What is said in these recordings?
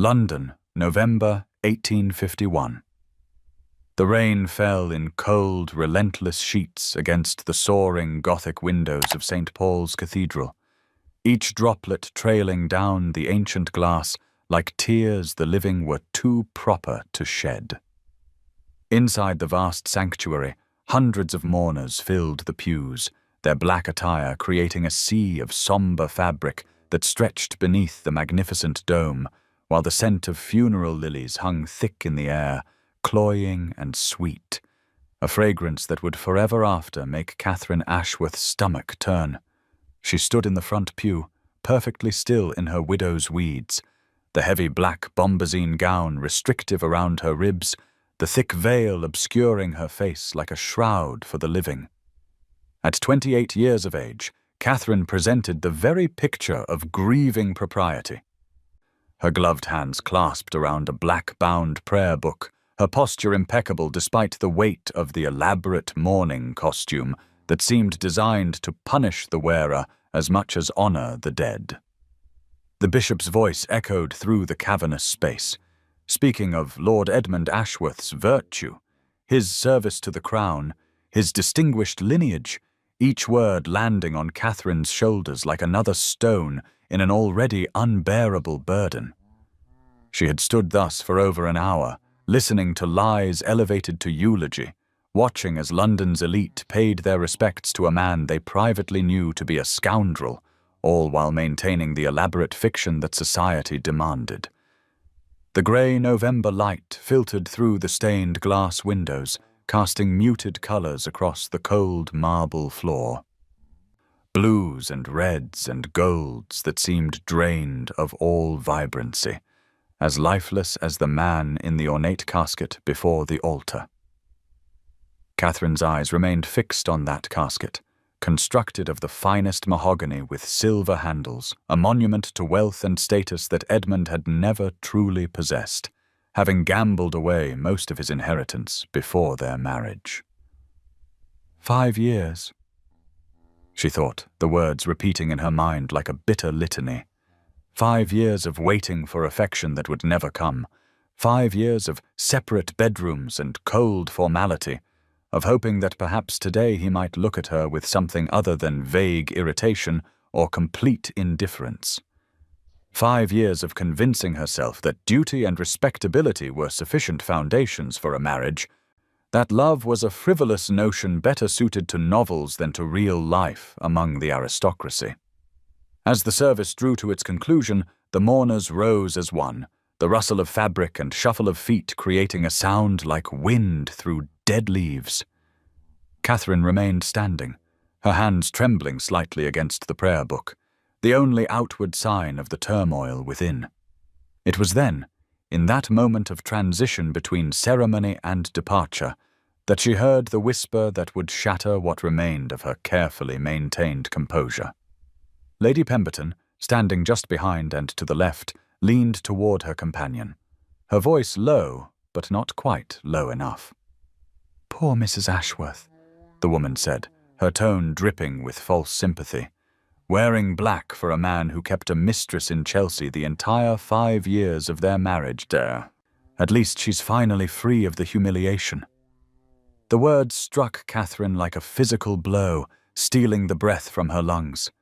London, November 1851. The rain fell in cold, relentless sheets against the soaring Gothic windows of St. Paul's Cathedral, each droplet trailing down the ancient glass like tears the living were too proper to shed. Inside the vast sanctuary, hundreds of mourners filled the pews, their black attire creating a sea of somber fabric that stretched beneath the magnificent dome, while the scent of funeral lilies hung thick in the air, cloying and sweet, a fragrance that would forever after make Catherine Ashworth's stomach turn. She stood in the front pew, perfectly still in her widow's weeds, the heavy black bombazine gown restrictive around her ribs, the thick veil obscuring her face like a shroud for the living. At 28 years of age, Catherine presented the very picture of grieving propriety. Her gloved hands clasped around a black-bound prayer book, her posture impeccable despite the weight of the elaborate mourning costume that seemed designed to punish the wearer as much as honor the dead. The bishop's voice echoed through the cavernous space, speaking of Lord Edmund Ashworth's virtue, his service to the crown, his distinguished lineage, each word landing on Catherine's shoulders like another stone in an already unbearable burden. She had stood thus for over an hour, listening to lies elevated to eulogy, watching as London's elite paid their respects to a man they privately knew to be a scoundrel, all while maintaining the elaborate fiction that society demanded. The grey November light filtered through the stained glass windows, casting muted colours across the cold marble floor. Blues and reds and golds that seemed drained of all vibrancy, as lifeless as the man in the ornate casket before the altar. Catherine's eyes remained fixed on that casket, constructed of the finest mahogany with silver handles, a monument to wealth and status that Edmund had never truly possessed, having gambled away most of his inheritance before their marriage. 5 years, she thought, the words repeating in her mind like a bitter litany. 5 years of waiting for affection that would never come. 5 years of separate bedrooms and cold formality, of hoping that perhaps today he might look at her with something other than vague irritation or complete indifference. 5 years of convincing herself that duty and respectability were sufficient foundations for a marriage, that love was a frivolous notion better suited to novels than to real life among the aristocracy. As the service drew to its conclusion, the mourners rose as one, the rustle of fabric and shuffle of feet creating a sound like wind through dead leaves. Catherine remained standing, her hands trembling slightly against the prayer book, the only outward sign of the turmoil within. It was then, in that moment of transition between ceremony and departure, that she heard the whisper that would shatter what remained of her carefully maintained composure. Lady Pemberton, standing just behind and to the left, leaned toward her companion, her voice low, but not quite low enough. "Poor Mrs. Ashworth," the woman said, her tone dripping with false sympathy. Wearing black for a man who kept a mistress in Chelsea the entire 5 years of their marriage there. At least she's finally free of the humiliation. The words struck Catherine like a physical blow, stealing the breath from her lungs.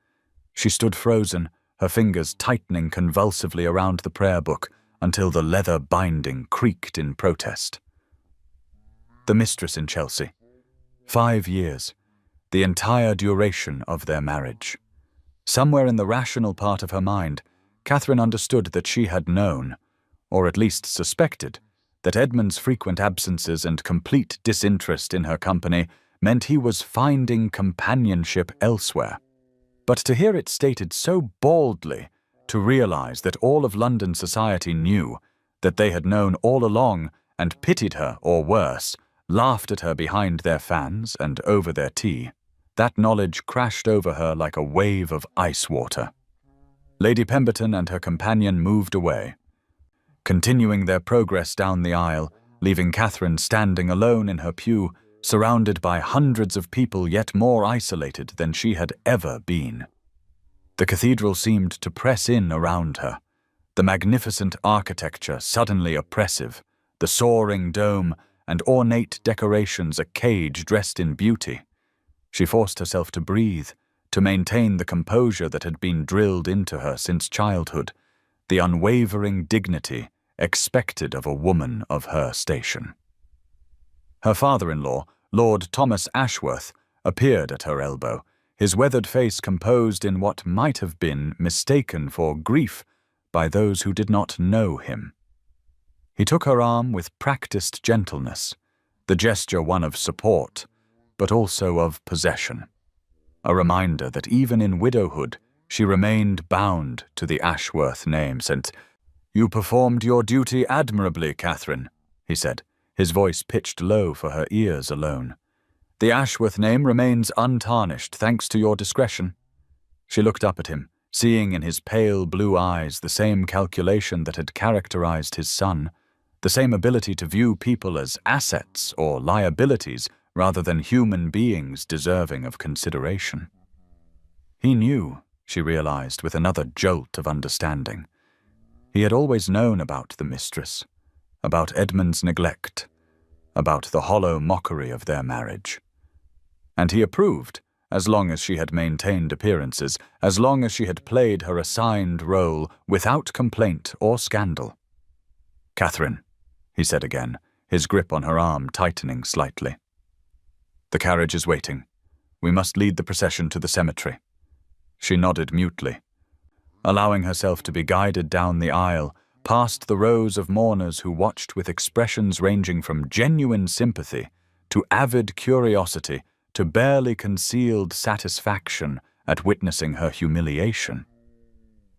She stood frozen, her fingers tightening convulsively around the prayer book until the leather binding creaked in protest. The mistress in Chelsea. 5 years, the entire duration of their marriage. Somewhere in the rational part of her mind, Catherine understood that she had known, or at least suspected, that Edmund's frequent absences and complete disinterest in her company meant he was finding companionship elsewhere. But to hear it stated so baldly, to realize that all of London society knew, that they had known all along and pitied her, or worse, laughed at her behind their fans and over their tea, that knowledge crashed over her like a wave of ice water. Lady Pemberton and her companion moved away, continuing their progress down the aisle, leaving Catherine standing alone in her pew, surrounded by hundreds of people yet more isolated than she had ever been. The cathedral seemed to press in around her. the magnificent architecture suddenly oppressive, the soaring dome and ornate decorations a cage dressed in beauty. She forced herself to breathe, to maintain the composure that had been drilled into her since childhood, the unwavering dignity expected of a woman of her station. Her father-in-law, Lord Thomas Ashworth, appeared at her elbow, his weathered face composed in what might have been mistaken for grief by those who did not know him. He took her arm with practiced gentleness, the gesture one of support, but also of possession, a reminder that even in widowhood she remained bound to the Ashworth name. And "You performed your duty admirably, Catherine," he said, his voice pitched low for her ears alone. "The Ashworth name remains untarnished thanks to your discretion." She looked up at him, seeing in his pale blue eyes the same calculation that had characterized his son, the same ability to view people as assets or liabilities rather than human beings deserving of consideration. He knew, she realized with another jolt of understanding. He had always known about the mistress, about Edmund's neglect, about the hollow mockery of their marriage. And he approved, as long as she had maintained appearances, as long as she had played her assigned role without complaint or scandal. "Catherine," he said again, his grip on her arm tightening slightly. "The carriage is waiting. We must lead the procession to the cemetery." She nodded mutely, allowing herself to be guided down the aisle, past the rows of mourners who watched with expressions ranging from genuine sympathy to avid curiosity to barely concealed satisfaction at witnessing her humiliation.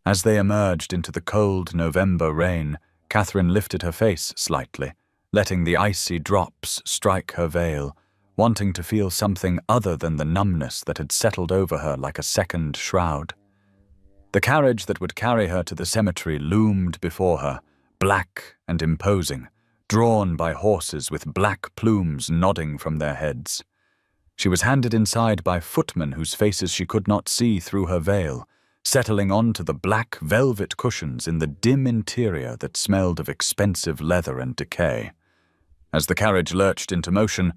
As they emerged into the cold November rain, Catherine lifted her face slightly, letting the icy drops strike her veil, wanting to feel something other than the numbness that had settled over her like a second shroud. The carriage that would carry her to the cemetery loomed before her, black and imposing, drawn by horses with black plumes nodding from their heads. She was handed inside by footmen whose faces she could not see through her veil, settling onto the black velvet cushions in the dim interior that smelled of expensive leather and decay. As the carriage lurched into motion,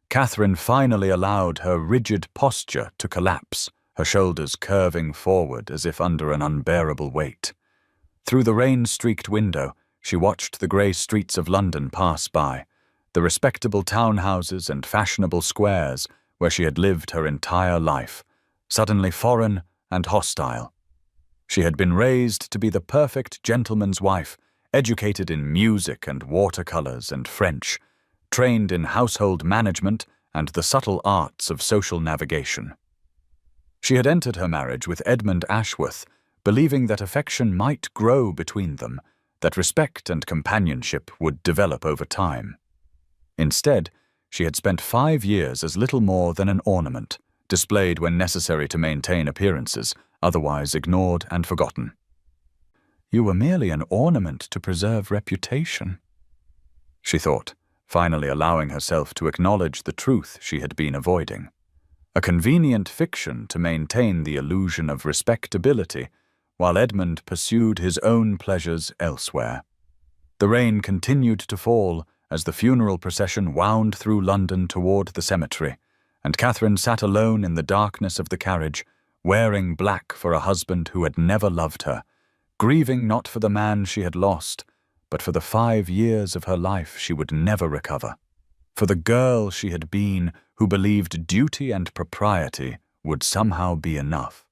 Catherine finally allowed her rigid posture to collapse, her shoulders curving forward as if under an unbearable weight. Through the rain-streaked window, she watched the grey streets of London pass by, the respectable townhouses and fashionable squares where she had lived her entire life, suddenly foreign and hostile. She had been raised to be the perfect gentleman's wife, educated in music and watercolors and French, trained in household management and the subtle arts of social navigation. She had entered her marriage with Edmund Ashworth, believing that affection might grow between them, that respect and companionship would develop over time. Instead, she had spent 5 years as little more than an ornament, displayed when necessary to maintain appearances, otherwise ignored and forgotten. "You were merely an ornament to preserve reputation," she thought, finally allowing herself to acknowledge the truth she had been avoiding. A convenient fiction to maintain the illusion of respectability, while Edmund pursued his own pleasures elsewhere. The rain continued to fall as the funeral procession wound through London toward the cemetery, and Catherine sat alone in the darkness of the carriage, wearing black for a husband who had never loved her, grieving not for the man she had lost, but for the 5 years of her life she would never recover, for the girl she had been who believed duty and propriety would somehow be enough.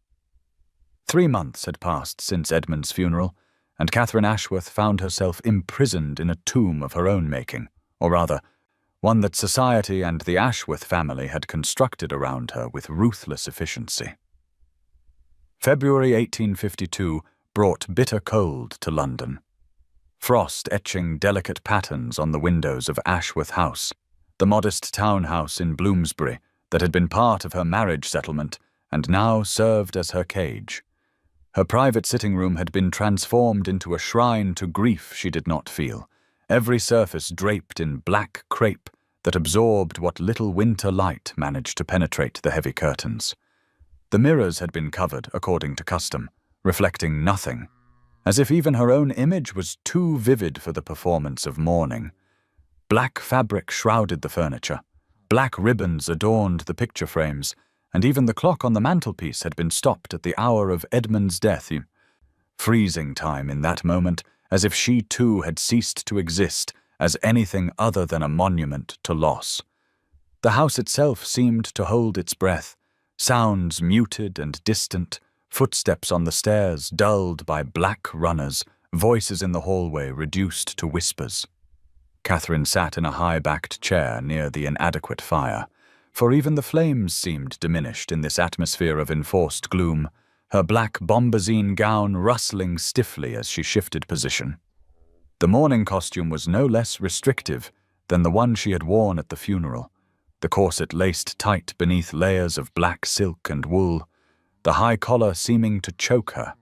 3 months had passed since Edmund's funeral, and Catherine Ashworth found herself imprisoned in a tomb of her own making, or rather, one that society and the Ashworth family had constructed around her with ruthless efficiency. February 1852 brought bitter cold to London, frost etching delicate patterns on the windows of Ashworth House, the modest townhouse in Bloomsbury that had been part of her marriage settlement and now served as her cage. Her private sitting room had been transformed into a shrine to grief she did not feel, every surface draped in black crepe that absorbed what little winter light managed to penetrate the heavy curtains. The mirrors had been covered according to custom, reflecting nothing, as if even her own image was too vivid for the performance of mourning. Black fabric shrouded the furniture, black ribbons adorned the picture frames, and even the clock on the mantelpiece had been stopped at the hour of Edmund's death, freezing time in that moment, as if she too had ceased to exist as anything other than a monument to loss. The house itself seemed to hold its breath, sounds muted and distant, footsteps on the stairs dulled by black runners, voices in the hallway reduced to whispers. Catherine sat in a high-backed chair near the inadequate fire, for even the flames seemed diminished in this atmosphere of enforced gloom, her black bombazine gown rustling stiffly as she shifted position. The mourning costume was no less restrictive than the one she had worn at the funeral, the corset laced tight beneath layers of black silk and wool, the high collar seeming to choke her,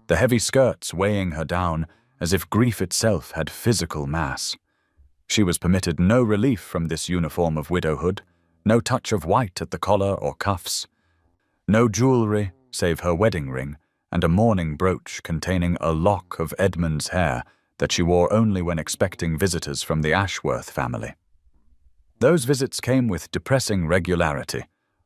the heavy skirts weighing her down as if grief itself had physical mass. She was permitted no relief from this uniform of widowhood, no touch of white at the collar or cuffs, no jewelry save her wedding ring and a mourning brooch containing a lock of Edmund's hair that she wore only when expecting visitors from the Ashworth family. Those visits came with depressing regularity,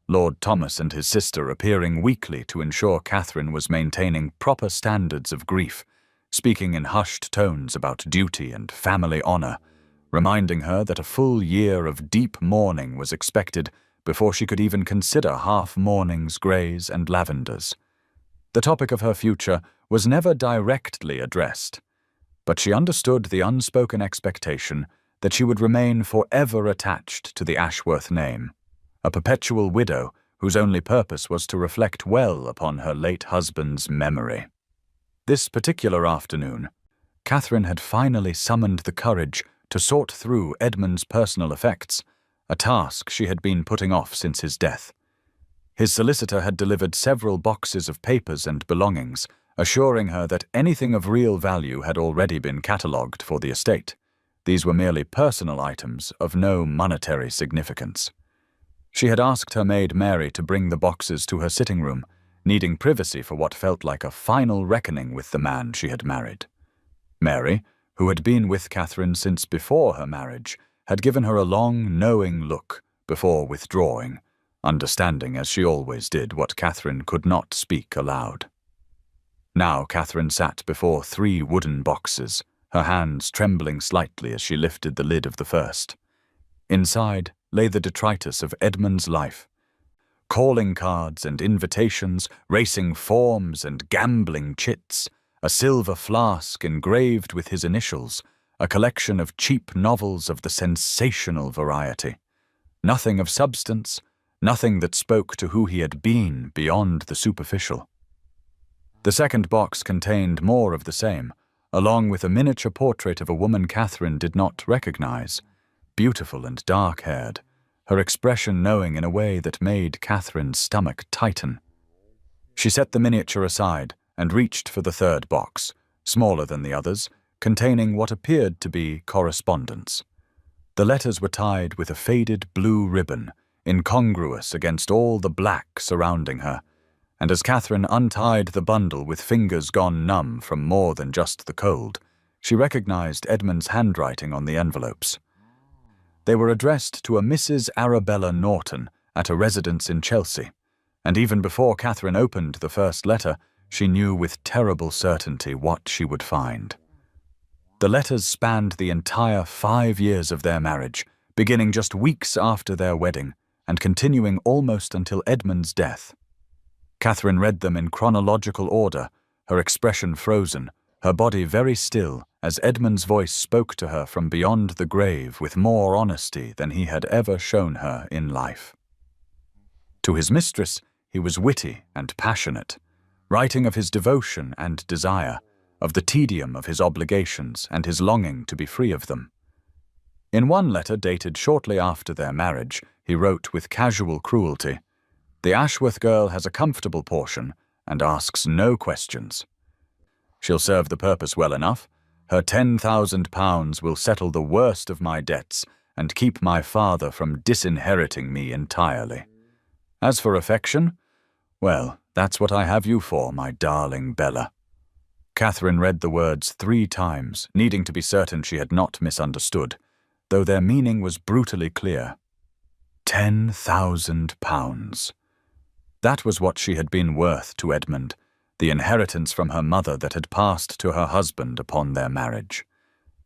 Lord Thomas and his sister appearing weekly to ensure Catherine was maintaining proper standards of grief, speaking in hushed tones about duty and family honor, reminding her that a full year of deep mourning was expected before she could even consider half-mournings, greys, and lavenders. The topic of her future was never directly addressed, but she understood the unspoken expectation that she would remain forever attached to the Ashworth name, a perpetual widow whose only purpose was to reflect well upon her late husband's memory. This particular afternoon, Catherine had finally summoned the courage to sort through Edmund's personal effects, a task she had been putting off since his death. His solicitor had delivered several boxes of papers and belongings, assuring her that anything of real value had already been catalogued for the estate. These were merely personal items of no monetary significance. She had asked her maid Mary to bring the boxes to her sitting room, needing privacy for what felt like a final reckoning with the man she had married. Mary, who had been with Catherine since before her marriage, had given her a long, knowing look before withdrawing, understanding as she always did what Catherine could not speak aloud. Now Catherine sat before 3 wooden boxes, her hands trembling slightly as she lifted the lid of the first. Inside lay the detritus of Edmund's life. Calling cards and invitations, racing forms and gambling chits, a silver flask engraved with his initials, a collection of cheap novels of the sensational variety. Nothing of substance, nothing that spoke to who he had been beyond the superficial. The second box contained more of the same, along with a miniature portrait of a woman Catherine did not recognize, beautiful and dark-haired, her expression knowing in a way that made Catherine's stomach tighten. She set the miniature aside and reached for the third box, smaller than the others, containing what appeared to be correspondence. The letters were tied with a faded blue ribbon, incongruous against all the black surrounding her, and as Catherine untied the bundle with fingers gone numb from more than just the cold, she recognized Edmund's handwriting on the envelopes. They were addressed to a Mrs. Arabella Norton at a residence in Chelsea, and even before Catherine opened the first letter, she knew with terrible certainty what she would find. The letters spanned the entire 5 years of their marriage, beginning just weeks after their wedding and continuing almost until Edmund's death. Catherine read them in chronological order, her expression frozen, her body very still, as Edmund's voice spoke to her from beyond the grave with more honesty than he had ever shown her in life. To his mistress, he was witty and passionate, writing of his devotion and desire, of the tedium of his obligations and his longing to be free of them. In one letter dated shortly after their marriage, he wrote with casual cruelty, "The Ashworth girl has a comfortable portion and asks no questions. She'll serve the purpose well enough. Her £10,000 will settle the worst of my debts and keep my father from disinheriting me entirely. As for affection, well, that's what I have you for, my darling Bella." Catherine read the words 3 times, needing to be certain she had not misunderstood, though their meaning was brutally clear. £10,000. That was what she had been worth to Edmund, the inheritance from her mother that had passed to her husband upon their marriage.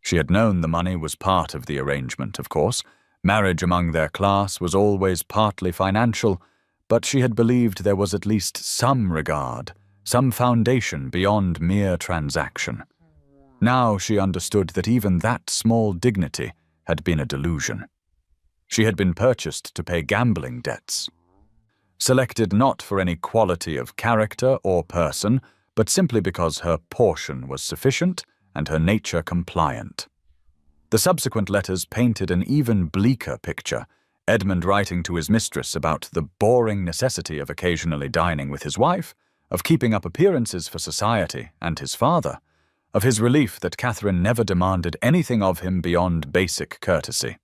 She had known the money was part of the arrangement, of course. Marriage among their class was always partly financial, but she had believed there was at least some regard, some foundation beyond mere transaction. Now she understood that even that small dignity had been a delusion. She had been purchased to pay gambling debts, selected not for any quality of character or person, but simply because her portion was sufficient and her nature compliant. The subsequent letters painted an even bleaker picture, Edmund writing to his mistress about the boring necessity of occasionally dining with his wife, of keeping up appearances for society and his father, of his relief that Catherine never demanded anything of him beyond basic courtesy.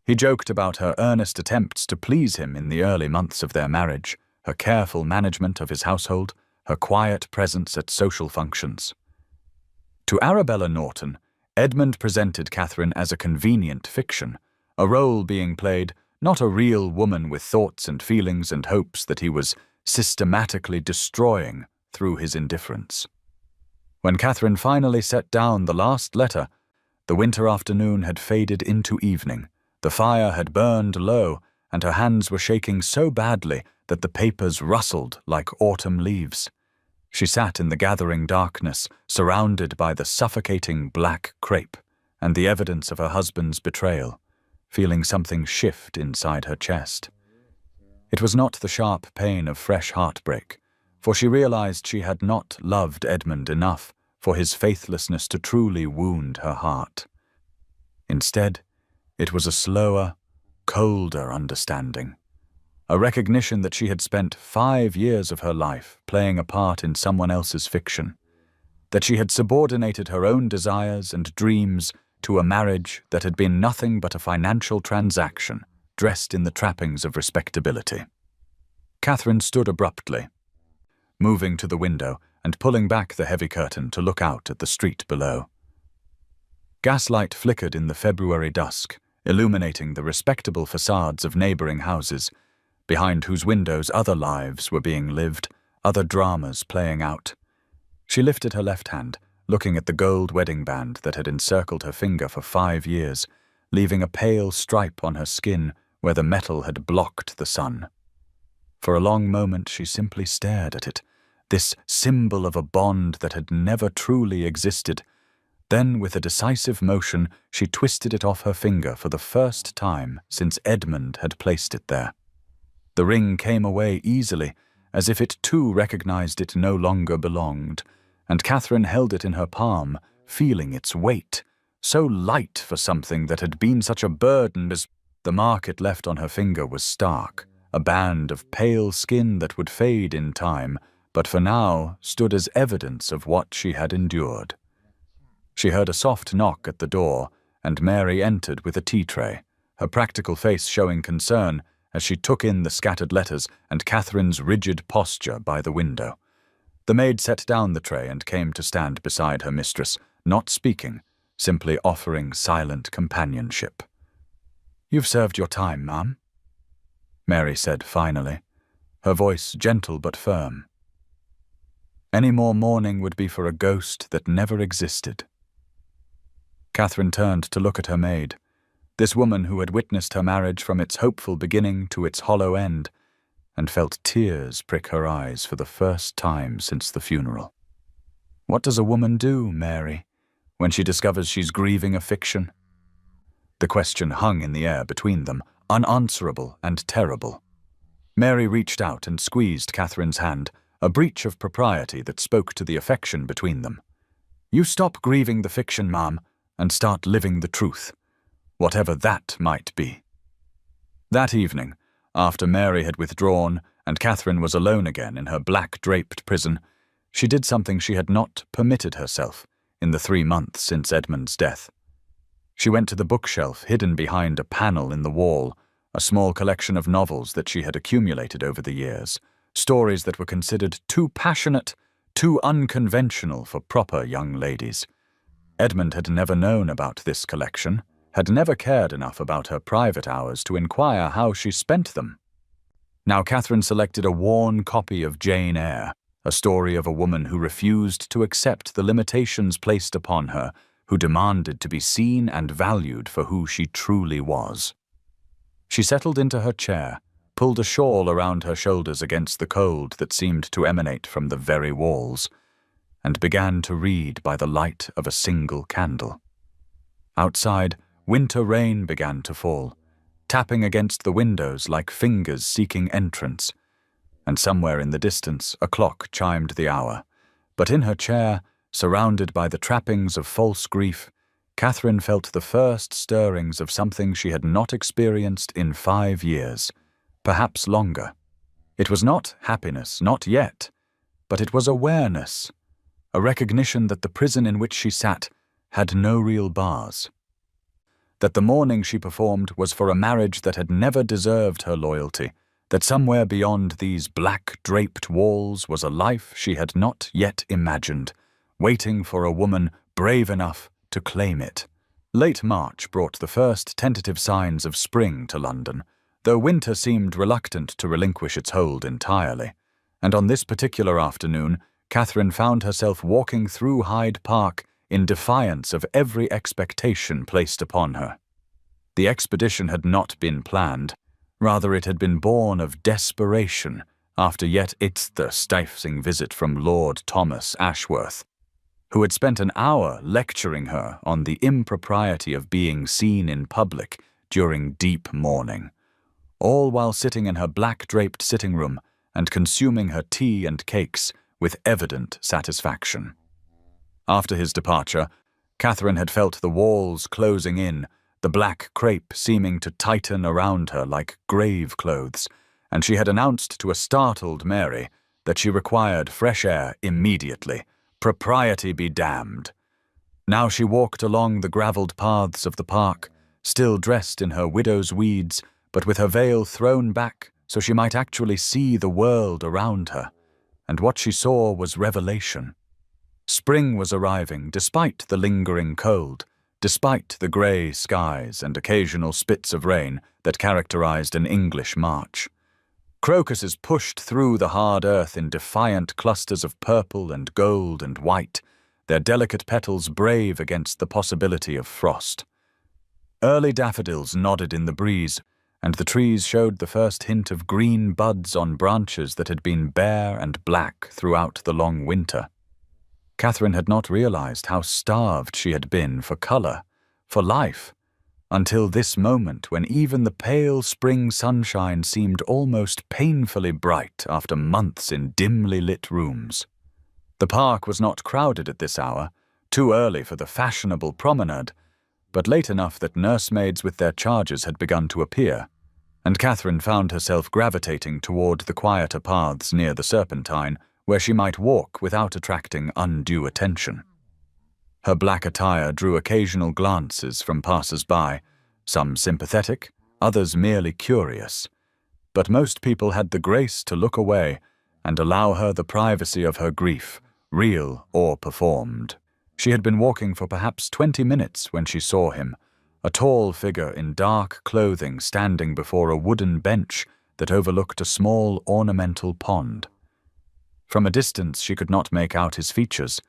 He joked about her earnest attempts to please him in the early months of their marriage, her careful management of his household, her quiet presence at social functions. To Arabella Norton, Edmund presented Catherine as a convenient fiction, a role being played, not a real woman with thoughts and feelings and hopes that he was systematically destroying through his indifference. When Catherine finally set down the last letter, the winter afternoon had faded into evening, the fire had burned low, and her hands were shaking so badly that the papers rustled like autumn leaves. She sat in the gathering darkness, surrounded by the suffocating black crepe and the evidence of her husband's betrayal, feeling something shift inside her chest. It was not the sharp pain of fresh heartbreak, for she realized she had not loved Edmund enough for his faithlessness to truly wound her heart. Instead, it was a slower, colder understanding, a recognition that she had spent 5 years of her life playing a part in someone else's fiction, that she had subordinated her own desires and dreams to a marriage that had been nothing but a financial transaction dressed in the trappings of respectability. Catherine stood abruptly, moving to the window and pulling back the heavy curtain to look out at the street below. Gaslight flickered in the February dusk, illuminating the respectable facades of neighboring houses, behind whose windows other lives were being lived, other dramas playing out. She lifted her left hand, looking at the gold wedding band that had encircled her finger for 5 years, leaving a pale stripe on her skin where the metal had blocked the sun. For a long moment she simply stared at it, this symbol of a bond that had never truly existed. Then, with a decisive motion, she twisted it off her finger for the first time since Edmund had placed it there. The ring came away easily, as if it too recognized it no longer belonged, and Catherine held it in her palm, feeling its weight, so light for something that had been such a burden as the mark it left on her finger was stark, a band of pale skin that would fade in time, but for now stood as evidence of what she had endured. She heard a soft knock at the door, and Mary entered with a tea tray, her practical face showing concern as she took in the scattered letters and Catherine's rigid posture by the window. The maid set down the tray and came to stand beside her mistress, not speaking, simply offering silent companionship. "You've served your time, ma'am," Mary said finally, her voice gentle but firm. Any more mourning would be for a ghost that never existed. Catherine turned to look at her maid, this woman who had witnessed her marriage from its hopeful beginning to its hollow end, and felt tears prick her eyes for the first time since the funeral. What does a woman do, Mary, when she discovers she's grieving a fiction? The question hung in the air between them, unanswerable and terrible. Mary reached out and squeezed Catherine's hand, a breach of propriety that spoke to the affection between them. "You stop grieving the fiction, ma'am, and start living the truth, whatever that might be." That evening, after Mary had withdrawn and Catherine was alone again in her black-draped prison, she did something she had not permitted herself in the 3 months since Edmund's death. She went to the bookshelf hidden behind a panel in the wall, a small collection of novels that she had accumulated over the years, stories that were considered too passionate, too unconventional for proper young ladies. Edmund had never known about this collection, had never cared enough about her private hours to inquire how she spent them. Now Catherine selected a worn copy of Jane Eyre, a story of a woman who refused to accept the limitations placed upon her, who demanded to be seen and valued for who she truly was. She settled into her chair, pulled a shawl around her shoulders against the cold that seemed to emanate from the very walls, and began to read by the light of a single candle. Outside, winter rain began to fall, tapping against the windows like fingers seeking entrance, and somewhere in the distance a clock chimed the hour. But in her chair, surrounded by the trappings of false grief, Catherine felt the first stirrings of something she had not experienced in 5 years, perhaps longer. It was not happiness, not yet, but it was awareness, a recognition that the prison in which she sat had no real bars, that the mourning she performed was for a marriage that had never deserved her loyalty, that somewhere beyond these black-draped walls was a life she had not yet imagined, waiting for a woman brave enough to claim it. Late March brought the first tentative signs of spring to London, though winter seemed reluctant to relinquish its hold entirely, and on this particular afternoon Catherine found herself walking through Hyde Park in defiance of every expectation placed upon her. The expedition had not been planned, rather it had been born of desperation after yet the stifling visit from Lord Thomas Ashworth, who had spent an hour lecturing her on the impropriety of being seen in public during deep mourning, all while sitting in her black-draped sitting room and consuming her tea and cakes with evident satisfaction. After his departure, Catherine had felt the walls closing in, the black crepe seeming to tighten around her like grave clothes, and she had announced to a startled Mary that she required fresh air immediately. Propriety be damned. Now she walked along the gravelled paths of the park, still dressed in her widow's weeds, but with her veil thrown back so she might actually see the world around her, and what she saw was revelation. Spring was arriving despite the lingering cold, despite the grey skies and occasional spits of rain that characterized an English March. Crocuses pushed through the hard earth in defiant clusters of purple and gold and white, their delicate petals brave against the possibility of frost. Early daffodils nodded in the breeze, and the trees showed the first hint of green buds on branches that had been bare and black throughout the long winter. Catherine had not realized how starved she had been for color, for life, until this moment when even the pale spring sunshine seemed almost painfully bright after months in dimly lit rooms. The park was not crowded at this hour, too early for the fashionable promenade, but late enough that nursemaids with their charges had begun to appear, and Catherine found herself gravitating toward the quieter paths near the Serpentine, where she might walk without attracting undue attention. Her black attire drew occasional glances from passers-by, some sympathetic, others merely curious, but most people had the grace to look away and allow her the privacy of her grief, real or performed. She had been walking for perhaps 20 minutes when she saw him, a tall figure in dark clothing standing before a wooden bench that overlooked a small ornamental pond. From a distance she could not make out his features,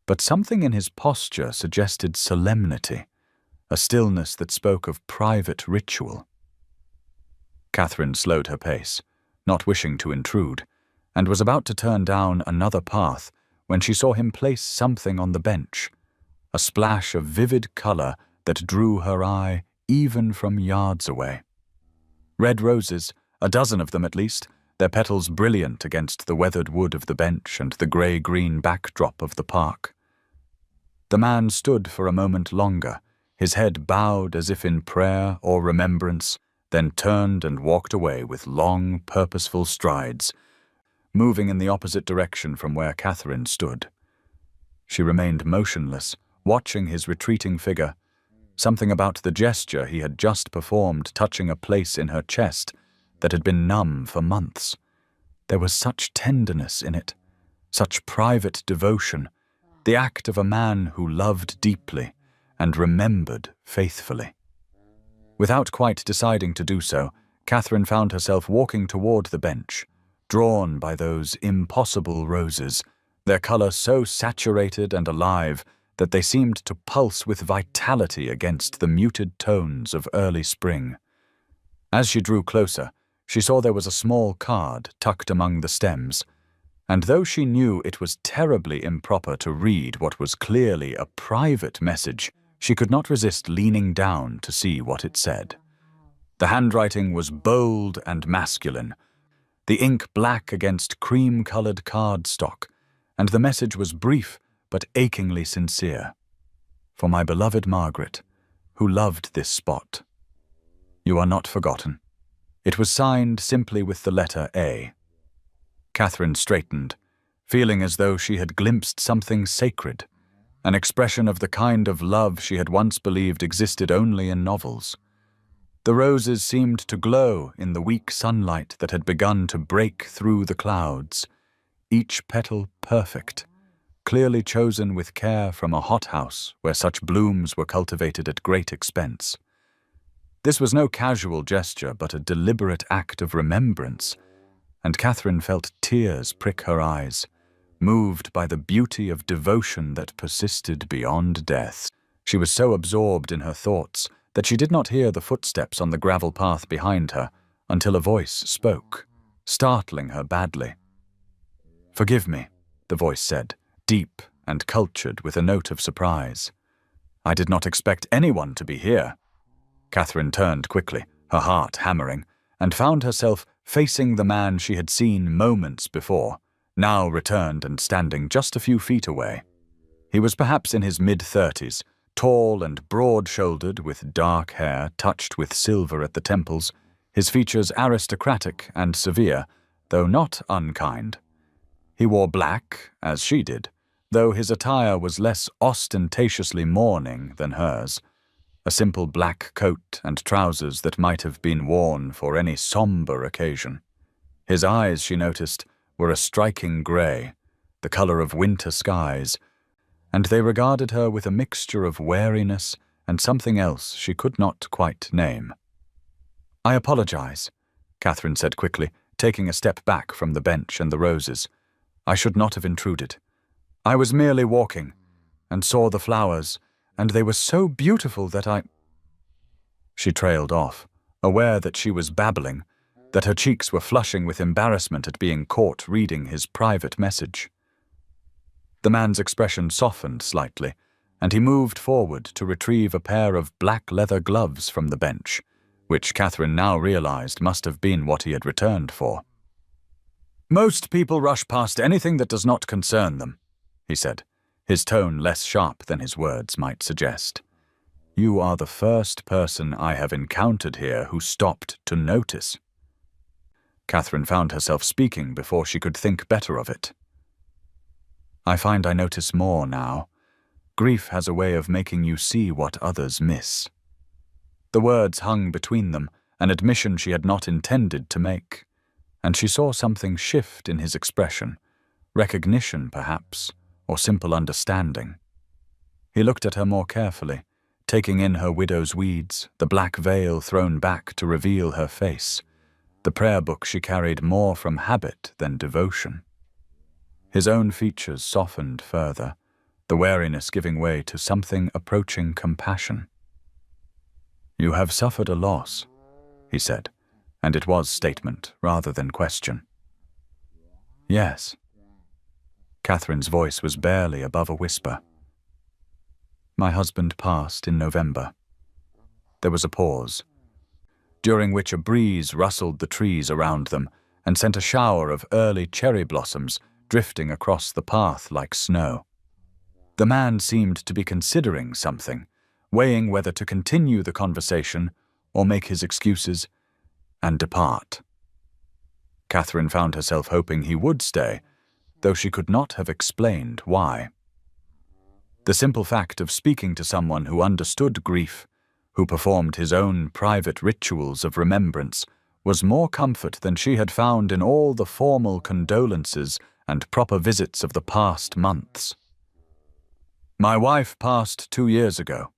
but something in his posture suggested solemnity, a stillness that spoke of private ritual. Catherine slowed her pace, not wishing to intrude, and was about to turn down another path when she saw him place something on the bench, a splash of vivid color that drew her eye even from yards away. Red roses, a dozen of them at least, their petals brilliant against the weathered wood of the bench and the grey-green backdrop of the park. The man stood for a moment longer, his head bowed as if in prayer or remembrance, then turned and walked away with long, purposeful strides, moving in the opposite direction from where Catherine stood. She remained motionless, watching his retreating figure, something about the gesture he had just performed touching a place in her chest that had been numb for months. There was such tenderness in it, Such private devotion, the act of a man who loved deeply and remembered faithfully. Without quite deciding to do so, Catherine found herself walking toward the bench, drawn by those impossible roses, their color so saturated and alive that they seemed to pulse with vitality against the muted tones of early spring. As she drew closer, she saw there was a small card tucked among the stems, and though she knew it was terribly improper to read what was clearly a private message, she could not resist leaning down to see what it said. The handwriting was bold and masculine, the ink black against cream-colored cardstock, and the message was brief but achingly sincere. For my beloved Margaret, who loved this spot. You are not forgotten. It was signed simply with the letter A. Catherine straightened, feeling as though she had glimpsed something sacred, an expression of the kind of love she had once believed existed only in novels. The roses seemed to glow in the weak sunlight that had begun to break through the clouds, each petal perfect, clearly chosen with care from a hothouse where such blooms were cultivated at great expense. This was no casual gesture, but a deliberate act of remembrance, and Catherine felt tears prick her eyes, moved by the beauty of devotion that persisted beyond death. She was so absorbed in her thoughts that she did not hear the footsteps on the gravel path behind her until a voice spoke, startling her badly. "Forgive me," the voice said, deep and cultured with a note of surprise. "I did not expect anyone to be here." Catherine turned quickly, her heart hammering, and found herself facing the man she had seen moments before, now returned and standing just a few feet away. He was perhaps in his mid-30s, tall and broad-shouldered with dark hair touched with silver at the temples, his features aristocratic and severe, though not unkind. He wore black, as she did, though his attire was less ostentatiously mourning than hers, a simple black coat and trousers that might have been worn for any somber occasion. His eyes, she noticed, were a striking grey, the colour of winter skies, and they regarded her with a mixture of wariness and something else she could not quite name. "I apologize," Catherine said quickly, taking a step back from the bench and the roses. "I should not have intruded. I was merely walking, and saw the flowers, and they were so beautiful that I—" She trailed off, aware that she was babbling, that her cheeks were flushing with embarrassment at being caught reading his private message. The man's expression softened slightly, and he moved forward to retrieve a pair of black leather gloves from the bench, which Catherine now realized must have been what he had returned for. "Most people rush past anything that does not concern them," he said, his tone less sharp than his words might suggest. "You are the first person I have encountered here who stopped to notice." Catherine found herself speaking before she could think better of it. "I find I notice more now. Grief has a way of making you see what others miss." The words hung between them, an admission she had not intended to make, and she saw something shift in his expression, recognition perhaps, or simple understanding. He looked at her more carefully, taking in her widow's weeds, the black veil thrown back to reveal her face, the prayer book she carried more from habit than devotion. His own features softened further, the wariness giving way to something approaching compassion. "You have suffered a loss," he said, and it was statement rather than question. "Yes." Catherine's voice was barely above a whisper. "My husband passed in November." There was a pause, during which a breeze rustled the trees around them and sent a shower of early cherry blossoms drifting across the path like snow. The man seemed to be considering something, weighing whether to continue the conversation or make his excuses and depart. Catherine found herself hoping he would stay, though she could not have explained why. The simple fact of speaking to someone who understood grief, who performed his own private rituals of remembrance, was more comfort than she had found in all the formal condolences and proper visits of the past months. "My wife passed 2 years ago,"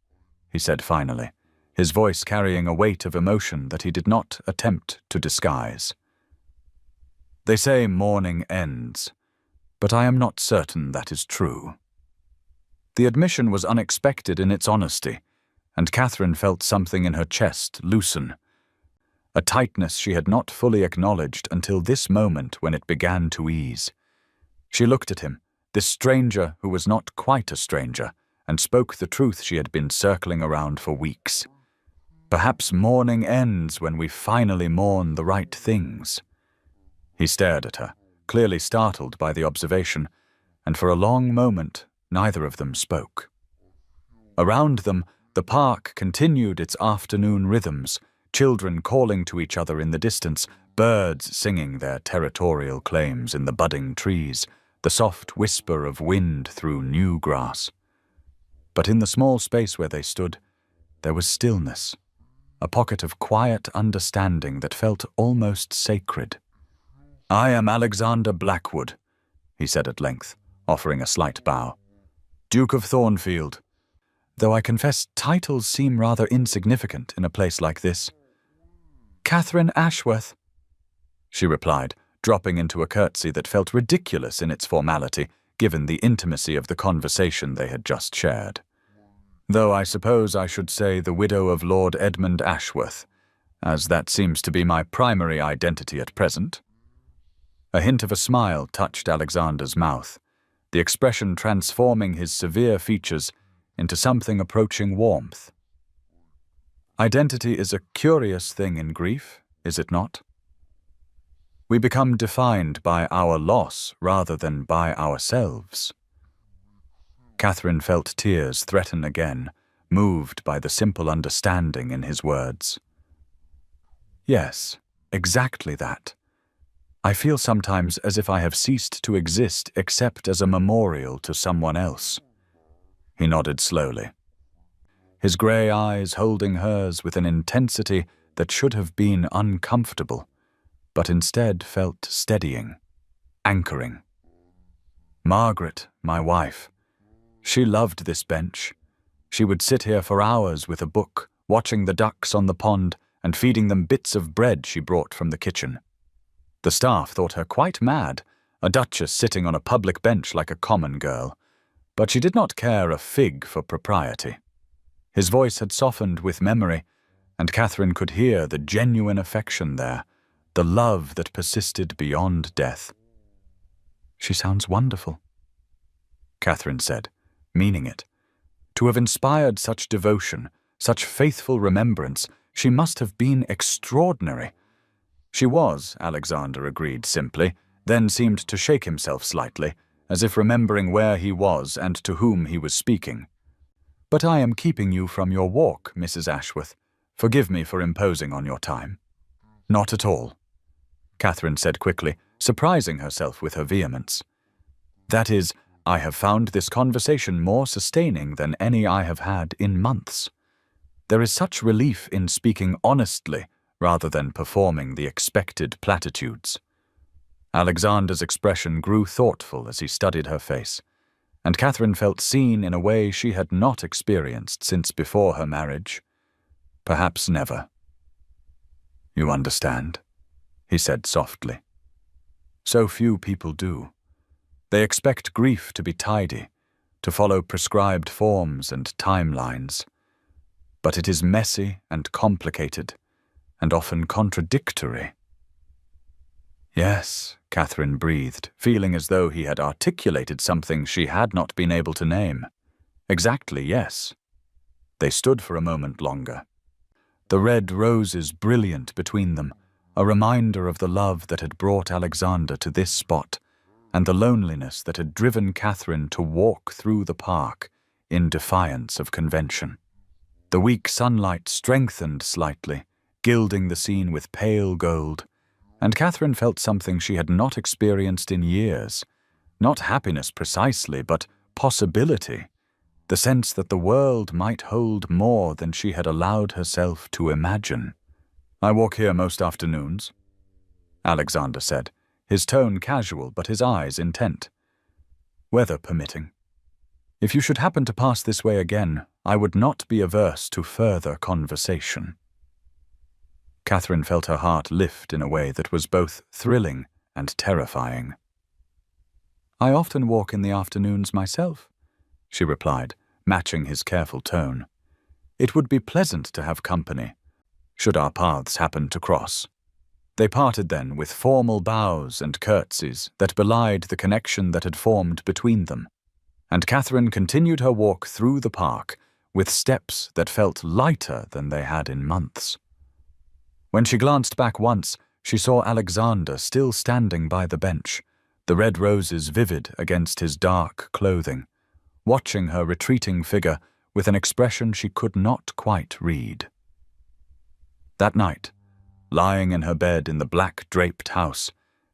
he said finally, his voice carrying a weight of emotion that he did not attempt to disguise. "They say mourning ends, but I am not certain that is true." The admission was unexpected in its honesty, and Catherine felt something in her chest loosen, a tightness she had not fully acknowledged until this moment when it began to ease. She looked at him, this stranger who was not quite a stranger, and spoke the truth she had been circling around for weeks. Perhaps mourning ends when we finally mourn the right things. He stared at her, clearly startled by the observation, and for a long moment neither of them spoke. Around them, the park continued its afternoon rhythms, children calling to each other in the distance, birds singing their territorial claims in the budding trees, the soft whisper of wind through new grass. But in the small space where they stood, there was stillness, a pocket of quiet understanding that felt almost sacred. "I am Alexander Blackwood," he said at length, offering a slight bow. "Duke of Thornfield, though I confess titles seem rather insignificant in a place like this." "Catherine Ashworth," she replied, dropping into a curtsy that felt ridiculous in its formality, given the intimacy of the conversation they had just shared. "Though I suppose I should say the widow of Lord Edmund Ashworth, as that seems to be my primary identity at present." A hint of a smile touched Alexander's mouth, the expression transforming his severe features into something approaching warmth. "Identity is a curious thing in grief, is it not? We become defined by our loss rather than by ourselves." Catherine felt tears threaten again, moved by the simple understanding in his words. "Yes, exactly that. I feel sometimes as if I have ceased to exist except as a memorial to someone else." He nodded slowly, his grey eyes holding hers with an intensity that should have been uncomfortable, but instead felt steadying, anchoring. "Margaret, my wife, she loved this bench. She would sit here for hours with a book, watching the ducks on the pond and feeding them bits of bread she brought from the kitchen. The staff thought her quite mad, a duchess sitting on a public bench like a common girl, but she did not care a fig for propriety." His voice had softened with memory, and Catherine could hear the genuine affection there, the love that persisted beyond death. "She sounds wonderful," Catherine said, meaning it. To have inspired such devotion, such faithful remembrance, she must have been extraordinary. She was, Alexander agreed simply, then seemed to shake himself slightly, as if remembering where he was and to whom he was speaking. "But I am keeping you from your walk, Mrs. Ashworth. Forgive me for imposing on your time." "Not at all," Catherine said quickly, surprising herself with her vehemence. "That is, I have found this conversation more sustaining than any I have had in months. There is such relief in speaking honestly rather than performing the expected platitudes." Alexander's expression grew thoughtful as he studied her face, and Catherine felt seen in a way she had not experienced since before her marriage. Perhaps never. "You understand," he said softly. "So few people do. They expect grief to be tidy, to follow prescribed forms and timelines. But it is messy and complicated, and often contradictory." "Yes," Catherine breathed, feeling as though he had articulated something she had not been able to name. "Exactly, yes." They stood for a moment longer, the red roses brilliant between them, a reminder of the love that had brought Alexander to this spot, and the loneliness that had driven Catherine to walk through the park in defiance of convention. The weak sunlight strengthened slightly, gilding the scene with pale gold, and Catherine felt something she had not experienced in years. Not happiness precisely, but possibility, the sense that the world might hold more than she had allowed herself to imagine. "I walk here most afternoons," Alexander said, his tone casual but his eyes intent. "Weather permitting. If you should happen to pass this way again, I would not be averse to further conversation." Catherine felt her heart lift in a way that was both thrilling and terrifying. "I often walk in the afternoons myself," she replied, matching his careful tone. "It would be pleasant to have company, should our paths happen to cross." They parted then with formal bows and curtsies that belied the connection that had formed between them, and Catherine continued her walk through the park with steps that felt lighter than they had in months. When she glanced back once, she saw Alexander still standing by the bench, the red roses vivid against his dark clothing, watching her retreating figure with an expression she could not quite read. That night, lying in her bed in the black-draped house,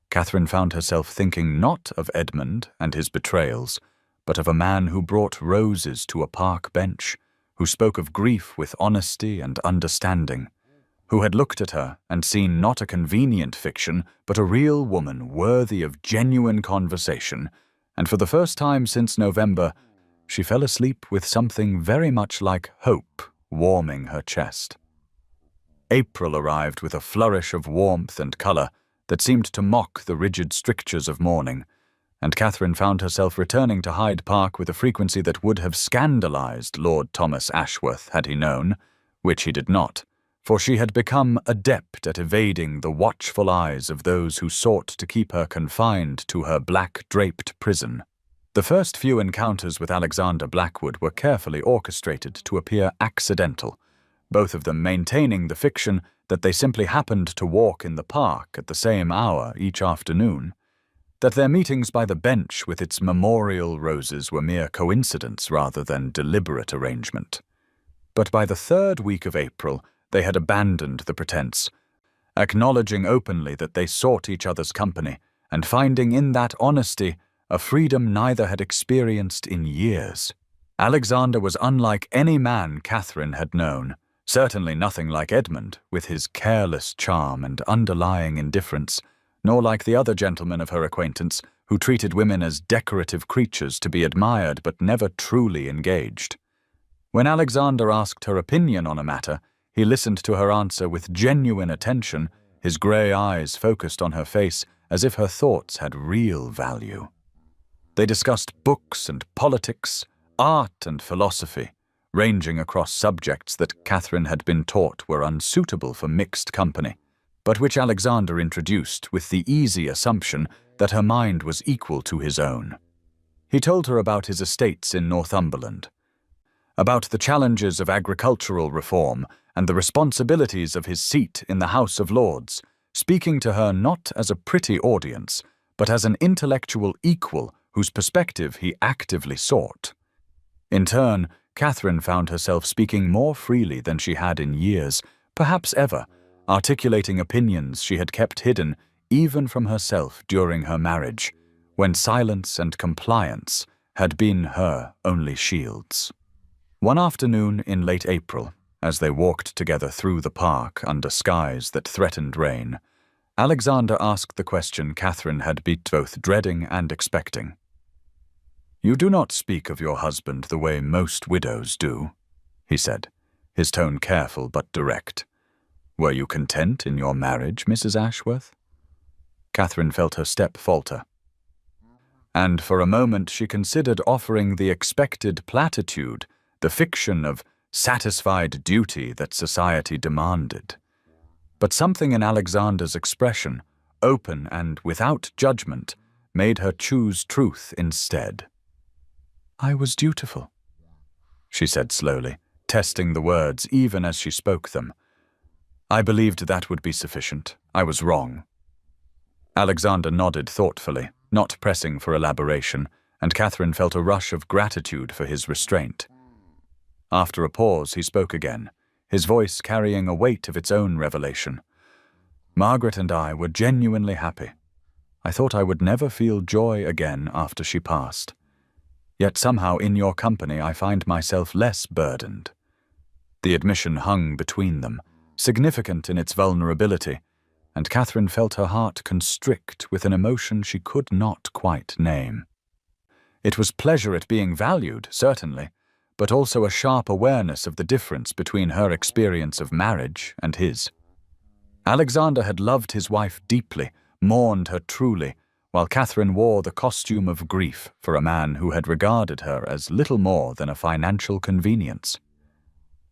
Catherine found herself thinking not of Edmund and his betrayals, but of a man who brought roses to a park bench, who spoke of grief with honesty and understanding, who had looked at her and seen not a convenient fiction, but a real woman worthy of genuine conversation, and for the first time since November, she fell asleep with something very much like hope warming her chest. April arrived with a flourish of warmth and colour that seemed to mock the rigid strictures of mourning, and Catherine found herself returning to Hyde Park with a frequency that would have scandalized Lord Thomas Ashworth had he known, which he did not, for she had become adept at evading the watchful eyes of those who sought to keep her confined to her black-draped prison. The first few encounters with Alexander Blackwood were carefully orchestrated to appear accidental, both of them maintaining the fiction that they simply happened to walk in the park at the same hour each afternoon, that their meetings by the bench with its memorial roses were mere coincidence rather than deliberate arrangement. But by the third week of April, they had abandoned the pretense, acknowledging openly that they sought each other's company, and finding in that honesty a freedom neither had experienced in years. Alexander was unlike any man Catherine had known, certainly nothing like Edmund, with his careless charm and underlying indifference, nor like the other gentlemen of her acquaintance, who treated women as decorative creatures to be admired but never truly engaged. When Alexander asked her opinion on a matter, he listened to her answer with genuine attention, his grey eyes focused on her face as if her thoughts had real value. They discussed books and politics, art and philosophy, ranging across subjects that Catherine had been taught were unsuitable for mixed company, but which Alexander introduced with the easy assumption that her mind was equal to his own. He told her about his estates in Northumberland, about the challenges of agricultural reform and the responsibilities of his seat in the House of Lords, speaking to her not as a pretty audience, but as an intellectual equal whose perspective he actively sought. In turn, Catherine found herself speaking more freely than she had in years, perhaps ever, articulating opinions she had kept hidden even from herself during her marriage, when silence and compliance had been her only shields. One afternoon in late April, as they walked together through the park under skies that threatened rain, Alexander asked the question Catherine had been both dreading and expecting. "You do not speak of your husband the way most widows do," he said, his tone careful but direct. "Were you content in your marriage, Mrs. Ashworth?" Catherine felt her step falter, and for a moment she considered offering the expected platitude, the fiction of satisfied duty that society demanded. But something in Alexander's expression, open and without judgment, made her choose truth instead. "I was dutiful," she said slowly, testing the words even as she spoke them. "I believed that would be sufficient. I was wrong." Alexander nodded thoughtfully, not pressing for elaboration, and Catherine felt a rush of gratitude for his restraint. After a pause, he spoke again, his voice carrying a weight of its own revelation. "Margaret and I were genuinely happy. I thought I would never feel joy again after she passed. Yet somehow in your company I find myself less burdened." The admission hung between them, significant in its vulnerability, and Catherine felt her heart constrict with an emotion she could not quite name. It was pleasure at being valued, certainly, but also a sharp awareness of the difference between her experience of marriage and his. Alexander had loved his wife deeply, mourned her truly, while Catherine wore the costume of grief for a man who had regarded her as little more than a financial convenience.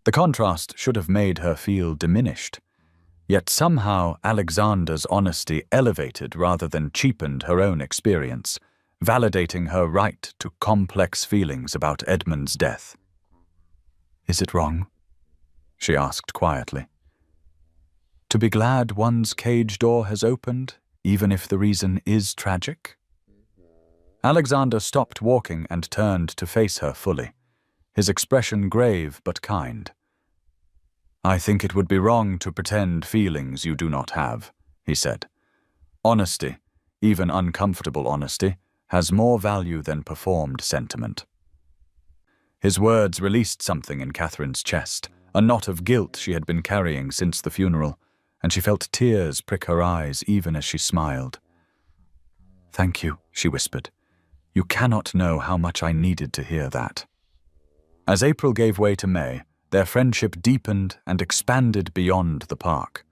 The contrast should have made her feel diminished, yet somehow Alexander's honesty elevated rather than cheapened her own experience, validating her right to complex feelings about Edmund's death. "Is it wrong?" she asked quietly. "To be glad one's cage door has opened, even if the reason is tragic?" Alexander stopped walking and turned to face her fully, his expression grave but kind. "I think it would be wrong to pretend feelings you do not have," he said. "Honesty, even uncomfortable honesty, has more value than performed sentiment." His words released something in Catherine's chest, a knot of guilt she had been carrying since the funeral, and she felt tears prick her eyes even as she smiled. "Thank you," she whispered. "You cannot know how much I needed to hear that." As April gave way to May, their friendship deepened and expanded beyond the park.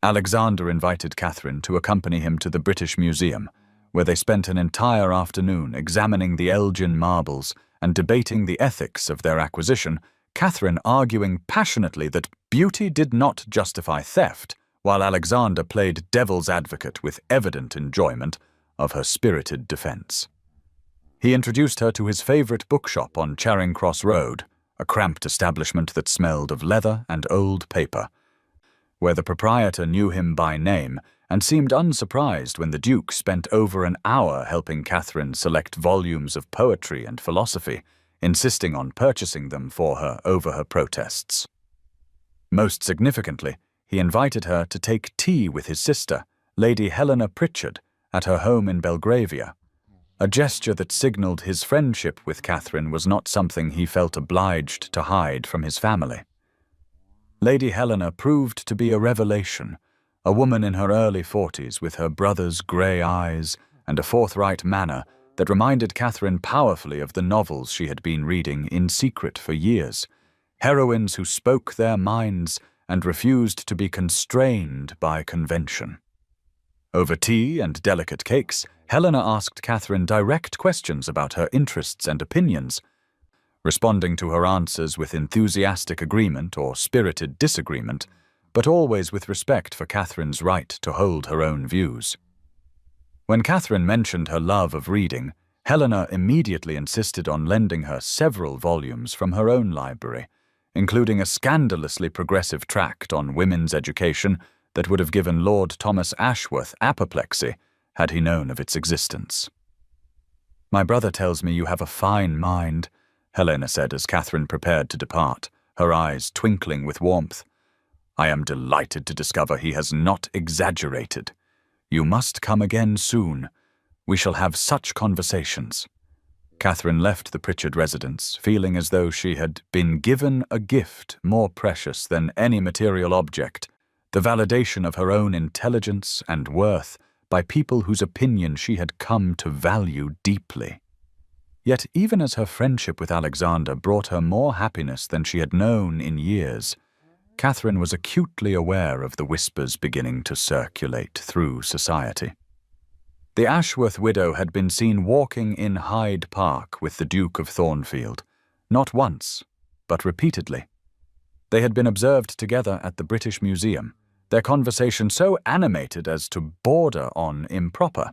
Alexander invited Catherine to accompany him to the British Museum, where they spent an entire afternoon examining the Elgin marbles and debating the ethics of their acquisition, Catherine arguing passionately that beauty did not justify theft, while Alexander played devil's advocate with evident enjoyment of her spirited defense. He introduced her to his favorite bookshop on Charing Cross Road, a cramped establishment that smelled of leather and old paper, where the proprietor knew him by name and seemed unsurprised when the Duke spent over an hour helping Catherine select volumes of poetry and philosophy, insisting on purchasing them for her over her protests. Most significantly, he invited her to take tea with his sister, Lady Helena Pritchard, at her home in Belgravia. A gesture that signaled his friendship with Catherine was not something he felt obliged to hide from his family. Lady Helena proved to be a revelation, a woman in her early 40s with her brother's grey eyes and a forthright manner that reminded Catherine powerfully of the novels she had been reading in secret for years, heroines who spoke their minds and refused to be constrained by convention. Over tea and delicate cakes, Helena asked Catherine direct questions about her interests and opinions, responding to her answers with enthusiastic agreement or spirited disagreement, but always with respect for Catherine's right to hold her own views. When Catherine mentioned her love of reading, Helena immediately insisted on lending her several volumes from her own library, including a scandalously progressive tract on women's education that would have given Lord Thomas Ashworth apoplexy had he known of its existence. "My brother tells me you have a fine mind," Helena said as Catherine prepared to depart, her eyes twinkling with warmth. "I am delighted to discover he has not exaggerated. You must come again soon. We shall have such conversations." Catherine left the Pritchard residence, feeling as though she had been given a gift more precious than any material object, the validation of her own intelligence and worth by people whose opinion she had come to value deeply. Yet even as her friendship with Alexander brought her more happiness than she had known in years, Catherine was acutely aware of the whispers beginning to circulate through society. The Ashworth widow had been seen walking in Hyde Park with the Duke of Thornfield, not once, but repeatedly. They had been observed together at the British Museum, their conversation so animated as to border on improper.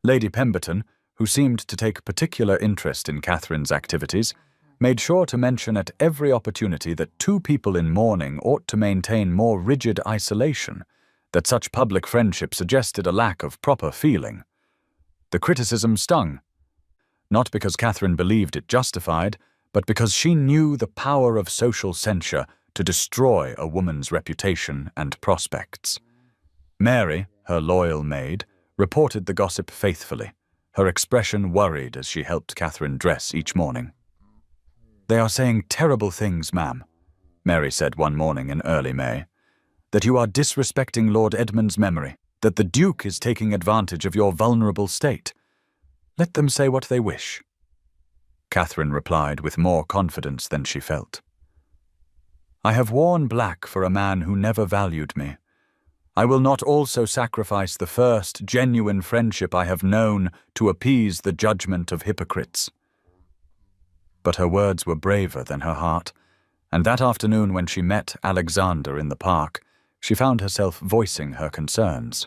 Lady Pemberton, who seemed to take particular interest in Catherine's activities, made sure to mention at every opportunity that two people in mourning ought to maintain more rigid isolation, that such public friendship suggested a lack of proper feeling. The criticism stung, not because Catherine believed it justified, but because she knew the power of social censure to destroy a woman's reputation and prospects. Mary, her loyal maid, reported the gossip faithfully, her expression worried as she helped Catherine dress each morning. "They are saying terrible things, ma'am," Mary said one morning in early May. that you are disrespecting Lord Edmund's memory, that the Duke is taking advantage of your vulnerable state. Let them say what they wish." Catherine replied with more confidence than she felt. "I have worn black for a man who never valued me. I will not also sacrifice the first genuine friendship I have known to appease the judgment of hypocrites." But her words were braver than her heart, and that afternoon when she met Alexander in the park, she found herself voicing her concerns.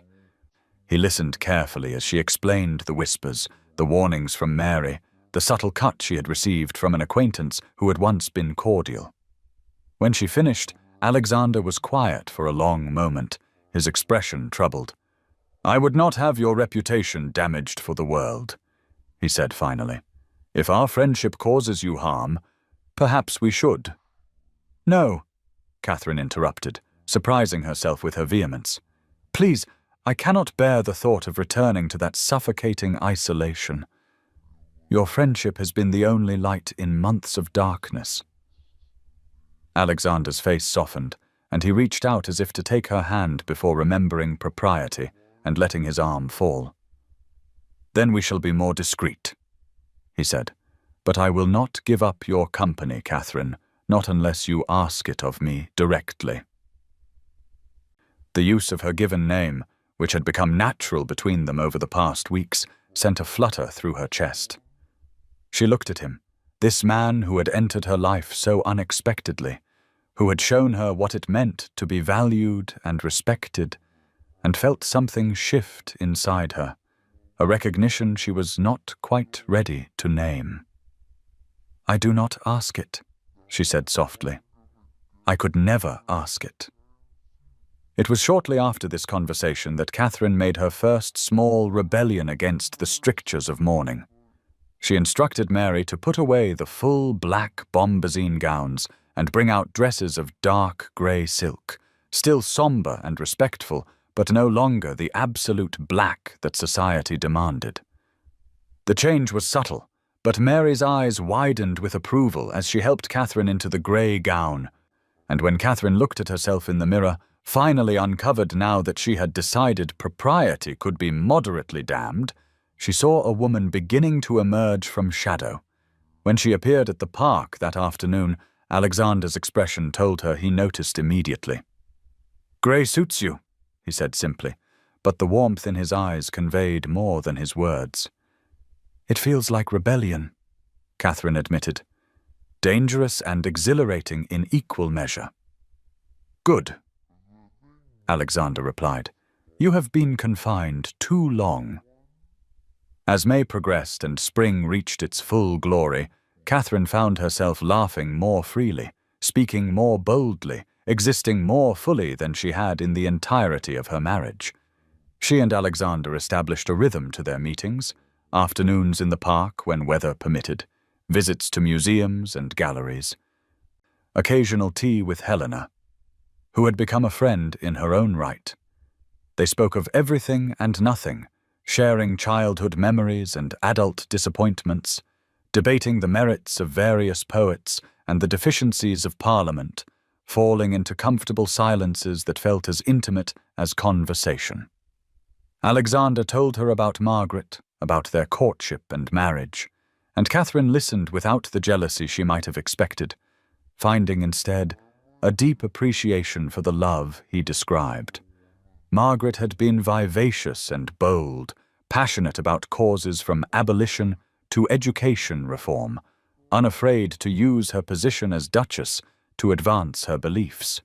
He listened carefully as she explained the whispers, the warnings from Mary, the subtle cut she had received from an acquaintance who had once been cordial. When she finished, Alexander was quiet for a long moment, his expression troubled. "I would not have your reputation damaged for the world," he said finally. "If our friendship causes you harm, perhaps we should." "No," Catherine interrupted, surprising herself with her vehemence. "Please, I cannot bear the thought of returning to that suffocating isolation. Your friendship has been the only light in months of darkness." Alexander's face softened, and he reached out as if to take her hand before remembering propriety and letting his arm fall. "Then we shall be more discreet," he said. "But I will not give up your company, Catherine, not unless you ask it of me directly." The use of her given name, which had become natural between them over the past weeks, sent a flutter through her chest. She looked at him, this man who had entered her life so unexpectedly, who had shown her what it meant to be valued and respected, and felt something shift inside her, a recognition she was not quite ready to name. "I do not ask it," she said softly. "I could never ask it." It was shortly after this conversation that Catherine made her first small rebellion against the strictures of mourning. She instructed Mary to put away the full black bombazine gowns and bring out dresses of dark grey silk, still sombre and respectful, but no longer the absolute black that society demanded. The change was subtle, but Mary's eyes widened with approval as she helped Catherine into the grey gown, and when Catherine looked at herself in the mirror, finally uncovered now that she had decided propriety could be moderately damned, she saw a woman beginning to emerge from shadow. When she appeared at the park that afternoon, Alexander's expression told her he noticed immediately. "Grey suits you," he said simply, but the warmth in his eyes conveyed more than his words. "It feels like rebellion," Catherine admitted. "Dangerous and exhilarating in equal measure." "Good," Alexander replied. "You have been confined too long." As May progressed and spring reached its full glory, Catherine found herself laughing more freely, speaking more boldly, existing more fully than she had in the entirety of her marriage. She and Alexander established a rhythm to their meetings, afternoons in the park when weather permitted, visits to museums and galleries, occasional tea with Helena, who had become a friend in her own right. They spoke of everything and nothing, sharing childhood memories and adult disappointments, debating the merits of various poets and the deficiencies of Parliament, falling into comfortable silences that felt as intimate as conversation. Alexander told her about Margaret, about their courtship and marriage, and Catherine listened without the jealousy she might have expected, finding instead a deep appreciation for the love he described. Margaret had been vivacious and bold, passionate about causes from abolition to education reform, unafraid to use her position as Duchess to advance her beliefs.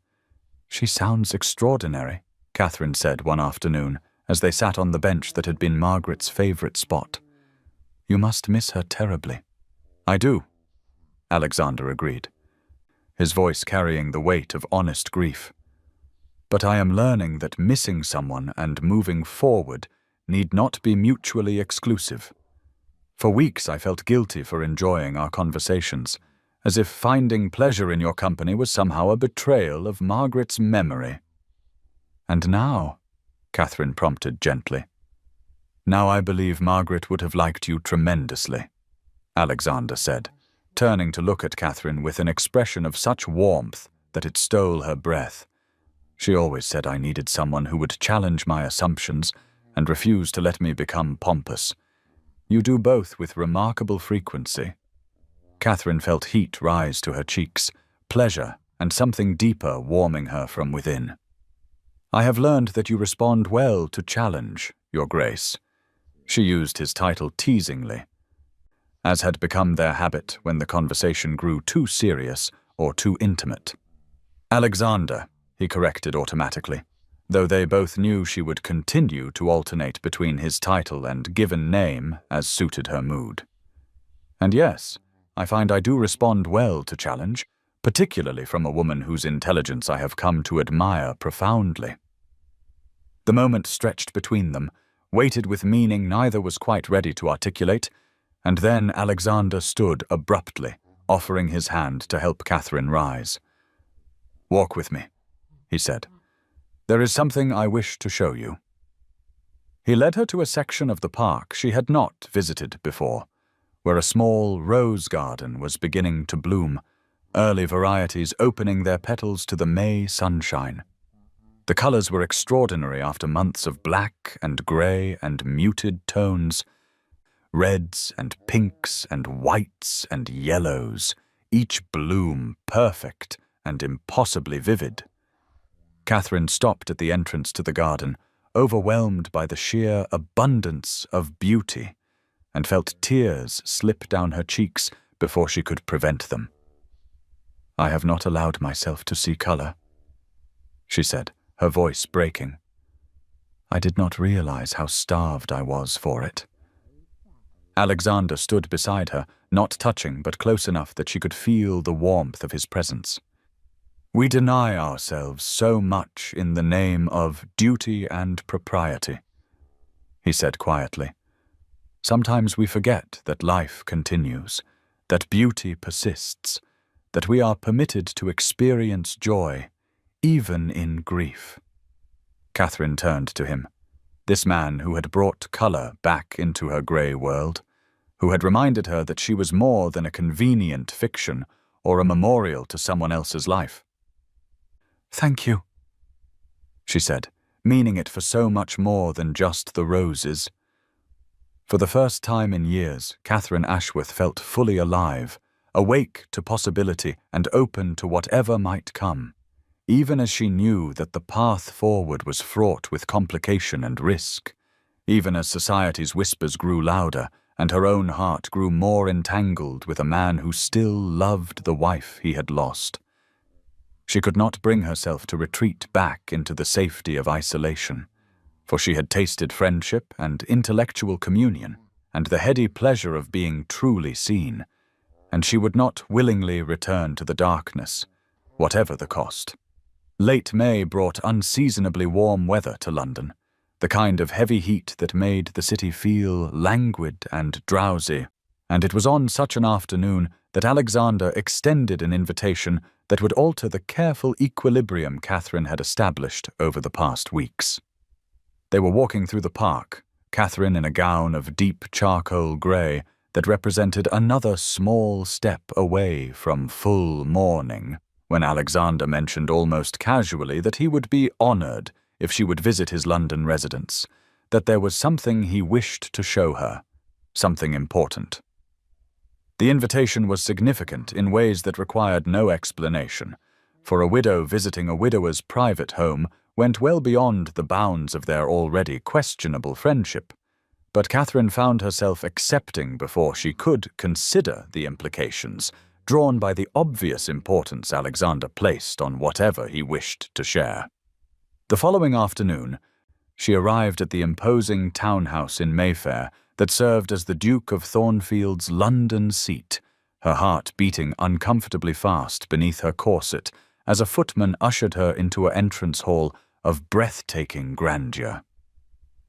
"She sounds extraordinary," Catherine said one afternoon as they sat on the bench that had been Margaret's favorite spot. "You must miss her terribly." "I do," Alexander agreed, his voice carrying the weight of honest grief. "But I am learning that missing someone and moving forward need not be mutually exclusive. For weeks I felt guilty for enjoying our conversations, as if finding pleasure in your company was somehow a betrayal of Margaret's memory." "And now?" Catherine prompted gently. "Now I believe Margaret would have liked you tremendously," Alexander said, turning to look at Catherine with an expression of such warmth that it stole her breath. She always said I needed someone who would challenge my assumptions and refuse to let me become pompous. You do both with remarkable frequency. Catherine felt heat rise to her cheeks, pleasure and something deeper warming her from within. I have learned that you respond well to challenge, Your Grace. She used his title teasingly, as had become their habit when the conversation grew too serious or too intimate. Alexander, he corrected automatically, though they both knew she would continue to alternate between his title and given name as suited her mood. And yes, I find I do respond well to challenge, particularly from a woman whose intelligence I have come to admire profoundly. The moment stretched between them, weighted with meaning neither was quite ready to articulate, and then Alexander stood abruptly, offering his hand to help Catherine rise. "Walk with me," he said. "There is something I wish to show you." He led her to a section of the park she had not visited before, where a small rose garden was beginning to bloom, early varieties opening their petals to the May sunshine. The colors were extraordinary after months of black and gray and muted tones, reds and pinks and whites and yellows, each bloom perfect and impossibly vivid. Catherine stopped at the entrance to the garden, overwhelmed by the sheer abundance of beauty, and felt tears slip down her cheeks before she could prevent them. "I have not allowed myself to see color," she said, her voice breaking. "I did not realize how starved I was for it." Alexander stood beside her, not touching but close enough that she could feel the warmth of his presence. "We deny ourselves so much in the name of duty and propriety," he said quietly. "Sometimes we forget that life continues, that beauty persists, that we are permitted to experience joy, even in grief." Catherine turned to him, this man who had brought color back into her gray world, who had reminded her that she was more than a convenient fiction or a memorial to someone else's life. "Thank you," she said, meaning it for so much more than just the roses. For the first time in years, Catherine Ashworth felt fully alive, awake to possibility and open to whatever might come, even as she knew that the path forward was fraught with complication and risk, even as society's whispers grew louder and her own heart grew more entangled with a man who still loved the wife he had lost. She could not bring herself to retreat back into the safety of isolation, for she had tasted friendship and intellectual communion and the heady pleasure of being truly seen, and she would not willingly return to the darkness, whatever the cost. Late May brought unseasonably warm weather to London, the kind of heavy heat that made the city feel languid and drowsy, and it was on such an afternoon that Alexander extended an invitation that would alter the careful equilibrium Catherine had established over the past weeks. They were walking through the park, Catherine in a gown of deep charcoal grey that represented another small step away from full mourning, when Alexander mentioned almost casually that he would be honored if she would visit his London residence, that there was something he wished to show her, something important. The invitation was significant in ways that required no explanation, for a widow visiting a widower's private home went well beyond the bounds of their already questionable friendship, but Catherine found herself accepting before she could consider the implications, drawn by the obvious importance Alexander placed on whatever he wished to share. The following afternoon, she arrived at the imposing townhouse in Mayfair that served as the Duke of Thornfield's London seat, her heart beating uncomfortably fast beneath her corset as a footman ushered her into an entrance hall of breathtaking grandeur.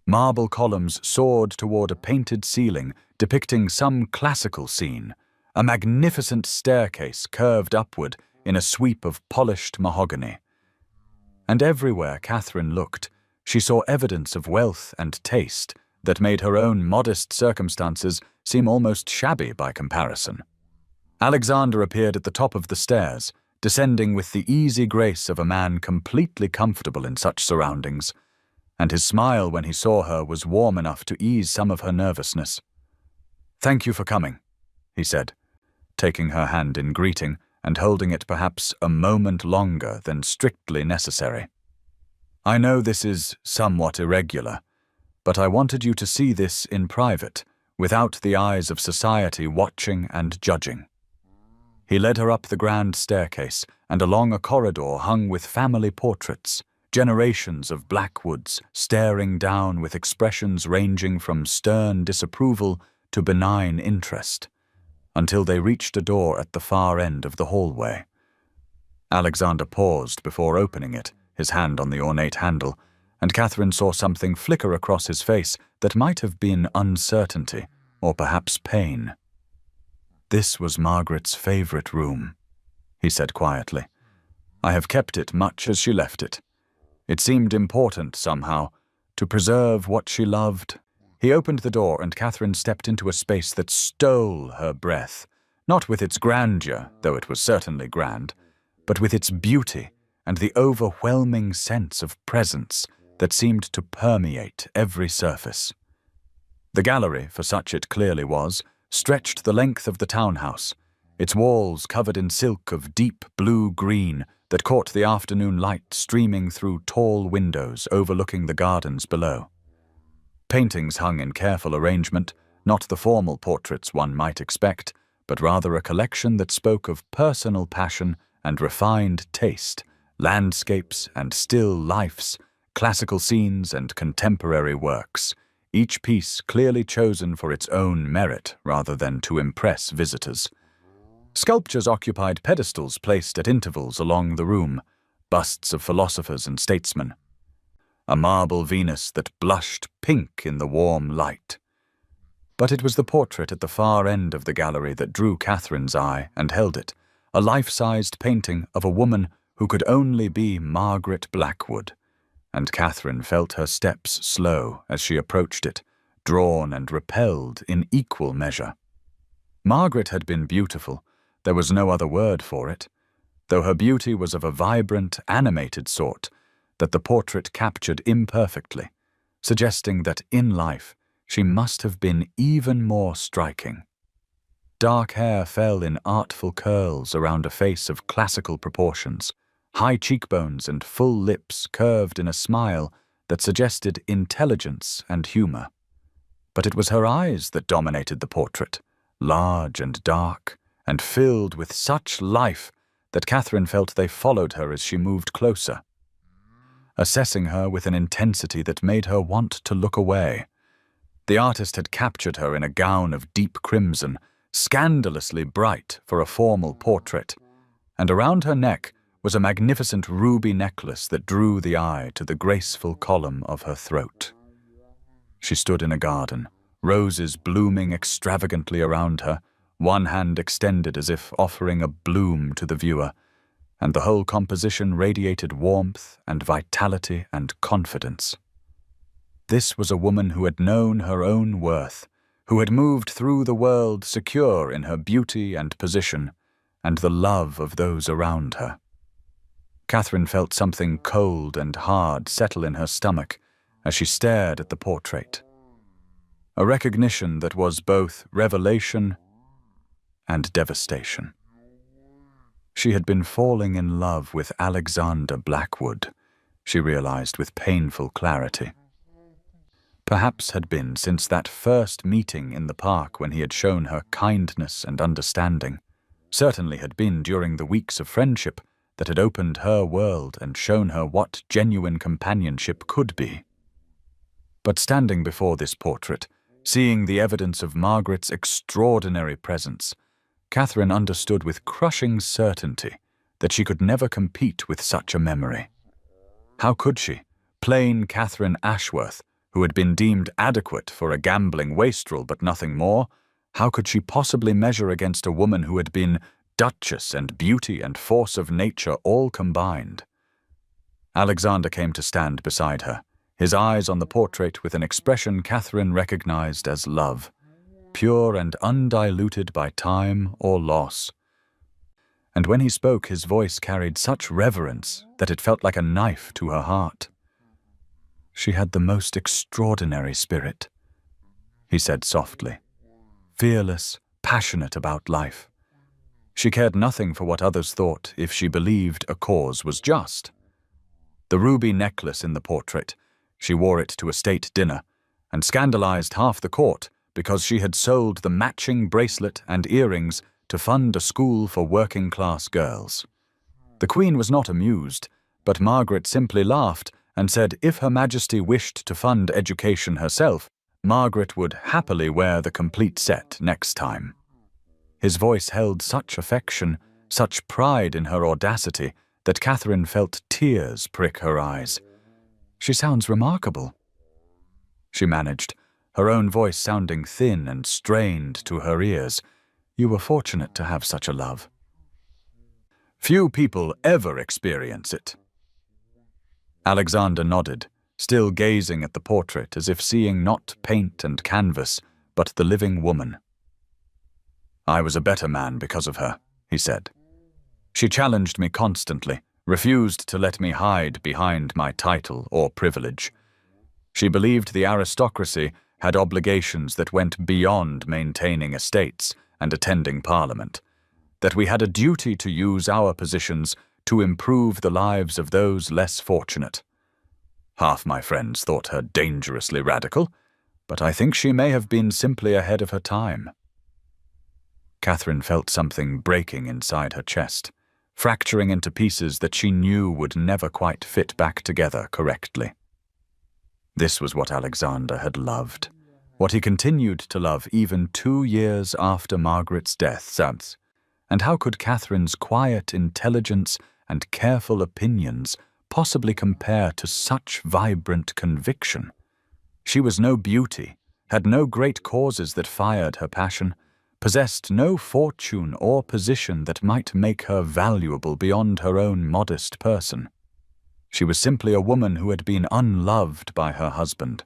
Marble columns soared toward a painted ceiling depicting some classical scene. A magnificent staircase curved upward in a sweep of polished mahogany. And everywhere Catherine looked, she saw evidence of wealth and taste that made her own modest circumstances seem almost shabby by comparison. Alexander appeared at the top of the stairs, descending with the easy grace of a man completely comfortable in such surroundings, and his smile when he saw her was warm enough to ease some of her nervousness. "Thank you for coming," he said, taking her hand in greeting and holding it perhaps a moment longer than strictly necessary. "I know this is somewhat irregular, but I wanted you to see this in private, without the eyes of society watching and judging." He led her up the grand staircase and along a corridor hung with family portraits, generations of Blackwoods staring down with expressions ranging from stern disapproval to benign interest, until they reached a door at the far end of the hallway. Alexander paused before opening it, his hand on the ornate handle, and Catherine saw something flicker across his face that might have been uncertainty or perhaps pain. "This was Margaret's favorite room," he said quietly. "I have kept it much as she left it. It seemed important, somehow, to preserve what she loved." He opened the door and Catherine stepped into a space that stole her breath, not with its grandeur, though it was certainly grand, but with its beauty and the overwhelming sense of presence that seemed to permeate every surface. The gallery, for such it clearly was, stretched the length of the townhouse, its walls covered in silk of deep blue-green that caught the afternoon light streaming through tall windows overlooking the gardens below. Paintings hung in careful arrangement, not the formal portraits one might expect, but rather a collection that spoke of personal passion and refined taste, landscapes and still lifes, classical scenes and contemporary works, each piece clearly chosen for its own merit rather than to impress visitors. Sculptures occupied pedestals placed at intervals along the room, busts of philosophers and statesmen. A marble Venus that blushed pink in the warm light. But it was the portrait at the far end of the gallery that drew Catherine's eye and held it, a life-sized painting of a woman who could only be Margaret Blackwood, and Catherine felt her steps slow as she approached it, drawn and repelled in equal measure. Margaret had been beautiful, there was no other word for it, though her beauty was of a vibrant, animated sort that the portrait captured imperfectly, suggesting that in life she must have been even more striking. Dark hair fell in artful curls around a face of classical proportions, high cheekbones and full lips curved in a smile that suggested intelligence and humor. But it was her eyes that dominated the portrait, large and dark, and filled with such life that Catherine felt they followed her as she moved closer, assessing her with an intensity that made her want to look away. The artist had captured her in a gown of deep crimson, scandalously bright for a formal portrait, and around her neck was a magnificent ruby necklace that drew the eye to the graceful column of her throat. She stood in a garden, roses blooming extravagantly around her, one hand extended as if offering a bloom to the viewer, and the whole composition radiated warmth and vitality and confidence. This was a woman who had known her own worth, who had moved through the world secure in her beauty and position, and the love of those around her. Catherine felt something cold and hard settle in her stomach as she stared at the portrait. A recognition that was both revelation and devastation. She had been falling in love with Alexander Blackwood, she realized with painful clarity. Perhaps had been since that first meeting in the park when he had shown her kindness and understanding. Certainly had been during the weeks of friendship that had opened her world and shown her what genuine companionship could be. But standing before this portrait, seeing the evidence of Margaret's extraordinary presence, Catherine understood with crushing certainty that she could never compete with such a memory. How could she, plain Catherine Ashworth, who had been deemed adequate for a gambling wastrel but nothing more, how could she possibly measure against a woman who had been duchess and beauty and force of nature all combined? Alexander came to stand beside her, his eyes on the portrait with an expression Catherine recognized as love, pure and undiluted by time or loss. and when he spoke his voice carried such reverence that it felt like a knife to her heart. "She had the most extraordinary spirit," he said softly. "Fearless, passionate about life. She cared nothing for what others thought if she believed a cause was just. The ruby necklace in the portrait, she wore it to a state dinner, and scandalized half the court because she had sold the matching bracelet and earrings to fund a school for working-class girls. The Queen was not amused, but Margaret simply laughed and said if Her Majesty wished to fund education herself, Margaret would happily wear the complete set next time." His voice held such affection, such pride in her audacity, that Catherine felt tears prick her eyes. "She sounds remarkable," she managed, her own voice sounding thin and strained to her ears. "You were fortunate to have such a love." "Few people ever experience it." Alexander nodded, still gazing at the portrait as if seeing not paint and canvas, but the living woman. "I was a better man because of her," he said. "She challenged me constantly, refused to let me hide behind my title or privilege. She believed the aristocracy had obligations that went beyond maintaining estates and attending Parliament, that we had a duty to use our positions to improve the lives of those less fortunate. Half my friends thought her dangerously radical, but I think she may have been simply ahead of her time." Catherine felt something breaking inside her chest, fracturing into pieces that she knew would never quite fit back together correctly. This was what Alexander had loved, what he continued to love even 2 years after Margaret's death. And how could Catherine's quiet intelligence and careful opinions possibly compare to such vibrant conviction? She was no beauty, had no great causes that fired her passion, possessed no fortune or position that might make her valuable beyond her own modest person. She was simply a woman who had been unloved by her husband,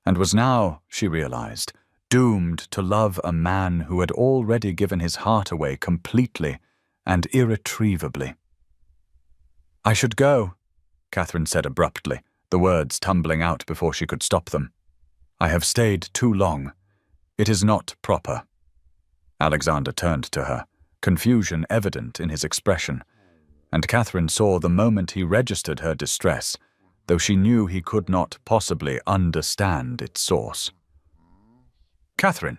and was now, she realized, doomed to love a man who had already given his heart away completely and irretrievably. "I should go," Catherine said abruptly, the words tumbling out before she could stop them. "I have stayed too long. It is not proper." Alexander turned to her, confusion evident in his expression, and Catherine saw the moment he registered her distress, though she knew he could not possibly understand its source. "Catherine,"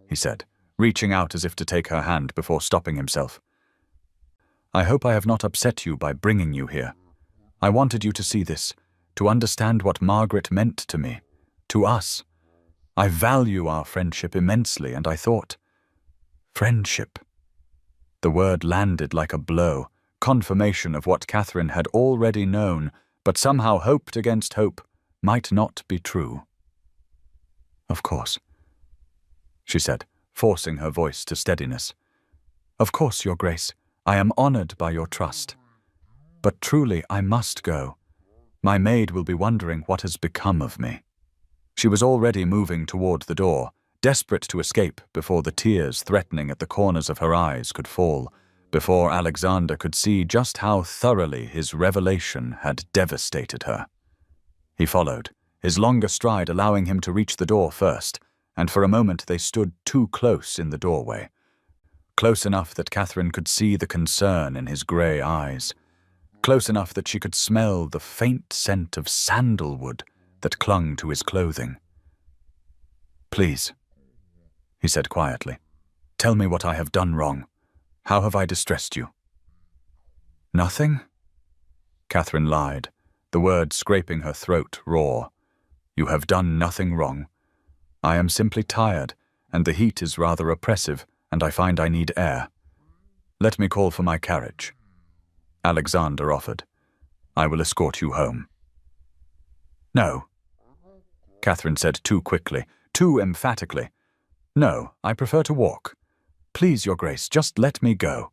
he said, reaching out as if to take her hand before stopping himself. "I hope I have not upset you by bringing you here. I wanted you to see this, to understand what Margaret meant to me, to us. I value our friendship immensely, and I thought—" Friendship. The word landed like a blow, confirmation of what Catherine had already known, but somehow hoped against hope, might not be true. "Of course," she said, forcing her voice to steadiness. "Of course, Your Grace, I am honored by your trust. But truly, I must go. My maid will be wondering what has become of me." She was already moving toward the door, desperate to escape before the tears threatening at the corners of her eyes could fall, before Alexander could see just how thoroughly his revelation had devastated her. He followed, his longer stride allowing him to reach the door first, and for a moment they stood too close in the doorway. Close enough that Catherine could see the concern in his grey eyes. Close enough that she could smell the faint scent of sandalwood that clung to his clothing. "Please," he said quietly, "tell me what I have done wrong. How have I distressed you?" "Nothing," Catherine lied, the words scraping her throat raw. "You have done nothing wrong. I am simply tired, and the heat is rather oppressive, and I find I need air. Let me call for my carriage." Alexander offered. "I will escort you home." "No," Catherine said too quickly, too emphatically. "No, I prefer to walk. Please, Your Grace, just let me go."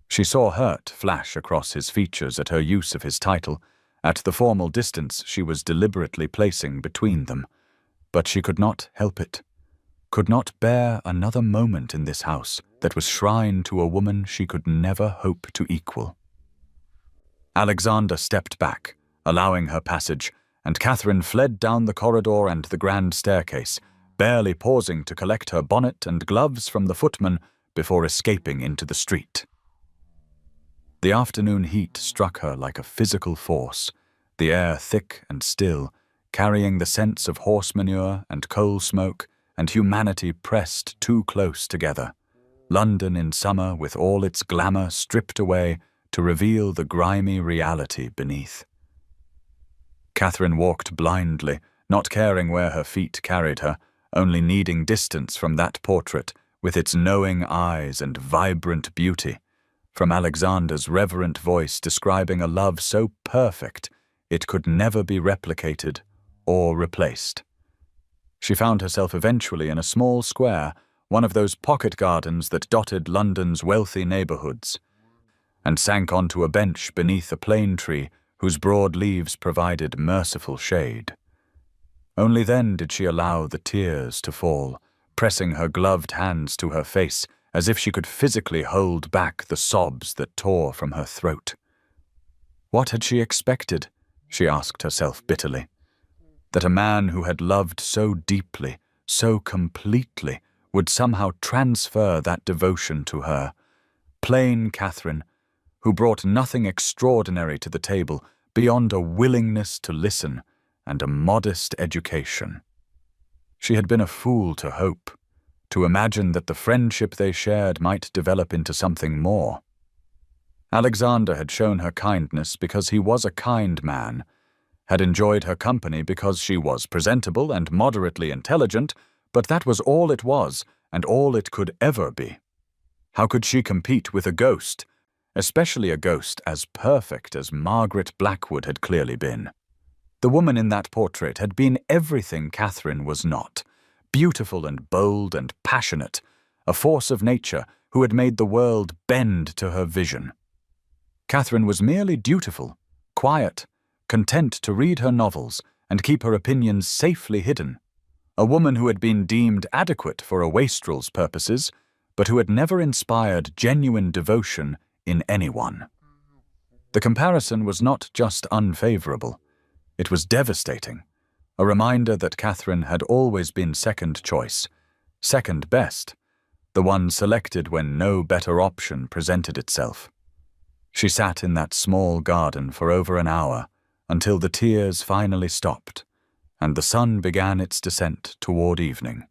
She saw hurt flash across his features at her use of his title, at the formal distance she was deliberately placing between them, but she could not help it, could not bear another moment in this house that was shrine to a woman she could never hope to equal. Alexander stepped back, allowing her passage, and Catherine fled down the corridor and the grand staircase, barely pausing to collect her bonnet and gloves from the footman before escaping into the street. The afternoon heat struck her like a physical force, the air thick and still, carrying the sense of horse manure and coal smoke, and humanity pressed too close together. London in summer with all its glamour stripped away to reveal the grimy reality beneath. Catherine walked blindly, not caring where her feet carried her, only needing distance from that portrait with its knowing eyes and vibrant beauty, from Alexander's reverent voice describing a love so perfect it could never be replicated or replaced. She found herself eventually in a small square, one of those pocket gardens that dotted London's wealthy neighborhoods, and sank onto a bench beneath a plane tree whose broad leaves provided merciful shade. Only then did she allow the tears to fall, pressing her gloved hands to her face as if she could physically hold back the sobs that tore from her throat. What had she expected, she asked herself bitterly, that a man who had loved so deeply, so completely, would somehow transfer that devotion to her, plain Catherine, who brought nothing extraordinary to the table beyond a willingness to listen and a modest education. She had been a fool to hope, to imagine that the friendship they shared might develop into something more. Alexander had shown her kindness because he was a kind man, had enjoyed her company because she was presentable and moderately intelligent, but that was all it was and all it could ever be. How could she compete with a ghost, especially a ghost as perfect as Margaret Blackwood had clearly been? The woman in that portrait had been everything Catherine was not, beautiful and bold and passionate, a force of nature who had made the world bend to her vision. Catherine was merely dutiful, quiet, content to read her novels and keep her opinions safely hidden, a woman who had been deemed adequate for a wastrel's purposes, but who had never inspired genuine devotion in anyone. The comparison was not just unfavorable, it was devastating, a reminder that Catherine had always been second choice, second best, the one selected when no better option presented itself. She sat in that small garden for over an hour, until the tears finally stopped, and the sun began its descent toward evening.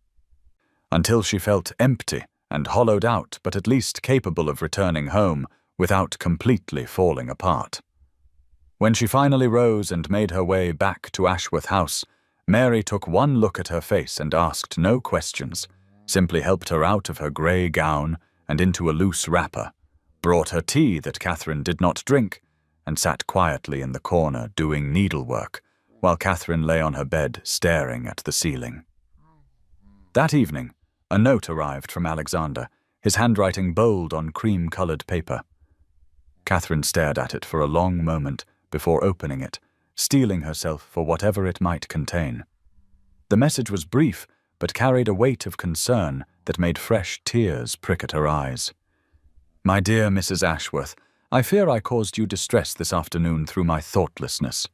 Until she felt empty and hollowed out, but at least capable of returning home without completely falling apart. When she finally rose and made her way back to Ashworth House, Mary took one look at her face and asked no questions, simply helped her out of her grey gown and into a loose wrapper, brought her tea that Catherine did not drink, and sat quietly in the corner doing needlework, while Catherine lay on her bed staring at the ceiling. That evening, a note arrived from Alexander, his handwriting bold on cream-coloured paper. Catherine stared at it for a long moment before opening it, steeling herself for whatever it might contain. The message was brief, but carried a weight of concern that made fresh tears prick at her eyes. "My dear Mrs. Ashworth, I fear I caused you distress this afternoon through my thoughtlessness.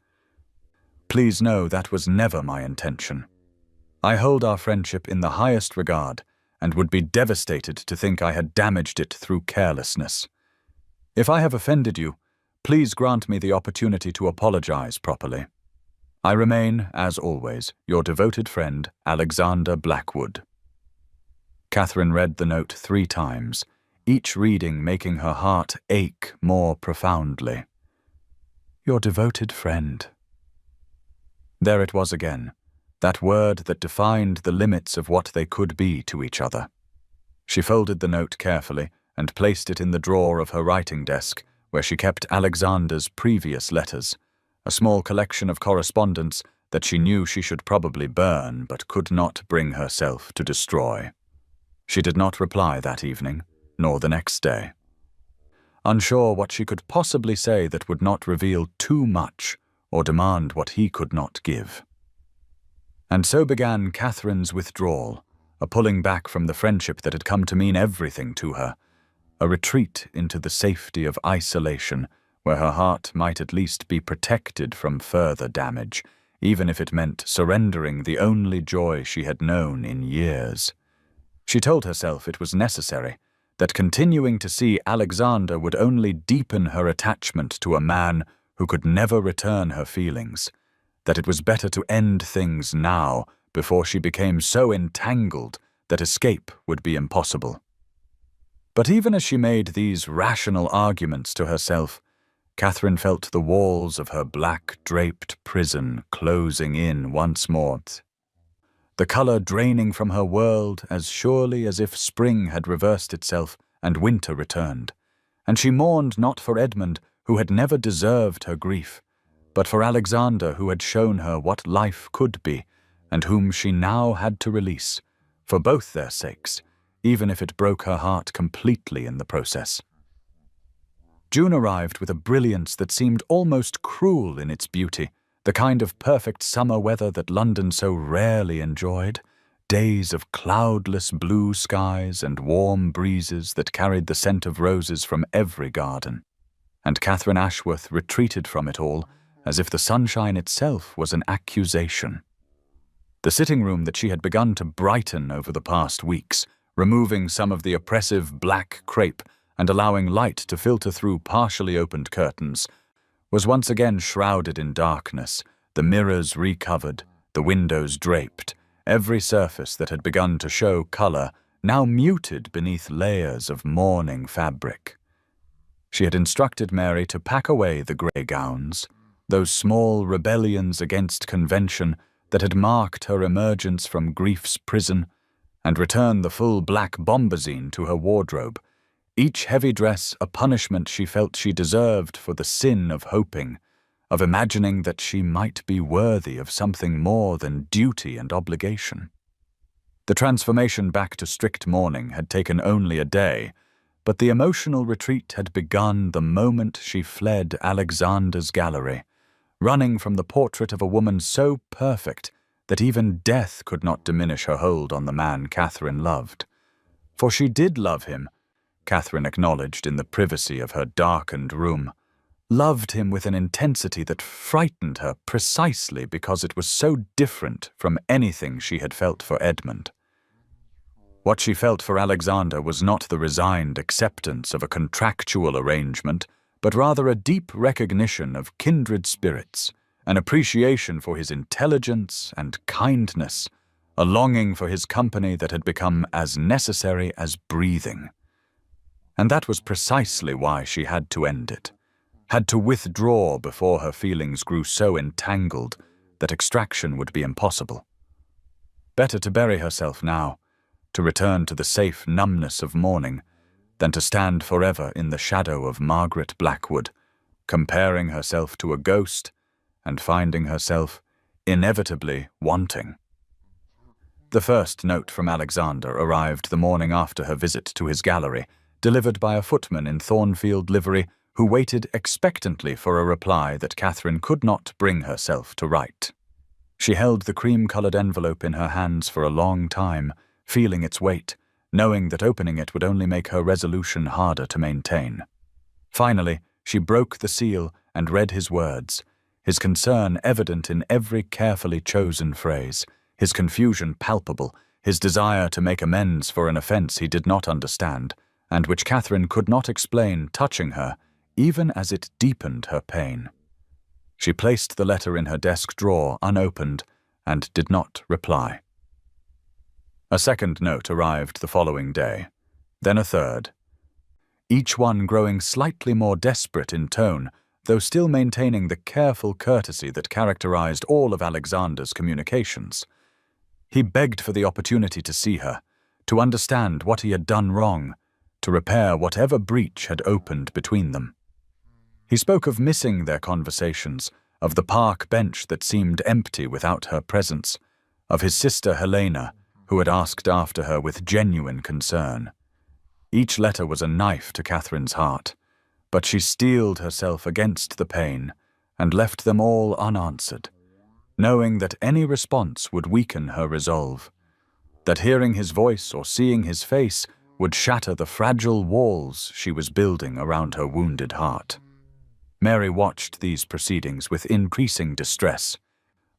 Please know that was never my intention. I hold our friendship in the highest regard and would be devastated to think I had damaged it through carelessness. If I have offended you, please grant me the opportunity to apologize properly. I remain, as always, your devoted friend, Alexander Blackwood." Catherine read the note 3 times, each reading making her heart ache more profoundly. Your devoted friend. There it was again, that word that defined the limits of what they could be to each other. She folded the note carefully and placed it in the drawer of her writing desk, where she kept Alexander's previous letters, a small collection of correspondence that she knew she should probably burn but could not bring herself to destroy. She did not reply that evening, nor the next day. Unsure what she could possibly say that would not reveal too much or demand what he could not give. And so began Catherine's withdrawal, a pulling back from the friendship that had come to mean everything to her, a retreat into the safety of isolation, where her heart might at least be protected from further damage, even if it meant surrendering the only joy she had known in years. She told herself it was necessary, that continuing to see Alexander would only deepen her attachment to a man who could never return her feelings, that it was better to end things now before she became so entangled that escape would be impossible. But even as she made these rational arguments to herself, Catherine felt the walls of her black-draped prison closing in once more, the color draining from her world as surely as if spring had reversed itself and winter returned. And she mourned not for Edmund, who had never deserved her grief, but for Alexander, who had shown her what life could be, and whom she now had to release, for both their sakes, even if it broke her heart completely in the process. June arrived with a brilliance that seemed almost cruel in its beauty, the kind of perfect summer weather that London so rarely enjoyed, days of cloudless blue skies and warm breezes that carried the scent of roses from every garden. And Catherine Ashworth retreated from it all as if the sunshine itself was an accusation. The sitting room that she had begun to brighten over the past weeks, removing some of the oppressive black crepe and allowing light to filter through partially opened curtains, was once again shrouded in darkness, the mirrors recovered, the windows draped, every surface that had begun to show color now muted beneath layers of mourning fabric. She had instructed Mary to pack away the grey gowns, those small rebellions against convention that had marked her emergence from grief's prison, and return the full black bombazine to her wardrobe, each heavy dress a punishment she felt she deserved for the sin of hoping, of imagining that she might be worthy of something more than duty and obligation. The transformation back to strict mourning had taken only a day, but the emotional retreat had begun the moment she fled Alexander's gallery, running from the portrait of a woman so perfect that even death could not diminish her hold on the man Catherine loved. For she did love him, Catherine acknowledged in the privacy of her darkened room, loved him with an intensity that frightened her precisely because it was so different from anything she had felt for Edmund. What she felt for Alexander was not the resigned acceptance of a contractual arrangement, but rather a deep recognition of kindred spirits, an appreciation for his intelligence and kindness, a longing for his company that had become as necessary as breathing. And that was precisely why she had to end it, had to withdraw before her feelings grew so entangled that extraction would be impossible. Better to bury herself now, to return to the safe numbness of mourning, than to stand forever in the shadow of Margaret Blackwood, comparing herself to a ghost and finding herself inevitably wanting. The first note from Alexander arrived the morning after her visit to his gallery, delivered by a footman in Thornfield livery who waited expectantly for a reply that Catherine could not bring herself to write. She held the cream-coloured envelope in her hands for a long time, feeling its weight, knowing that opening it would only make her resolution harder to maintain. Finally, she broke the seal and read his words, his concern evident in every carefully chosen phrase, his confusion palpable, his desire to make amends for an offence he did not understand, and which Catherine could not explain touching her, even as it deepened her pain. She placed the letter in her desk drawer unopened and did not reply. A second note arrived the following day, then a third, each one growing slightly more desperate in tone, though still maintaining the careful courtesy that characterized all of Alexander's communications. He begged for the opportunity to see her, to understand what he had done wrong, to repair whatever breach had opened between them. He spoke of missing their conversations, of the park bench that seemed empty without her presence, of his sister Helena, who had asked after her with genuine concern. Each letter was a knife to Catherine's heart, but she steeled herself against the pain and left them all unanswered, knowing that any response would weaken her resolve. that hearing his voice or seeing his face would shatter the fragile walls she was building around her wounded heart. Mary watched these proceedings with increasing distress,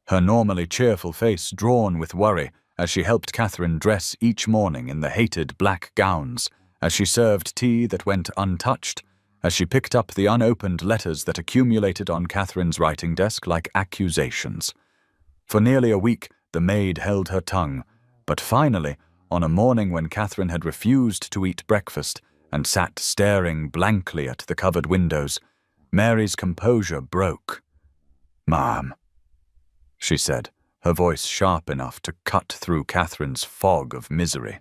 her normally cheerful face drawn with worry as she helped Catherine dress each morning in the hated black gowns, as she served tea that went untouched, as she picked up the unopened letters that accumulated on Catherine's writing desk like accusations. For nearly a week, the maid held her tongue, but finally, on a morning when Catherine had refused to eat breakfast and sat staring blankly at the covered windows, Mary's composure broke. "Ma'am," she said, her voice sharp enough to cut through Catherine's fog of misery.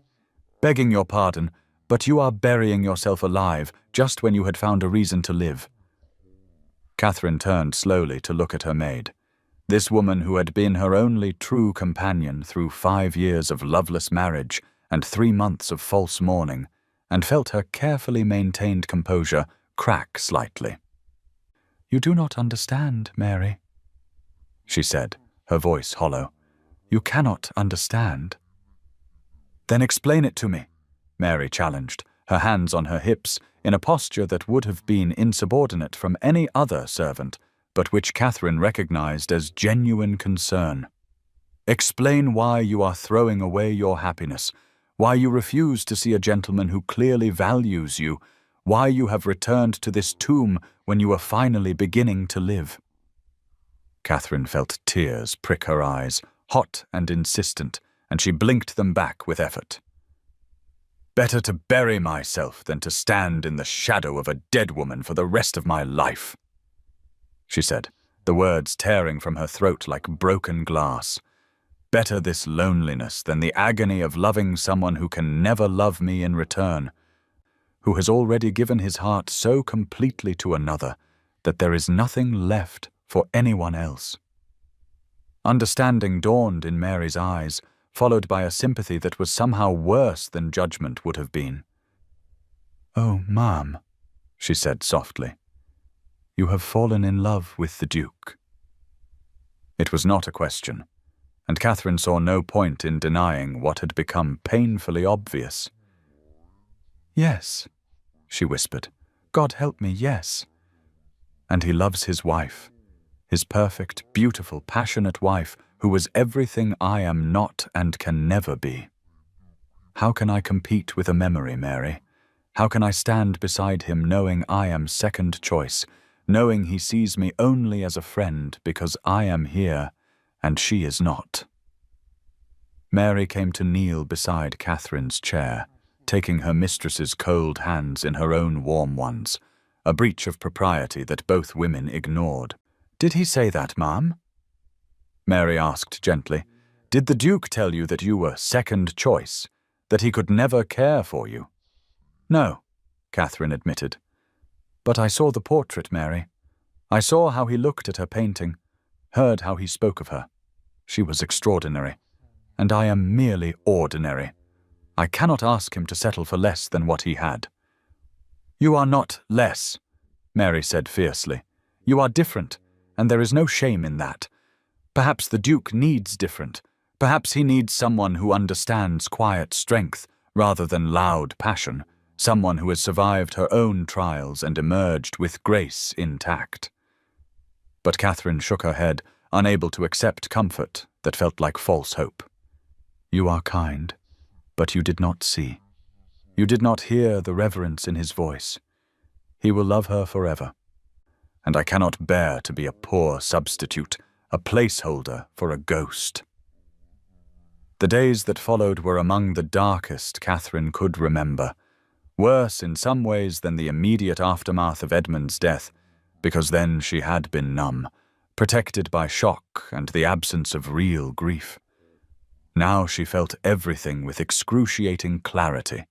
"Begging your pardon, but you are burying yourself alive just when you had found a reason to live." Catherine turned slowly to look at her maid, this woman who had been her only true companion through 5 years of loveless marriage and 3 months of false mourning, and felt her carefully maintained composure crack slightly. "You do not understand, Mary," she said, her voice hollow. "You cannot understand." "Then explain it to me," Mary challenged, her hands on her hips, in a posture that would have been insubordinate from any other servant, but which Catherine recognized as genuine concern. "Explain why you are throwing away your happiness, why you refuse to see a gentleman who clearly values you, why you have returned to this tomb when you are finally beginning to live." Catherine felt tears prick her eyes, hot and insistent, and she blinked them back with effort. "Better to bury myself than to stand in the shadow of a dead woman for the rest of my life," she said, the words tearing from her throat like broken glass. "Better this loneliness than the agony of loving someone who can never love me in return, who has already given his heart so completely to another that there is nothing left for anyone else." Understanding dawned in Mary's eyes, followed by a sympathy that was somehow worse than judgment would have been. "Oh, ma'am," she said softly, "you have fallen in love with the Duke." It was not a question, and Catherine saw no point in denying what had become painfully obvious. "Yes," she whispered, "God help me, yes. And he loves his wife, his perfect, beautiful, passionate wife, who was everything I am not and can never be. How can I compete with a memory, Mary? How can I stand beside him knowing I am second choice, knowing he sees me only as a friend because I am here and she is not?" Mary came to kneel beside Catherine's chair, taking her mistress's cold hands in her own warm ones, a breach of propriety that both women ignored. "Did he say that, ma'am?" Mary asked gently. "Did the Duke tell you that you were second choice, that he could never care for you?" "No," Catherine admitted. "But I saw the portrait, Mary. I saw how he looked at her painting, heard how he spoke of her. She was extraordinary, and I am merely ordinary. I cannot ask him to settle for less than what he had." "You are not less," Mary said fiercely. "You are different, and there is no shame in that. Perhaps the Duke needs different. Perhaps he needs someone who understands quiet strength rather than loud passion, someone who has survived her own trials and emerged with grace intact." But Catherine shook her head, unable to accept comfort that felt like false hope. "You are kind, but you did not see. You did not hear the reverence in his voice. He will love her forever. And I cannot bear to be a poor substitute, a placeholder for a ghost." The days that followed were among the darkest Catherine could remember, worse in some ways than the immediate aftermath of Edmund's death, because then she had been numb, protected by shock and the absence of real grief. Now she felt everything with excruciating clarity,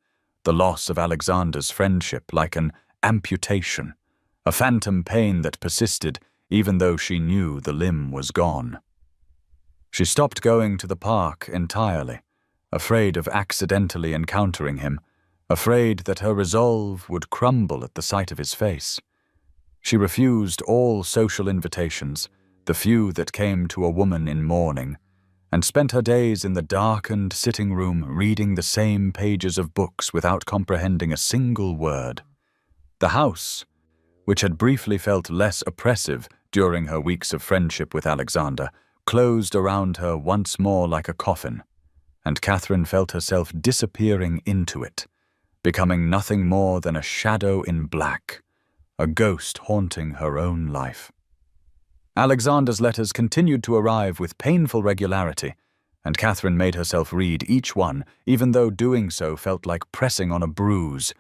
the loss of Alexander's friendship like an amputation, a phantom pain that persisted even though she knew the limb was gone. She stopped going to the park entirely, afraid of accidentally encountering him, afraid that her resolve would crumble at the sight of his face. She refused all social invitations, the few that came to a woman in mourning, and spent her days in the darkened sitting room reading the same pages of books without comprehending a single word. The house, which had briefly felt less oppressive during her weeks of friendship with Alexander, closed around her once more like a coffin, and Catherine felt herself disappearing into it, becoming nothing more than a shadow in black, a ghost haunting her own life. Alexander's letters continued to arrive with painful regularity, and Catherine made herself read each one, even though doing so felt like pressing on a bruise,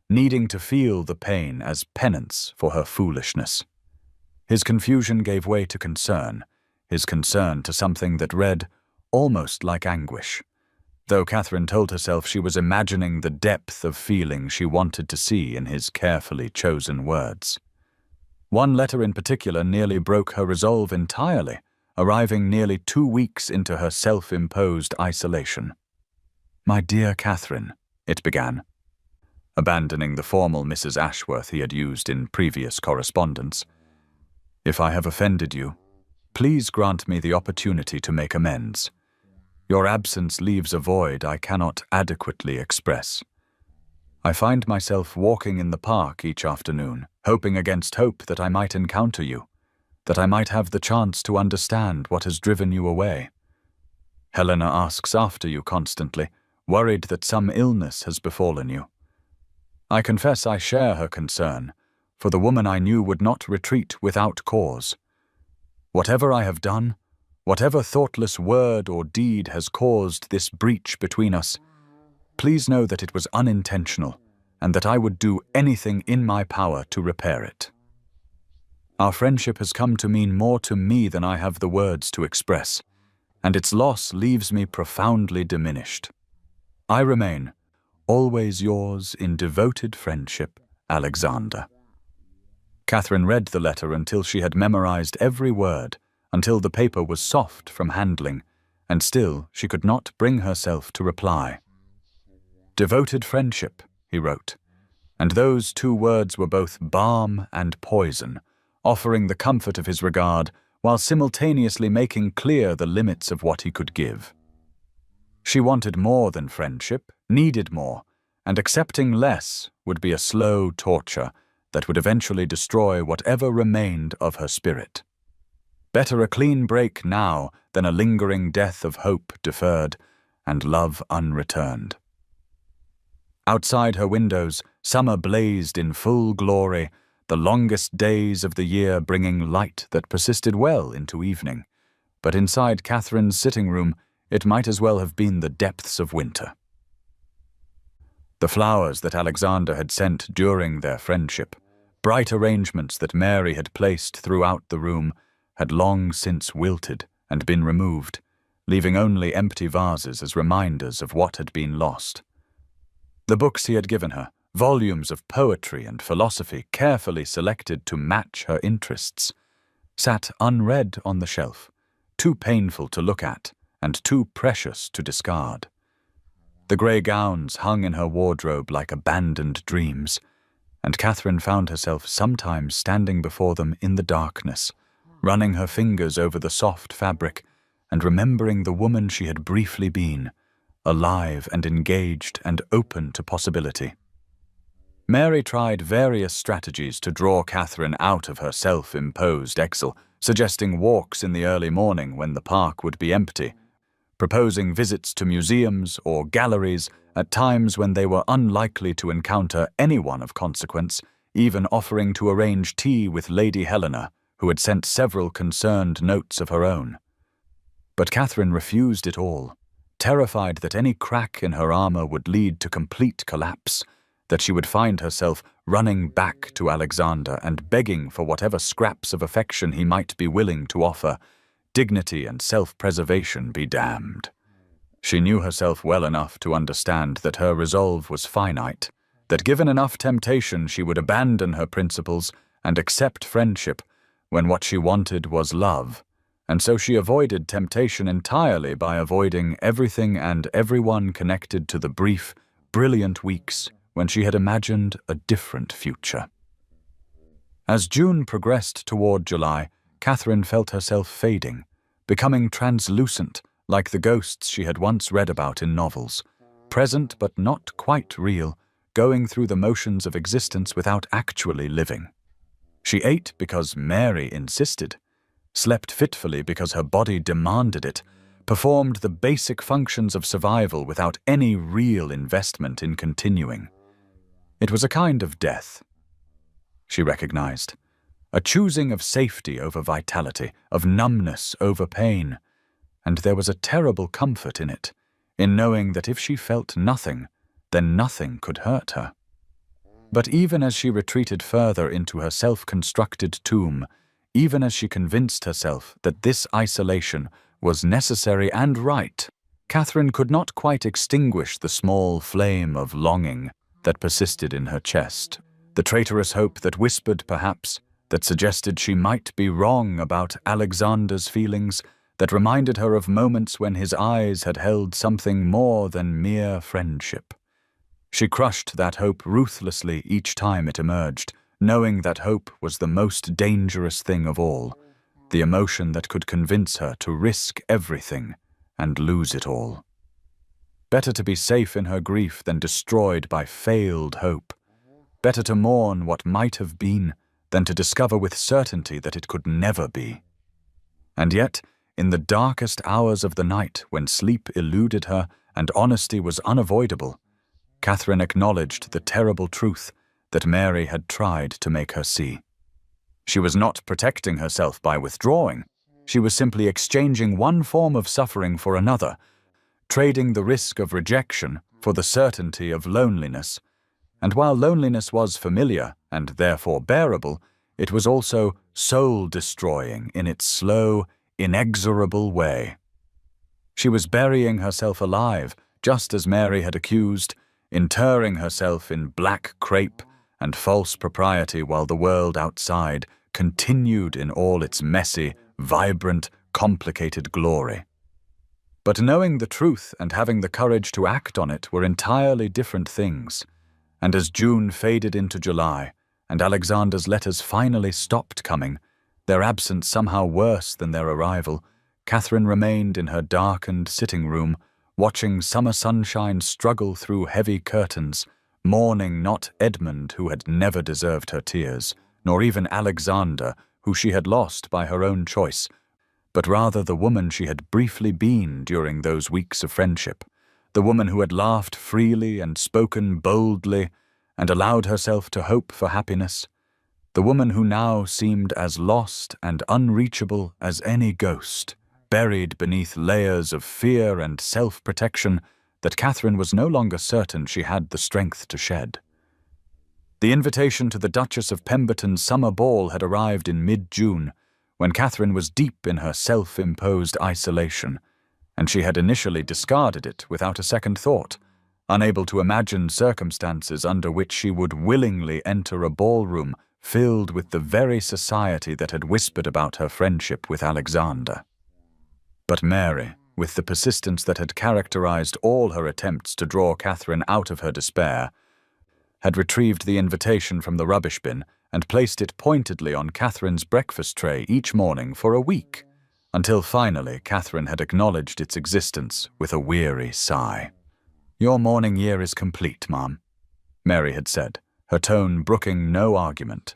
needing to feel the pain as penance for her foolishness. His confusion gave way to concern, his concern to something that read almost like anguish, though Catherine told herself she was imagining the depth of feeling she wanted to see in his carefully chosen words. One letter in particular nearly broke her resolve entirely, arriving nearly 2 weeks into her self-imposed isolation. "My dear Catherine," it began, abandoning the formal Mrs. Ashworth he had used in previous correspondence. "If I have offended you, please grant me the opportunity to make amends. Your absence leaves a void I cannot adequately express. I find myself walking in the park each afternoon, hoping against hope that I might encounter you, that I might have the chance to understand what has driven you away. Helena asks after you constantly, worried that some illness has befallen you. I confess I share her concern, for the woman I knew would not retreat without cause. Whatever I have done, whatever thoughtless word or deed has caused this breach between us, please know that it was unintentional, and that I would do anything in my power to repair it. Our friendship has come to mean more to me than I have the words to express, and its loss leaves me profoundly diminished. I remain, always yours in devoted friendship, Alexander." Catherine read the letter until she had memorized every word, until the paper was soft from handling, and still she could not bring herself to reply. "Devoted friendship," he wrote, and those 2 words were both balm and poison, offering the comfort of his regard while simultaneously making clear the limits of what he could give. She wanted more than friendship, needed more, and accepting less would be a slow torture that would eventually destroy whatever remained of her spirit. Better a clean break now than a lingering death of hope deferred and love unreturned. Outside her windows, summer blazed in full glory, the longest days of the year bringing light that persisted well into evening. But inside Catherine's sitting room, it might as well have been the depths of winter. The flowers that Alexander had sent during their friendship, bright arrangements that Mary had placed throughout the room, had long since wilted and been removed, leaving only empty vases as reminders of what had been lost. The books he had given her, volumes of poetry and philosophy carefully selected to match her interests, sat unread on the shelf, too painful to look at and too precious to discard. The grey gowns hung in her wardrobe like abandoned dreams, and Catherine found herself sometimes standing before them in the darkness, running her fingers over the soft fabric and remembering the woman she had briefly been, alive and engaged and open to possibility. Mary tried various strategies to draw Catherine out of her self-imposed exile, suggesting walks in the early morning when the park would be empty, proposing visits to museums or galleries at times when they were unlikely to encounter anyone of consequence, even offering to arrange tea with Lady Helena, who had sent several concerned notes of her own. But Catherine refused it all, terrified that any crack in her armor would lead to complete collapse, that she would find herself running back to Alexander and begging for whatever scraps of affection he might be willing to offer, dignity and self-preservation be damned. She knew herself well enough to understand that her resolve was finite, that given enough temptation she would abandon her principles and accept friendship when what she wanted was love, and so she avoided temptation entirely by avoiding everything and everyone connected to the brief, brilliant weeks when she had imagined a different future. As June progressed toward July, Catherine felt herself fading, becoming translucent, like the ghosts she had once read about in novels, present but not quite real, going through the motions of existence without actually living. She ate because Mary insisted, slept fitfully because her body demanded it, performed the basic functions of survival without any real investment in continuing. It was a kind of death, she recognized, a choosing of safety over vitality, of numbness over pain, and there was a terrible comfort in it, in knowing that if she felt nothing, then nothing could hurt her. But even as she retreated further into her self-constructed tomb, even as she convinced herself that this isolation was necessary and right, Catherine could not quite extinguish the small flame of longing that persisted in her chest, the traitorous hope that whispered, perhaps, that suggested she might be wrong about Alexander's feelings, that reminded her of moments when his eyes had held something more than mere friendship. She crushed that hope ruthlessly each time it emerged, knowing that hope was the most dangerous thing of all, the emotion that could convince her to risk everything and lose it all. Better to be safe in her grief than destroyed by failed hope. Better to mourn what might have been than to discover with certainty that it could never be. And yet, in the darkest hours of the night, when sleep eluded her and honesty was unavoidable, Catherine acknowledged the terrible truth that Mary had tried to make her see. She was not protecting herself by withdrawing. She was simply exchanging one form of suffering for another, trading the risk of rejection for the certainty of loneliness. And while loneliness was familiar and therefore bearable, it was also soul-destroying in its slow, inexorable way. She was burying herself alive, just as Mary had accused, interring herself in black crape and false propriety while the world outside continued in all its messy, vibrant, complicated glory. But knowing the truth and having the courage to act on it were entirely different things, and as June faded into July, and Alexander's letters finally stopped coming, their absence somehow worse than their arrival, Catherine remained in her darkened sitting room, watching summer sunshine struggle through heavy curtains, mourning not Edmund, who had never deserved her tears, nor even Alexander, who she had lost by her own choice, but rather the woman she had briefly been during those weeks of friendship, the woman who had laughed freely and spoken boldly and allowed herself to hope for happiness, the woman who now seemed as lost and unreachable as any ghost, buried beneath layers of fear and self-protection that Catherine was no longer certain she had the strength to shed. The invitation to the Duchess of Pemberton's summer ball had arrived in mid-June, when Catherine was deep in her self-imposed isolation, and she had initially discarded it without a second thought, unable to imagine circumstances under which she would willingly enter a ballroom filled with the very society that had whispered about her friendship with Alexander. But Mary, with the persistence that had characterized all her attempts to draw Catherine out of her despair, had retrieved the invitation from the rubbish bin and placed it pointedly on Catherine's breakfast tray each morning for a week, until finally Catherine had acknowledged its existence with a weary sigh. "Your morning year is complete, Ma'am," Mary had said, her tone brooking no argument.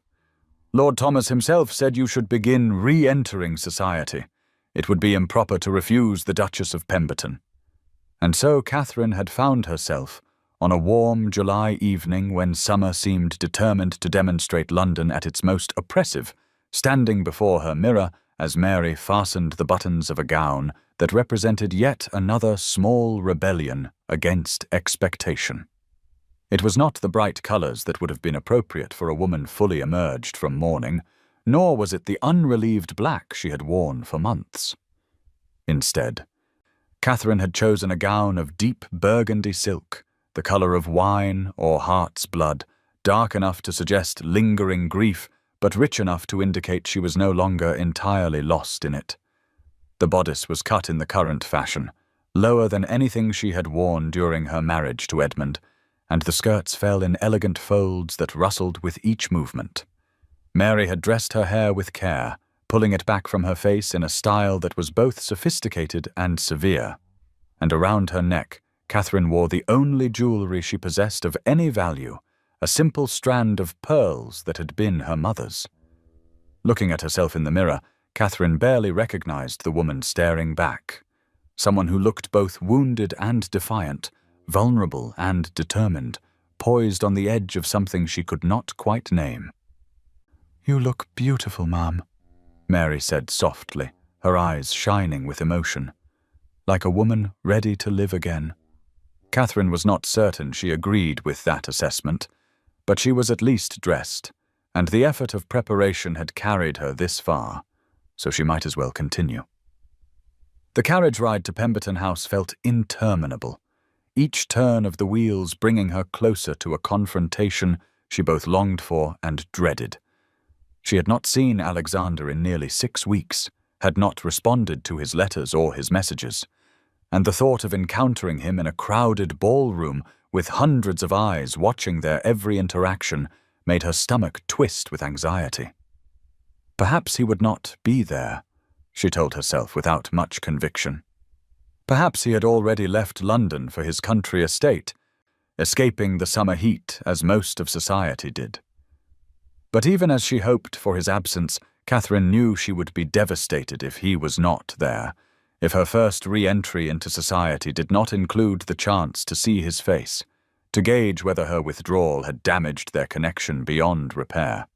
"Lord Thomas himself said you should begin re-entering society. It would be improper to refuse the Duchess of Pemberton." And so Catherine had found herself, on a warm July evening when summer seemed determined to demonstrate London at its most oppressive, standing before her mirror as Mary fastened the buttons of a gown that represented yet another small rebellion against expectation. It was not the bright colors that would have been appropriate for a woman fully emerged from mourning, nor was it the unrelieved black she had worn for months. Instead, Catherine had chosen a gown of deep burgundy silk, the color of wine or heart's blood, dark enough to suggest lingering grief, but rich enough to indicate she was no longer entirely lost in it. The bodice was cut in the current fashion, lower than anything she had worn during her marriage to Edmund, and the skirts fell in elegant folds that rustled with each movement. Mary had dressed her hair with care, pulling it back from her face in a style that was both sophisticated and severe. And around her neck, Catherine wore the only jewelry she possessed of any value, a simple strand of pearls that had been her mother's. Looking at herself in the mirror, Catherine barely recognized the woman staring back, someone who looked both wounded and defiant, vulnerable and determined, poised on the edge of something she could not quite name. "You look beautiful, Ma'am," Mary said softly, her eyes shining with emotion, like a woman ready to live again. Catherine was not certain she agreed with that assessment, but she was at least dressed, and the effort of preparation had carried her this far, so she might as well continue. The carriage ride to Pemberton House felt interminable, each turn of the wheels bringing her closer to a confrontation she both longed for and dreaded. She had not seen Alexander in nearly 6 weeks, had not responded to his letters or his messages, and the thought of encountering him in a crowded ballroom with hundreds of eyes watching their every interaction made her stomach twist with anxiety. Perhaps he would not be there, she told herself without much conviction. Perhaps he had already left London for his country estate, escaping the summer heat as most of society did. But even as she hoped for his absence, Catherine knew she would be devastated if he was not there, if her first re-entry into society did not include the chance to see his face, to gauge whether her withdrawal had damaged their connection beyond repair.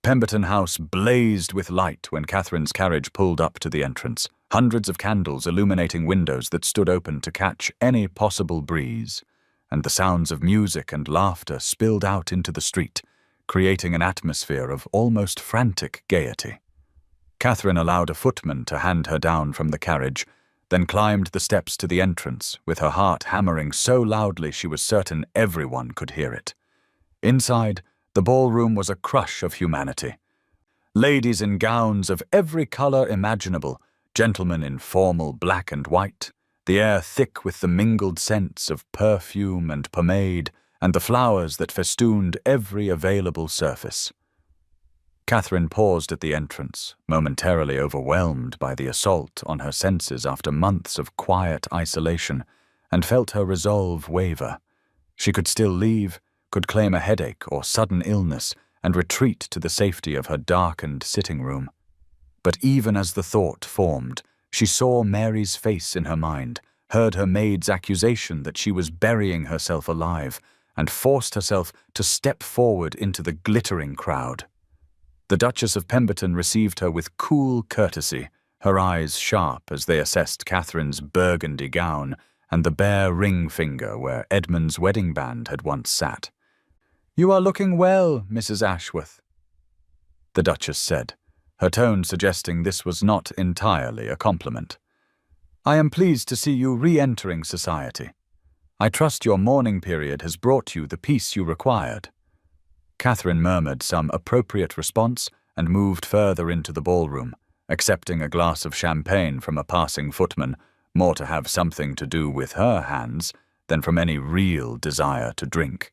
Pemberton House blazed with light when Catherine's carriage pulled up to the entrance, hundreds of candles illuminating windows that stood open to catch any possible breeze, and the sounds of music and laughter spilled out into the street, creating an atmosphere of almost frantic gaiety. Catherine allowed a footman to hand her down from the carriage, then climbed the steps to the entrance, with her heart hammering so loudly she was certain everyone could hear it. Inside, the ballroom was a crush of humanity. Ladies in gowns of every color imaginable, gentlemen in formal black and white, the air thick with the mingled scents of perfume and pomade and the flowers that festooned every available surface. Catherine paused at the entrance, momentarily overwhelmed by the assault on her senses after months of quiet isolation, and felt her resolve waver. She could still leave, could claim a headache or sudden illness, and retreat to the safety of her darkened sitting room. But even as the thought formed, she saw Mary's face in her mind, heard her maid's accusation that she was burying herself alive, and forced herself to step forward into the glittering crowd. The Duchess of Pemberton received her with cool courtesy, her eyes sharp as they assessed Catherine's burgundy gown and the bare ring finger where Edmund's wedding band had once sat. "You are looking well, Mrs. Ashworth," the Duchess said, her tone suggesting this was not entirely a compliment. "I am pleased to see you re-entering society. I trust your mourning period has brought you the peace you required." Catherine murmured some appropriate response and moved further into the ballroom, accepting a glass of champagne from a passing footman, more to have something to do with her hands than from any real desire to drink.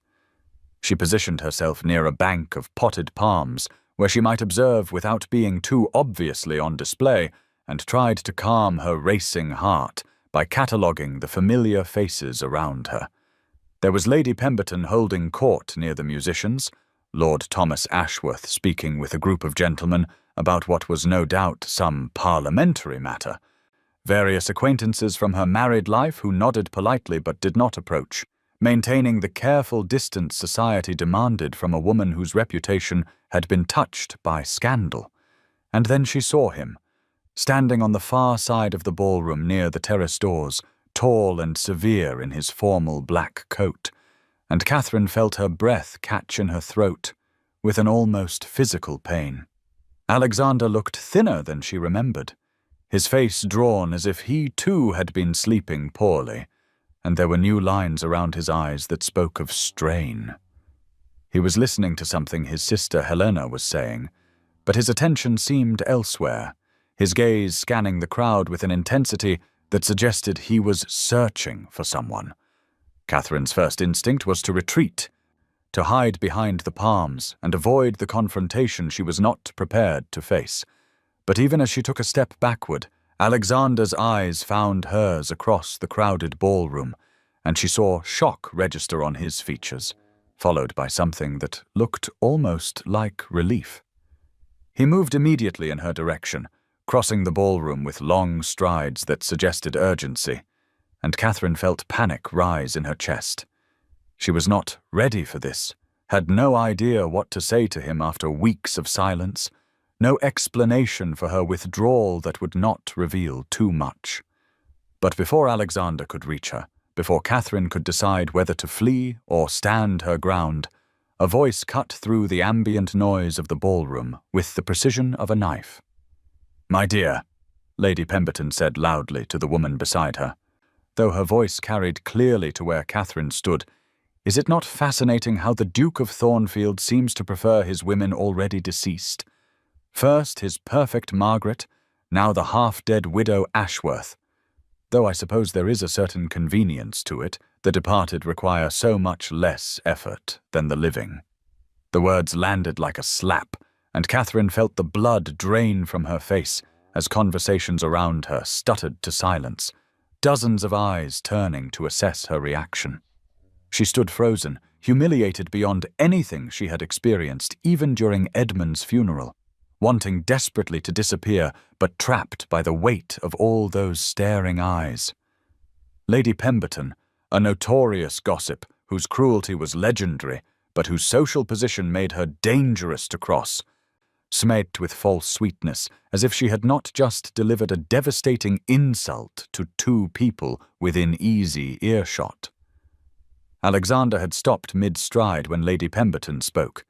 She positioned herself near a bank of potted palms, where she might observe without being too obviously on display, and tried to calm her racing heart by cataloguing the familiar faces around her. There was Lady Pemberton holding court near the musicians, Lord Thomas Ashworth speaking with a group of gentlemen about what was no doubt some parliamentary matter, various acquaintances from her married life who nodded politely but did not approach, maintaining the careful distance society demanded from a woman whose reputation had been touched by scandal. And then she saw him, standing on the far side of the ballroom near the terrace doors, tall and severe in his formal black coat, and Catherine felt her breath catch in her throat with an almost physical pain. Alexander looked thinner than she remembered, his face drawn as if he too had been sleeping poorly, and there were new lines around his eyes that spoke of strain. He was listening to something his sister Helena was saying, but his attention seemed elsewhere, his gaze scanning the crowd with an intensity that suggested he was searching for someone. Catherine's first instinct was to retreat, to hide behind the palms and avoid the confrontation she was not prepared to face. But even as she took a step backward, Alexander's eyes found hers across the crowded ballroom, and she saw shock register on his features, followed by something that looked almost like relief. He moved immediately in her direction, crossing the ballroom with long strides that suggested urgency, and Catherine felt panic rise in her chest. She was not ready for this, had no idea what to say to him after weeks of silence, no explanation for her withdrawal that would not reveal too much. But before Alexander could reach her, before Catherine could decide whether to flee or stand her ground, a voice cut through the ambient noise of the ballroom with the precision of a knife. "My dear," Lady Pemberton said loudly to the woman beside her, though her voice carried clearly to where Catherine stood. "Is it not fascinating how the Duke of Thornfield seems to prefer his women already deceased? First his perfect Margaret, now the half-dead widow Ashworth. Though I suppose there is a certain convenience to it, the departed require so much less effort than the living." The words landed like a slap, and Catherine felt the blood drain from her face as conversations around her stuttered to silence, dozens of eyes turning to assess her reaction. She stood frozen, humiliated beyond anything she had experienced even during Edmund's funeral, wanting desperately to disappear, but trapped by the weight of all those staring eyes. Lady Pemberton, a notorious gossip whose cruelty was legendary, but whose social position made her dangerous to cross, smiled with false sweetness, as if she had not just delivered a devastating insult to two people within easy earshot. Alexander had stopped mid-stride when Lady Pemberton spoke,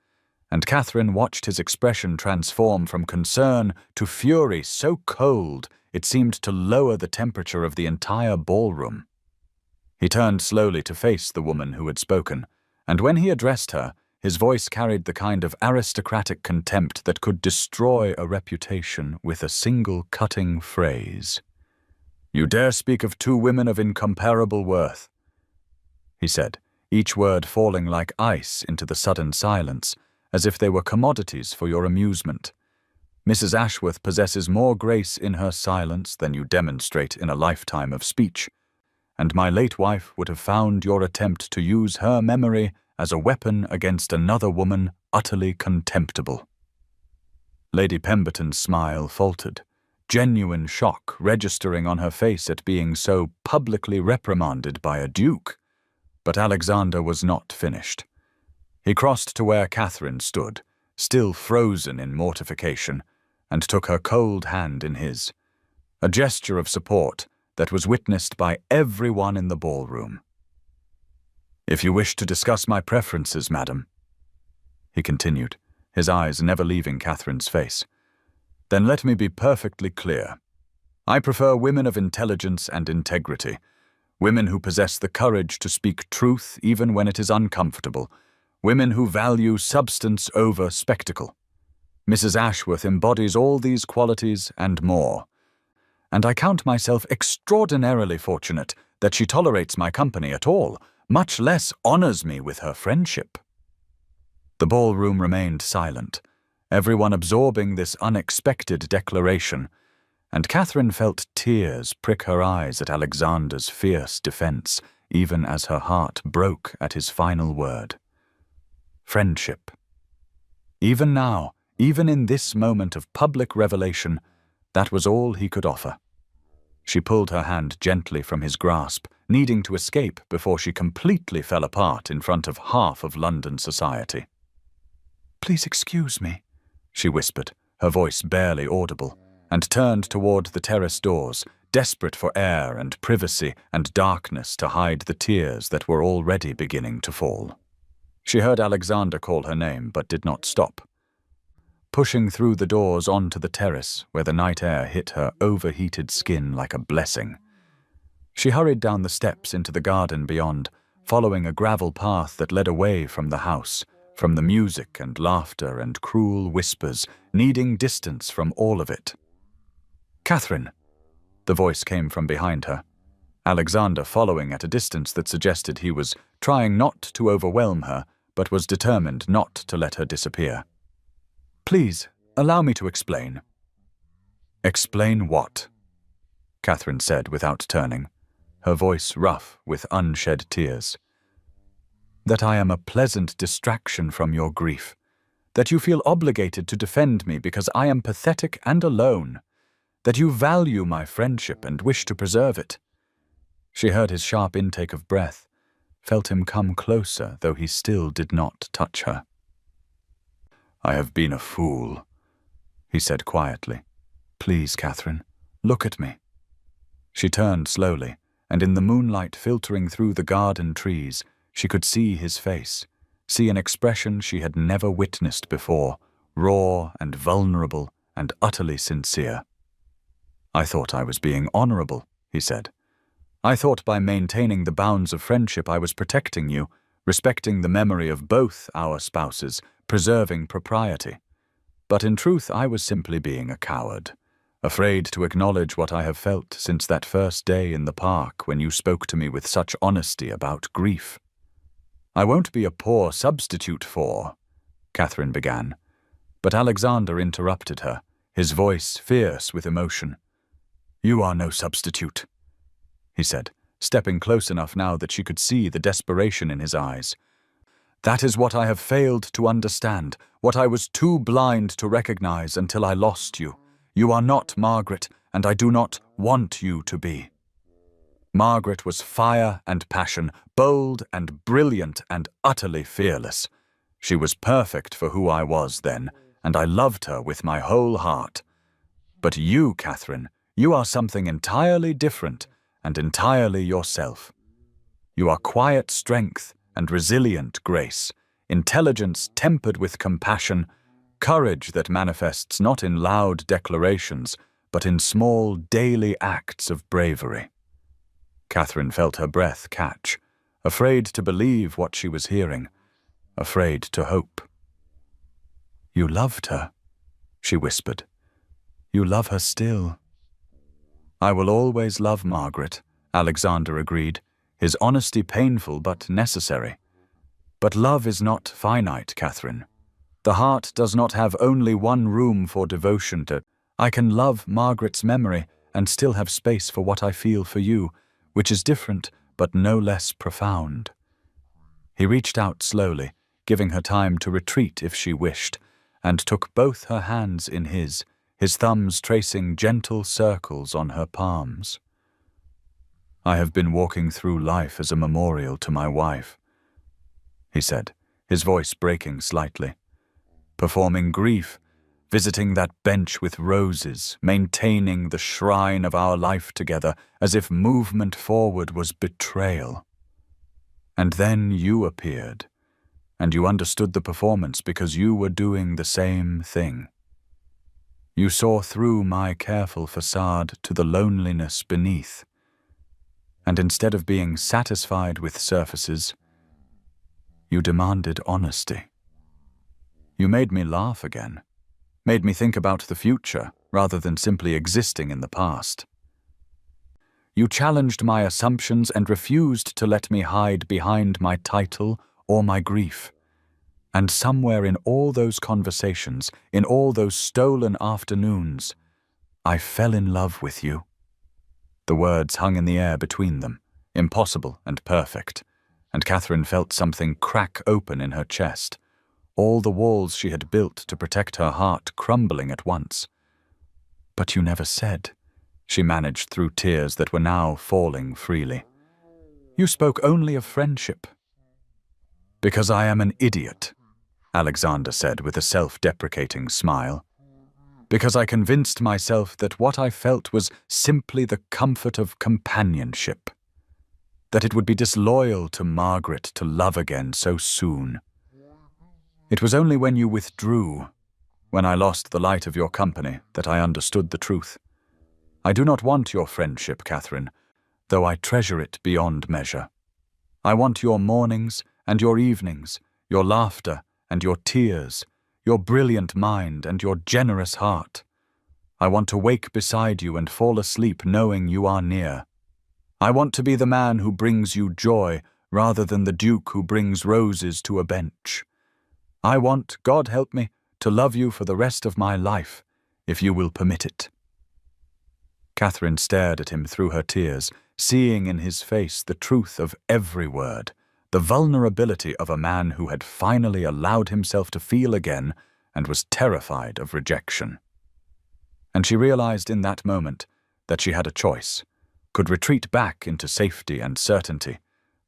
and Catherine watched his expression transform from concern to fury so cold it seemed to lower the temperature of the entire ballroom. He turned slowly to face the woman who had spoken, and when he addressed her, his voice carried the kind of aristocratic contempt that could destroy a reputation with a single cutting phrase. "You dare speak of two women of incomparable worth," he said, each word falling like ice into the sudden silence, as if they were commodities for your amusement. "Mrs. Ashworth possesses more grace in her silence than you demonstrate in a lifetime of speech, and my late wife would have found your attempt to use her memory as a weapon against another woman utterly contemptible." Lady Pemberton's smile faltered, genuine shock registering on her face at being so publicly reprimanded by a duke. But Alexander was not finished. He crossed to where Catherine stood, still frozen in mortification, and took her cold hand in his, a gesture of support that was witnessed by everyone in the ballroom. "If you wish to discuss my preferences, madam," he continued, his eyes never leaving Catherine's face, "then let me be perfectly clear. I prefer women of intelligence and integrity, women who possess the courage to speak truth even when it is uncomfortable, women who value substance over spectacle. Mrs. Ashworth embodies all these qualities and more, and I count myself extraordinarily fortunate that she tolerates my company at all, much less honors me with her friendship." The ballroom remained silent, everyone absorbing this unexpected declaration, and Catherine felt tears prick her eyes at Alexander's fierce defense, even as her heart broke at his final word. Friendship. Even now, even in this moment of public revelation, that was all he could offer. She pulled her hand gently from his grasp, needing to escape before she completely fell apart in front of half of London society. "Please excuse me," she whispered, her voice barely audible, and turned toward the terrace doors, desperate for air and privacy and darkness to hide the tears that were already beginning to fall. She heard Alexander call her name, but did not stop. Pushing through the doors onto the terrace, where the night air hit her overheated skin like a blessing, she hurried down the steps into the garden beyond, following a gravel path that led away from the house, from the music and laughter and cruel whispers, needing distance from all of it. "Catherine!" The voice came from behind her, Alexander following at a distance that suggested he was trying not to overwhelm her, but was determined not to let her disappear. "Please, allow me to explain." Explain what? Catherine said without turning, her voice rough with unshed tears. That I am a pleasant distraction from your grief, that you feel obligated to defend me because I am pathetic and alone, that you value my friendship and wish to preserve it. She heard his sharp intake of breath, felt him come closer, though he still did not touch her. I have been a fool, he said quietly. Please, Catherine, look at me. She turned slowly, and in the moonlight filtering through the garden trees, she could see his face, see an expression she had never witnessed before, raw and vulnerable and utterly sincere. I thought I was being honorable, he said. I thought by maintaining the bounds of friendship I was protecting you, respecting the memory of both our spouses, preserving propriety. But in truth I was simply being a coward, afraid to acknowledge what I have felt since that first day in the park when you spoke to me with such honesty about grief. I won't be a poor substitute for, Catherine began, but Alexander interrupted her, his voice fierce with emotion. You are no substitute, he said, stepping close enough now that she could see the desperation in his eyes. That is what I have failed to understand, what I was too blind to recognize until I lost you. You are not Margaret, and I do not want you to be. Margaret was fire and passion, bold and brilliant and utterly fearless. She was perfect for who I was then, and I loved her with my whole heart. But you, Catherine, you are something entirely different and entirely yourself. You are quiet strength and resilient grace, intelligence tempered with compassion, courage that manifests not in loud declarations, but in small daily acts of bravery. Catherine felt her breath catch, afraid to believe what she was hearing, afraid to hope. You loved her, she whispered. You love her still. I will always love Margaret, Alexander agreed, his honesty painful but necessary. But love is not finite, Catherine. The heart does not have only one room for devotion to. I can love Margaret's memory and still have space for what I feel for you, which is different but no less profound. He reached out slowly, giving her time to retreat if she wished, and took both her hands in his thumbs tracing gentle circles on her palms. I have been walking through life as a memorial to my wife, he said, his voice breaking slightly. Performing grief, visiting that bench with roses, maintaining the shrine of our life together as if movement forward was betrayal. And then you appeared, and you understood the performance because you were doing the same thing. You saw through my careful facade to the loneliness beneath, and instead of being satisfied with surfaces, you demanded honesty. You made me laugh again, made me think about the future rather than simply existing in the past. You challenged my assumptions and refused to let me hide behind my title or my grief. And somewhere in all those conversations, in all those stolen afternoons, I fell in love with you. The words hung in the air between them, impossible and perfect, and Catherine felt something crack open in her chest, all the walls she had built to protect her heart crumbling at once. But you never said, she managed through tears that were now falling freely. You spoke only of friendship. Because I am an idiot, Alexander said with a self-deprecating smile. Because I convinced myself that what I felt was simply the comfort of companionship, that it would be disloyal to Margaret to love again so soon. It was only when you withdrew, when I lost the light of your company, that I understood the truth. I do not want your friendship, Catherine, though I treasure it beyond measure. I want your mornings and your evenings, your laughter and your tears, your brilliant mind and your generous heart. I want to wake beside you and fall asleep knowing you are near. I want to be the man who brings you joy rather than the duke who brings roses to a bench. I want, God help me, to love you for the rest of my life, if you will permit it. Catherine stared at him through her tears, seeing in his face the truth of every word, the vulnerability of a man who had finally allowed himself to feel again and was terrified of rejection. And she realized in that moment that she had a choice, could retreat back into safety and certainty,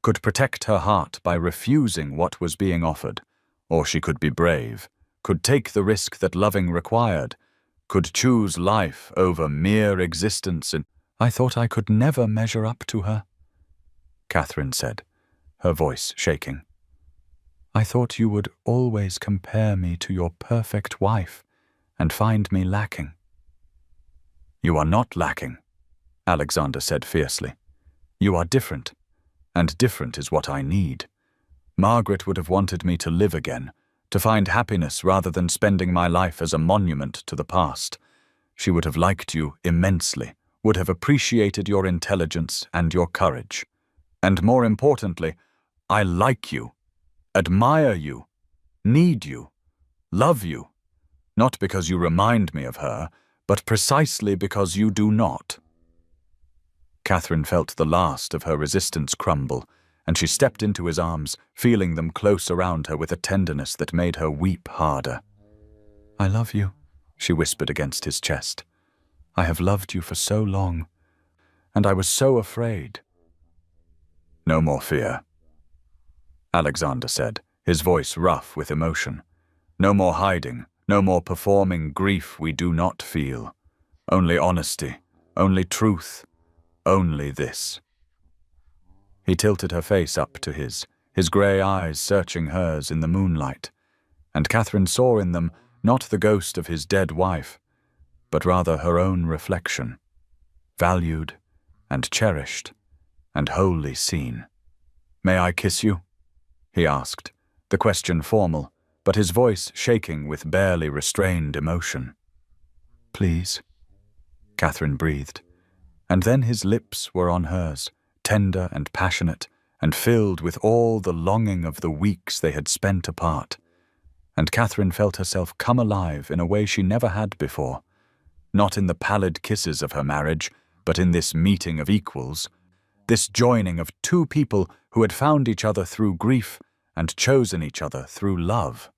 could protect her heart by refusing what was being offered, or she could be brave, could take the risk that loving required, could choose life over mere existence. And I thought I could never measure up to her, Catherine said, her voice shaking. I thought you would always compare me to your perfect wife and find me lacking. You are not lacking, Alexander said fiercely. You are different, and different is what I need. Margaret would have wanted me to live again, to find happiness rather than spending my life as a monument to the past. She would have liked you immensely, would have appreciated your intelligence and your courage. And more importantly, I like you, admire you, need you, love you, not because you remind me of her, but precisely because you do not. Catherine felt the last of her resistance crumble, and she stepped into his arms, feeling them close around her with a tenderness that made her weep harder. I love you, she whispered against his chest. I have loved you for so long, and I was so afraid. No more fear, Alexander said, his voice rough with emotion. No more hiding, no more performing grief we do not feel. Only honesty, only truth, only this. He tilted her face up to his grey eyes searching hers in the moonlight, and Catherine saw in them not the ghost of his dead wife, but rather her own reflection, valued and cherished and wholly seen. May I kiss you? He asked, the question formal, but his voice shaking with barely restrained emotion. Please, Catherine breathed, and then his lips were on hers, tender and passionate, and filled with all the longing of the weeks they had spent apart. And Catherine felt herself come alive in a way she never had before, not in the pallid kisses of her marriage, but in this meeting of equals, this joining of two people who had found each other through grief and chosen each other through love.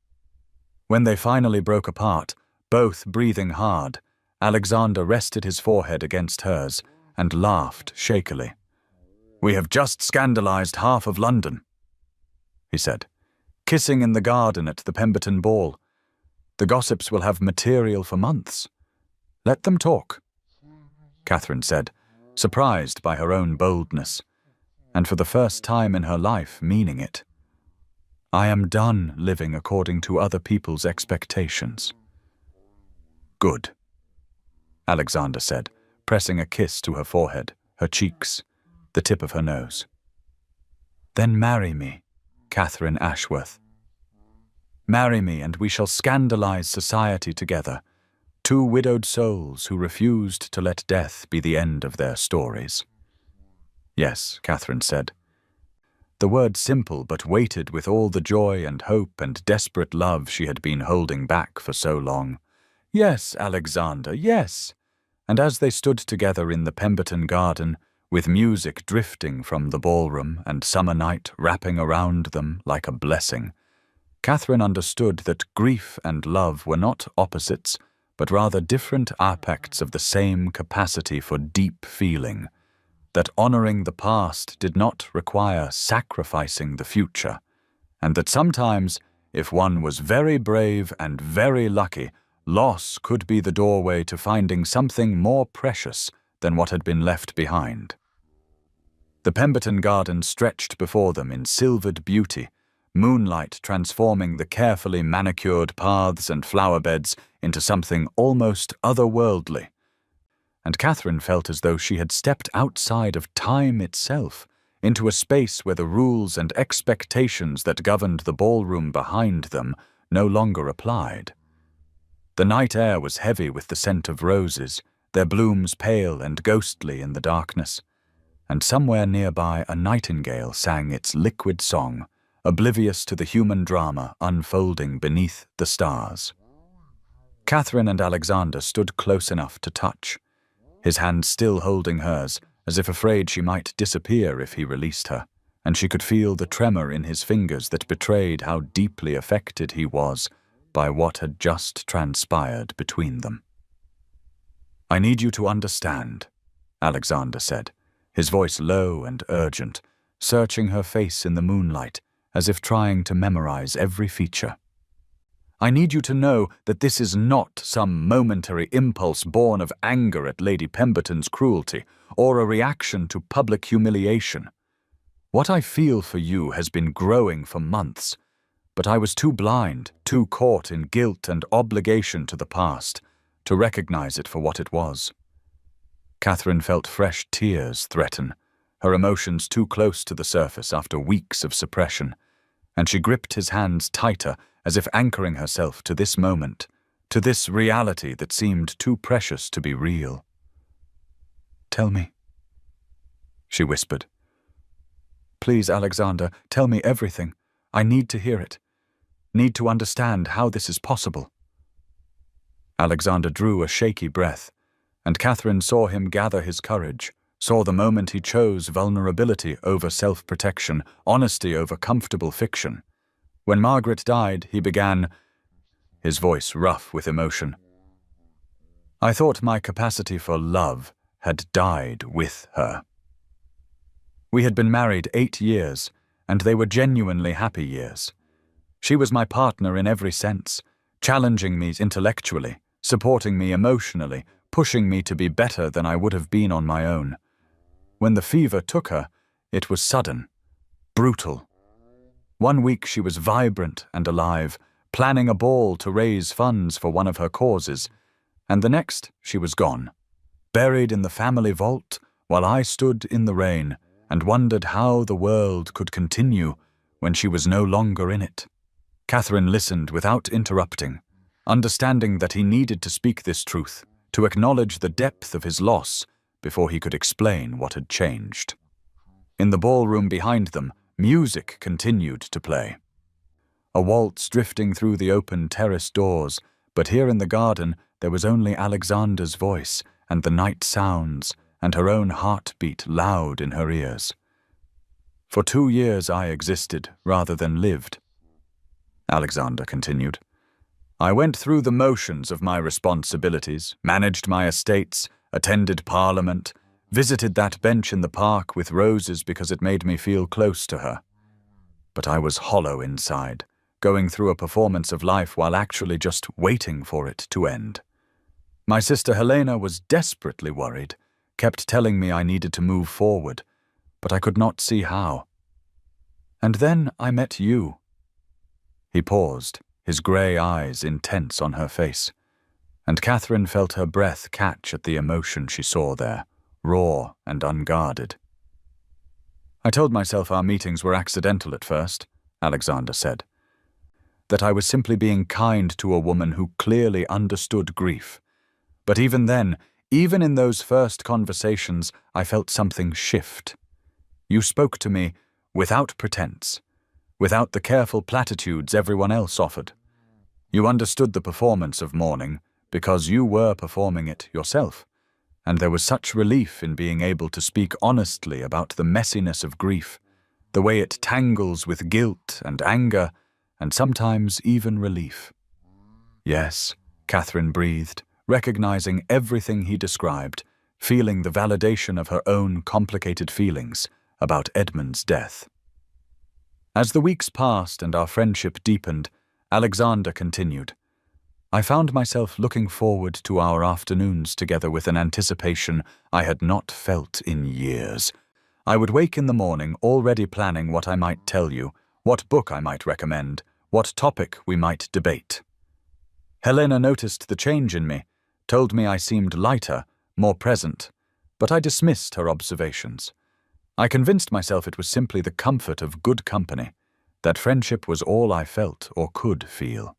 When they finally broke apart, both breathing hard, Alexander rested his forehead against hers and laughed shakily. We have just scandalized half of London, he said. Kissing in the garden at the Pemberton ball. The gossips will have material for months. Let them talk, Catherine said, surprised by her own boldness, and for the first time in her life meaning it. I am done living according to other people's expectations. Good, Alexander said, pressing a kiss to her forehead, her cheeks, the tip of her nose. Then marry me, Catherine Ashworth. Marry me, and we shall scandalize society together, two widowed souls who refused to let death be the end of their stories. Yes, Catherine said. The word simple, but weighted with all the joy and hope and desperate love she had been holding back for so long. Yes, Alexander, yes. And as they stood together in the Pemberton garden, with music drifting from the ballroom and summer night wrapping around them like a blessing, Catherine understood that grief and love were not opposites, but rather different aspects of the same capacity for deep feeling, that honoring the past did not require sacrificing the future, and that sometimes, if one was very brave and very lucky, loss could be the doorway to finding something more precious than what had been left behind. The Pemberton garden stretched before them in silvered beauty, moonlight transforming the carefully manicured paths and flower beds into something almost otherworldly. And Catherine felt as though she had stepped outside of time itself, into a space where the rules and expectations that governed the ballroom behind them no longer applied. The night air was heavy with the scent of roses, their blooms pale and ghostly in the darkness, and somewhere nearby a nightingale sang its liquid song, oblivious to the human drama unfolding beneath the stars. Catherine and Alexander stood close enough to touch, his hand still holding hers, as if afraid she might disappear if he released her, and she could feel the tremor in his fingers that betrayed how deeply affected he was by what had just transpired between them. "I need you to understand," Alexander said, his voice low and urgent, searching her face in the moonlight as if trying to memorize every feature. "I need you to know that this is not some momentary impulse born of anger at Lady Pemberton's cruelty or a reaction to public humiliation. What I feel for you has been growing for months, but I was too blind, too caught in guilt and obligation to the past, to recognize it for what it was." Catherine felt fresh tears threaten, her emotions too close to the surface after weeks of suppression, and she gripped his hands tighter as if anchoring herself to this moment, to this reality that seemed too precious to be real. "Tell me," she whispered. "Please, Alexander, tell me everything. I need to hear it. Need to understand how this is possible." Alexander drew a shaky breath, and Catherine saw him gather his courage, saw the moment he chose vulnerability over self-protection, honesty over comfortable fiction. "When Margaret died, he began," his voice rough with emotion. "I thought my capacity for love had died with her. We had been married 8 years, and they were genuinely happy years. She was my partner in every sense, challenging me intellectually, supporting me emotionally, pushing me to be better than I would have been on my own. When the fever took her, it was sudden, brutal. One week she was vibrant and alive, planning a ball to raise funds for one of her causes, and the next she was gone, buried in the family vault while I stood in the rain and wondered how the world could continue when she was no longer in it." Catherine listened without interrupting, understanding that he needed to speak this truth, to acknowledge the depth of his loss before he could explain what had changed. In the ballroom behind them, music continued to play. A waltz drifting through the open terrace doors, but here in the garden there was only Alexander's voice and the night sounds and her own heartbeat loud in her ears. "For 2 years I existed rather than lived," Alexander continued. "I went through the motions of my responsibilities, managed my estates, attended Parliament, visited that bench in the park with roses because it made me feel close to her. But I was hollow inside, going through a performance of life while actually just waiting for it to end. My sister Helena was desperately worried, kept telling me I needed to move forward, but I could not see how. And then I met you." He paused, his grey eyes intense on her face, and Catherine felt her breath catch at the emotion she saw there, raw and unguarded. "I told myself our meetings were accidental at first," Alexander said. "That I was simply being kind to a woman who clearly understood grief. But even then, even in those first conversations, I felt something shift. You spoke to me without pretense, without the careful platitudes everyone else offered. You understood the performance of mourning because you were performing it yourself, and there was such relief in being able to speak honestly about the messiness of grief, the way it tangles with guilt and anger, and sometimes even relief." "Yes," Catherine breathed, recognizing everything he described, feeling the validation of her own complicated feelings about Edmund's death. As the weeks passed and our friendship deepened, Alexander continued, "I found myself looking forward to our afternoons together with an anticipation I had not felt in years. I would wake in the morning already planning what I might tell you, what book I might recommend, what topic we might debate. Helena noticed the change in me, told me I seemed lighter, more present, but I dismissed her observations. I convinced myself it was simply the comfort of good company, that friendship was all I felt or could feel."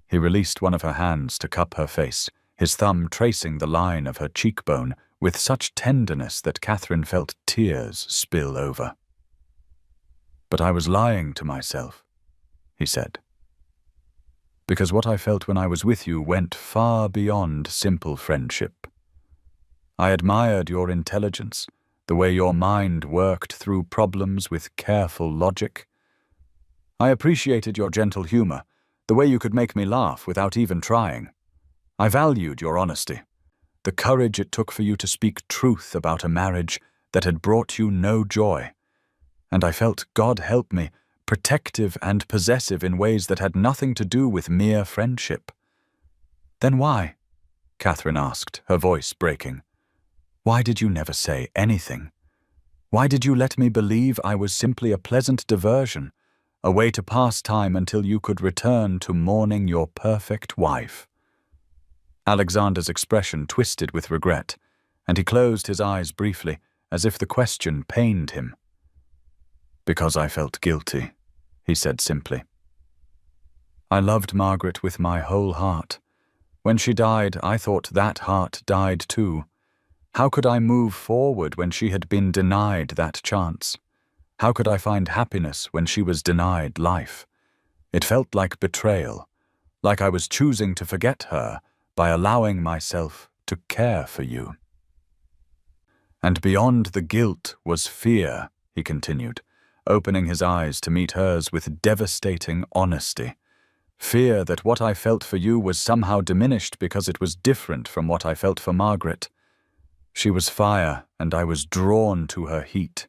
He released one of her hands to cup her face, his thumb tracing the line of her cheekbone with such tenderness that Catherine felt tears spill over. "But I was lying to myself," he said. "Because what I felt when I was with you went far beyond simple friendship. I admired your intelligence, the way your mind worked through problems with careful logic. I appreciated your gentle humor, the way you could make me laugh without even trying. I valued your honesty, the courage it took for you to speak truth about a marriage that had brought you no joy. And I felt, God help me, protective and possessive in ways that had nothing to do with mere friendship. Then why? Catherine asked, her voice breaking. Why did you never say anything? Why did you let me believe I was simply a pleasant diversion, a way to pass time until you could return to mourning your perfect wife? Alexander's expression twisted with regret, and he closed his eyes briefly, as if the question pained him. Because I felt guilty, he said simply. I loved Margaret with my whole heart. When she died, I thought that heart died too. How could I move forward when she had been denied that chance? How could I find happiness when she was denied life? It felt like betrayal, like I was choosing to forget her by allowing myself to care for you. And beyond the guilt was fear, he continued, opening his eyes to meet hers with devastating honesty. Fear that what I felt for you was somehow diminished because it was different from what I felt for Margaret. She was fire, and I was drawn to her heat.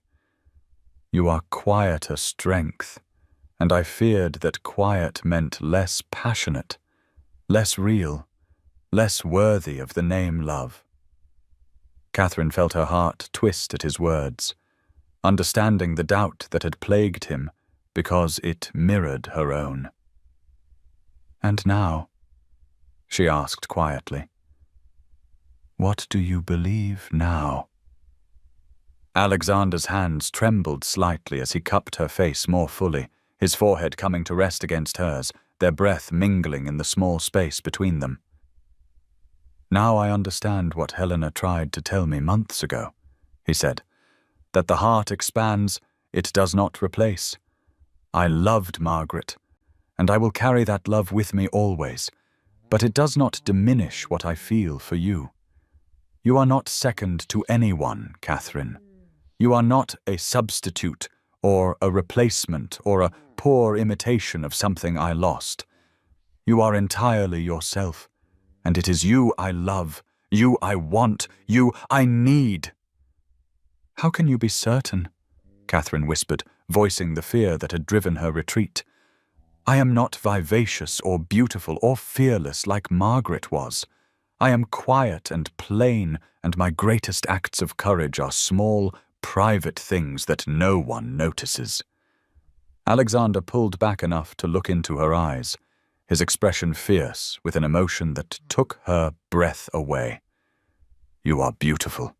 You are quieter strength, and I feared that quiet meant less passionate, less real, less worthy of the name love. Catherine felt her heart twist at his words, understanding the doubt that had plagued him because it mirrored her own. And now, she asked quietly, what do you believe now? Alexander's hands trembled slightly as he cupped her face more fully, his forehead coming to rest against hers, their breath mingling in the small space between them. Now I understand what Helena tried to tell me months ago, he said, that the heart expands, it does not replace. I loved Margaret, and I will carry that love with me always, but it does not diminish what I feel for you. You are not second to anyone, Catherine. You are not a substitute or a replacement or a poor imitation of something I lost. You are entirely yourself, and it is you I love, you I want, you I need. How can you be certain? Catherine whispered, voicing the fear that had driven her retreat. I am not vivacious or beautiful or fearless like Margaret was. I am quiet and plain, and my greatest acts of courage are small, private things that no one notices. Alexander pulled back enough to look into her eyes, his expression fierce with an emotion that took her breath away. You are beautiful,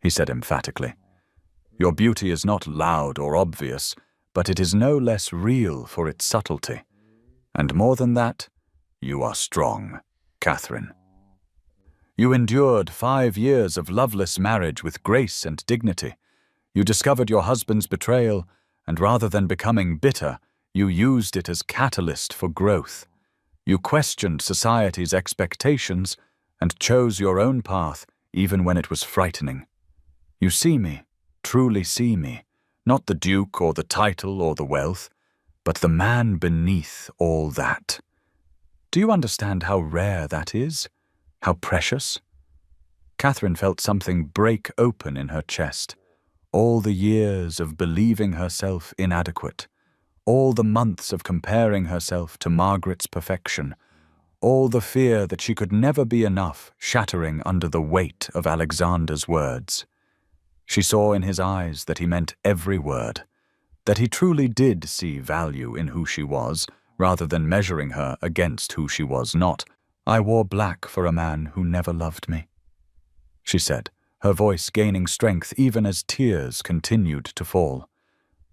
he said emphatically. Your beauty is not loud or obvious, but it is no less real for its subtlety. And more than that, you are strong, Catherine. You endured 5 years of loveless marriage with grace and dignity. You discovered your husband's betrayal, and rather than becoming bitter, you used it as catalyst for growth. You questioned society's expectations and chose your own path even when it was frightening. You see me, truly see me, not the duke or the title or the wealth, but the man beneath all that. Do you understand how rare that is? How precious? Catherine felt something break open in her chest. All the years of believing herself inadequate, all the months of comparing herself to Margaret's perfection, all the fear that she could never be enough shattering under the weight of Alexander's words. She saw in his eyes that he meant every word, that he truly did see value in who she was, rather than measuring her against who she was not. I wore black for a man who never loved me, she said, her voice gaining strength even as tears continued to fall.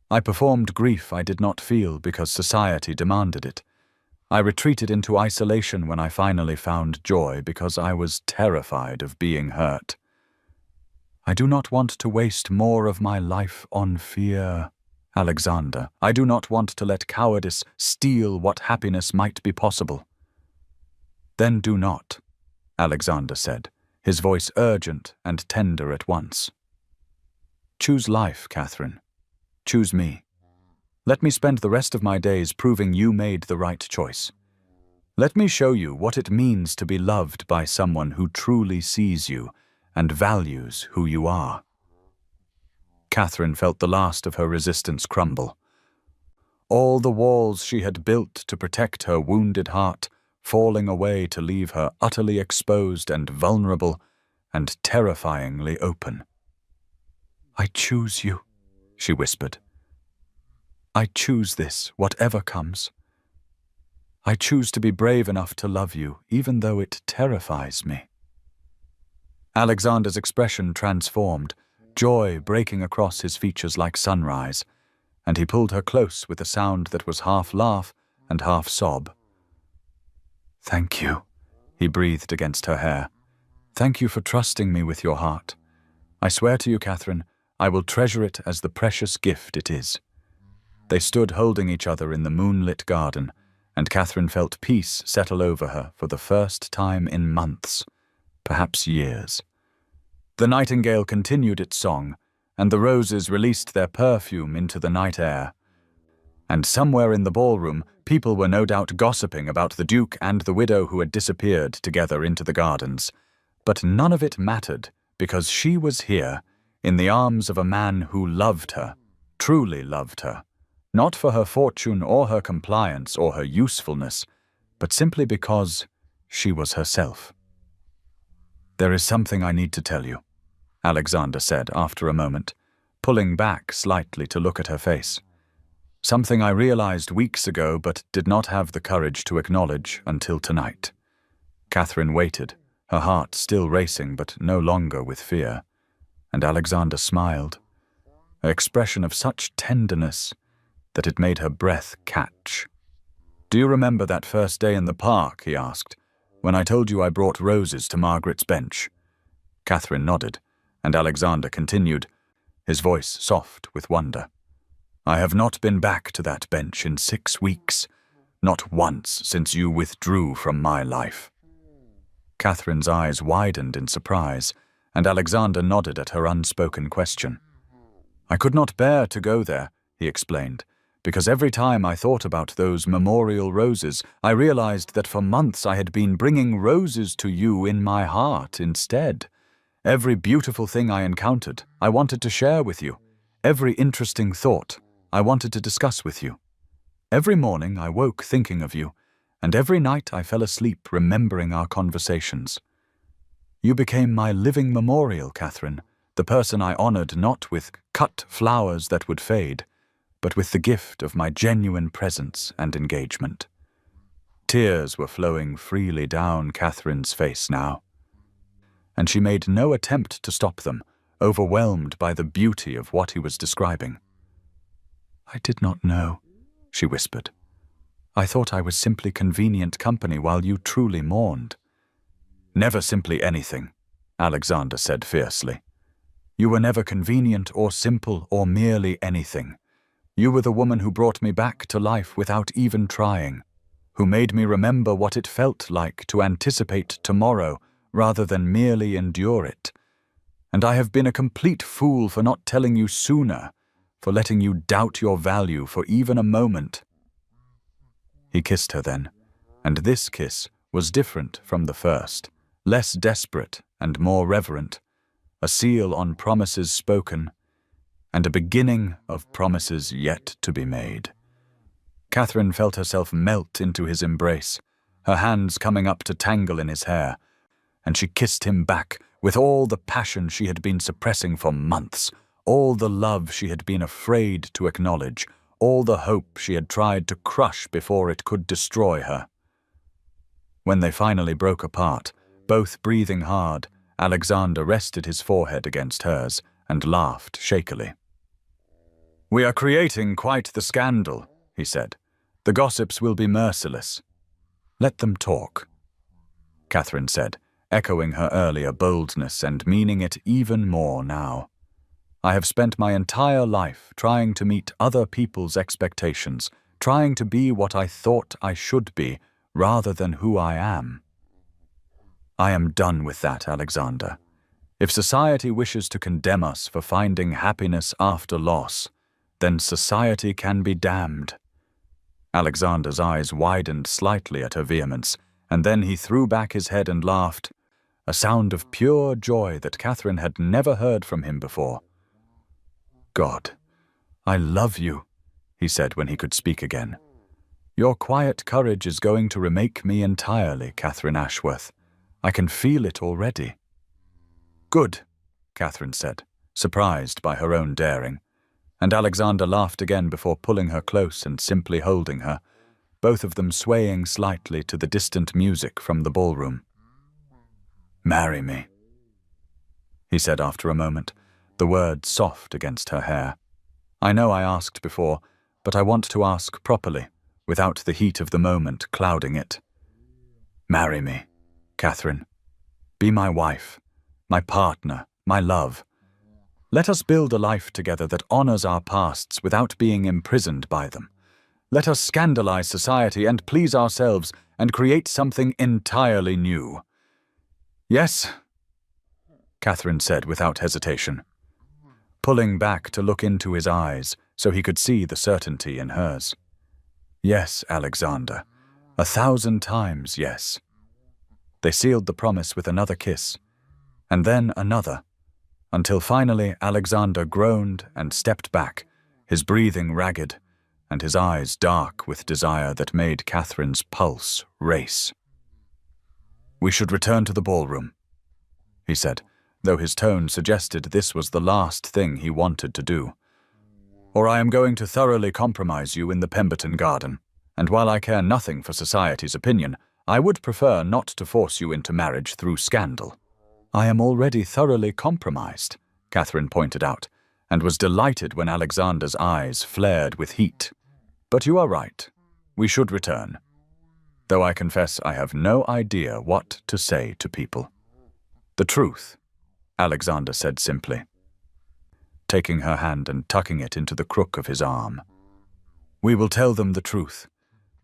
I performed grief I did not feel because society demanded it. I retreated into isolation when I finally found joy because I was terrified of being hurt. I do not want to waste more of my life on fear, Alexander. I do not want to let cowardice steal what happiness might be possible. Then do not, Alexander said, his voice urgent and tender at once. Choose life, Catherine. Choose me. Let me spend the rest of my days proving you made the right choice. Let me show you what it means to be loved by someone who truly sees you and values who you are. Catherine felt the last of her resistance crumble. All the walls she had built to protect her wounded heart falling away to leave her utterly exposed and vulnerable and terrifyingly open. "I choose you," she whispered. "I choose this, whatever comes. I choose to be brave enough to love you, even though it terrifies me." Alexander's expression transformed, joy breaking across his features like sunrise, and he pulled her close with a sound that was half laugh and half sob. "Thank you," he breathed against her hair. "Thank you for trusting me with your heart. I swear to you, Catherine, I will treasure it as the precious gift it is." They stood holding each other in the moonlit garden, and Catherine felt peace settle over her for the first time in months, perhaps years. The nightingale continued its song, and the roses released their perfume into the night air. And somewhere in the ballroom, people were no doubt gossiping about the Duke and the widow who had disappeared together into the gardens. But none of it mattered, because she was here, in the arms of a man who loved her, truly loved her, not for her fortune or her compliance or her usefulness, but simply because she was herself. "There is something I need to tell you," Alexander said after a moment, pulling back slightly to look at her face. "Something I realized weeks ago but did not have the courage to acknowledge until tonight." Catherine waited, her heart still racing but no longer with fear, and Alexander smiled, an expression of such tenderness that it made her breath catch. "Do you remember that first day in the park," he asked, "when I told you I brought roses to Margaret's bench?" Catherine nodded, and Alexander continued, his voice soft with wonder. "I have not been back to that bench in 6 weeks, not once since you withdrew from my life." Catherine's eyes widened in surprise, and Alexander nodded at her unspoken question. "I could not bear to go there," he explained, "because every time I thought about those memorial roses, I realized that for months I had been bringing roses to you in my heart instead. Every beautiful thing I encountered, I wanted to share with you. Every interesting thought, I wanted to discuss with you. Every morning I woke thinking of you, and every night I fell asleep remembering our conversations. You became my living memorial, Catherine, the person I honored not with cut flowers that would fade, but with the gift of my genuine presence and engagement." Tears were flowing freely down Catherine's face now, and she made no attempt to stop them, overwhelmed by the beauty of what he was describing. "I did not know," she whispered. "I thought I was simply convenient company while you truly mourned." "Never simply anything," Alexander said fiercely. "You were never convenient or simple or merely anything. You were the woman who brought me back to life without even trying, who made me remember what it felt like to anticipate tomorrow rather than merely endure it. And I have been a complete fool for not telling you sooner, for letting you doubt your value for even a moment." He kissed her then, and this kiss was different from the first, less desperate and more reverent, a seal on promises spoken, and a beginning of promises yet to be made. Catherine felt herself melt into his embrace, her hands coming up to tangle in his hair, and she kissed him back with all the passion she had been suppressing for months, all the love she had been afraid to acknowledge, all the hope she had tried to crush before it could destroy her. When they finally broke apart, both breathing hard, Alexander rested his forehead against hers and laughed shakily. "We are creating quite the scandal," he said. "The gossips will be merciless." "Let them talk," Catherine said, echoing her earlier boldness and meaning it even more now. "I have spent my entire life trying to meet other people's expectations, trying to be what I thought I should be rather than who I am." I am done with that, Alexander. If society wishes to condemn us for finding happiness after loss, then society can be damned. Alexander's eyes widened slightly at her vehemence, and then he threw back his head and laughed, a sound of pure joy that Catherine had never heard from him before. God, I love you, he said when he could speak again. Your quiet courage is going to remake me entirely, Catherine Ashworth. I can feel it already. Good, Catherine said, surprised by her own daring, and Alexander laughed again before pulling her close and simply holding her, both of them swaying slightly to the distant music from the ballroom. Marry me, he said after a moment, the words soft against her hair. I know I asked before, but I want to ask properly, without the heat of the moment clouding it. Marry me, Catherine. Be my wife, my partner, my love. Let us build a life together that honors our pasts without being imprisoned by them. Let us scandalize society and please ourselves and create something entirely new. Yes, Catherine said without hesitation, pulling back to look into his eyes so he could see the certainty in hers. Yes, Alexander, 1,000 times yes. They sealed the promise with another kiss, and then another, until finally Alexander groaned and stepped back, his breathing ragged, and his eyes dark with desire that made Catherine's pulse race. We should return to the ballroom, he said, though his tone suggested this was the last thing he wanted to do. Or I am going to thoroughly compromise you in the Pemberton garden, and while I care nothing for society's opinion, I would prefer not to force you into marriage through scandal. I am already thoroughly compromised, Catherine pointed out, and was delighted when Alexander's eyes flared with heat. But you are right. We should return. Though I confess I have no idea what to say to people. The truth, Alexander said simply, taking her hand and tucking it into the crook of his arm. We will tell them the truth,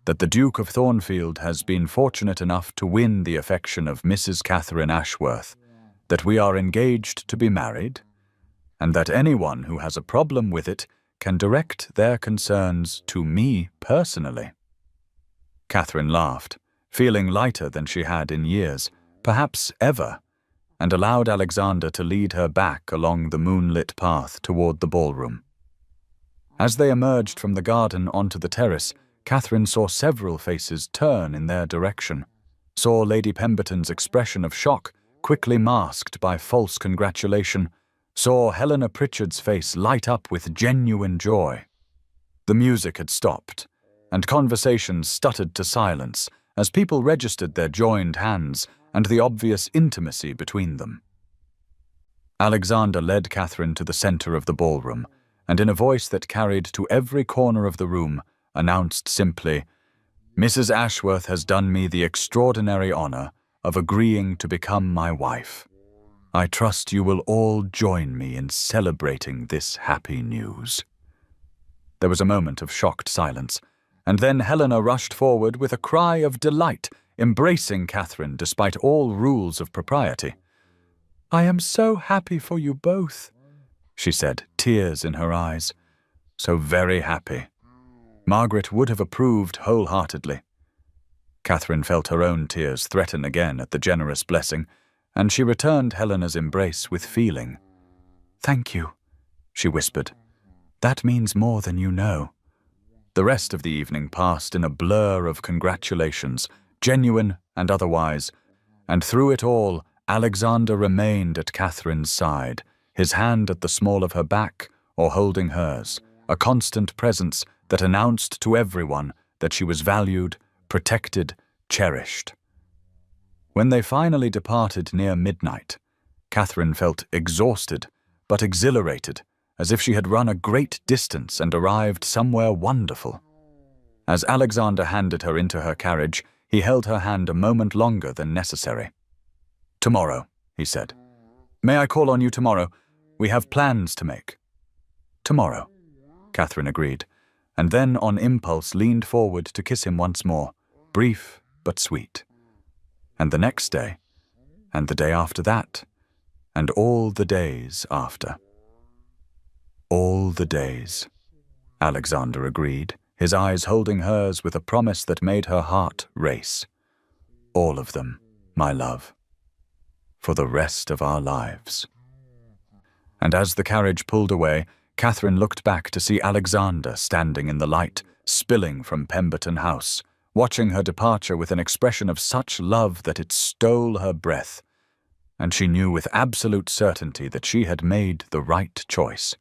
that the Duke of Thornfield has been fortunate enough to win the affection of Mrs. Catherine Ashworth, that we are engaged to be married, and that anyone who has a problem with it can direct their concerns to me personally. Catherine laughed, feeling lighter than she had in years, perhaps ever, and allowed Alexander to lead her back along the moonlit path toward the ballroom. As they emerged from the garden onto the terrace, Catherine saw several faces turn in their direction, saw Lady Pemberton's expression of shock quickly masked by false congratulation, saw Helena Pritchard's face light up with genuine joy. The music had stopped, and conversation stuttered to silence as people registered their joined hands and the obvious intimacy between them. Alexander led Catherine to the center of the ballroom, and in a voice that carried to every corner of the room, announced simply, Mrs. Ashworth has done me the extraordinary honor of agreeing to become my wife. I trust you will all join me in celebrating this happy news. There was a moment of shocked silence, and then Helena rushed forward with a cry of delight, embracing Catherine despite all rules of propriety. I am so happy for you both, she said, tears in her eyes. So very happy. Margaret would have approved wholeheartedly. Catherine felt her own tears threaten again at the generous blessing, and she returned Helena's embrace with feeling. Thank you, she whispered. That means more than you know. The rest of the evening passed in a blur of congratulations, genuine and otherwise, and through it all, Alexander remained at Catherine's side, his hand at the small of her back or holding hers, a constant presence that announced to everyone that she was valued, protected, cherished. When they finally departed near midnight, Catherine felt exhausted but exhilarated, as if she had run a great distance and arrived somewhere wonderful. As Alexander handed her into her carriage, he held her hand a moment longer than necessary. Tomorrow, he said. May I call on you tomorrow? We have plans to make. Tomorrow, Catherine agreed, and then on impulse leaned forward to kiss him once more, brief but sweet. And the next day, and the day after that, and all the days after. All the days, Alexander agreed, his eyes holding hers with a promise that made her heart race. All of them, my love, for the rest of our lives. And as the carriage pulled away, Catherine looked back to see Alexander standing in the light, spilling from Pemberton House, watching her departure with an expression of such love that it stole her breath, and she knew with absolute certainty that she had made the right choice,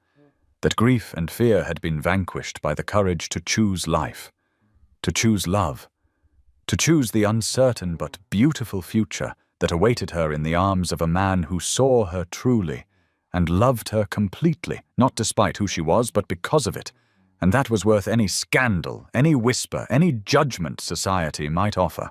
that grief and fear had been vanquished by the courage to choose life, to choose love, to choose the uncertain but beautiful future that awaited her in the arms of a man who saw her truly and loved her completely, not despite who she was, but because of it, and that was worth any scandal, any whisper, any judgment society might offer.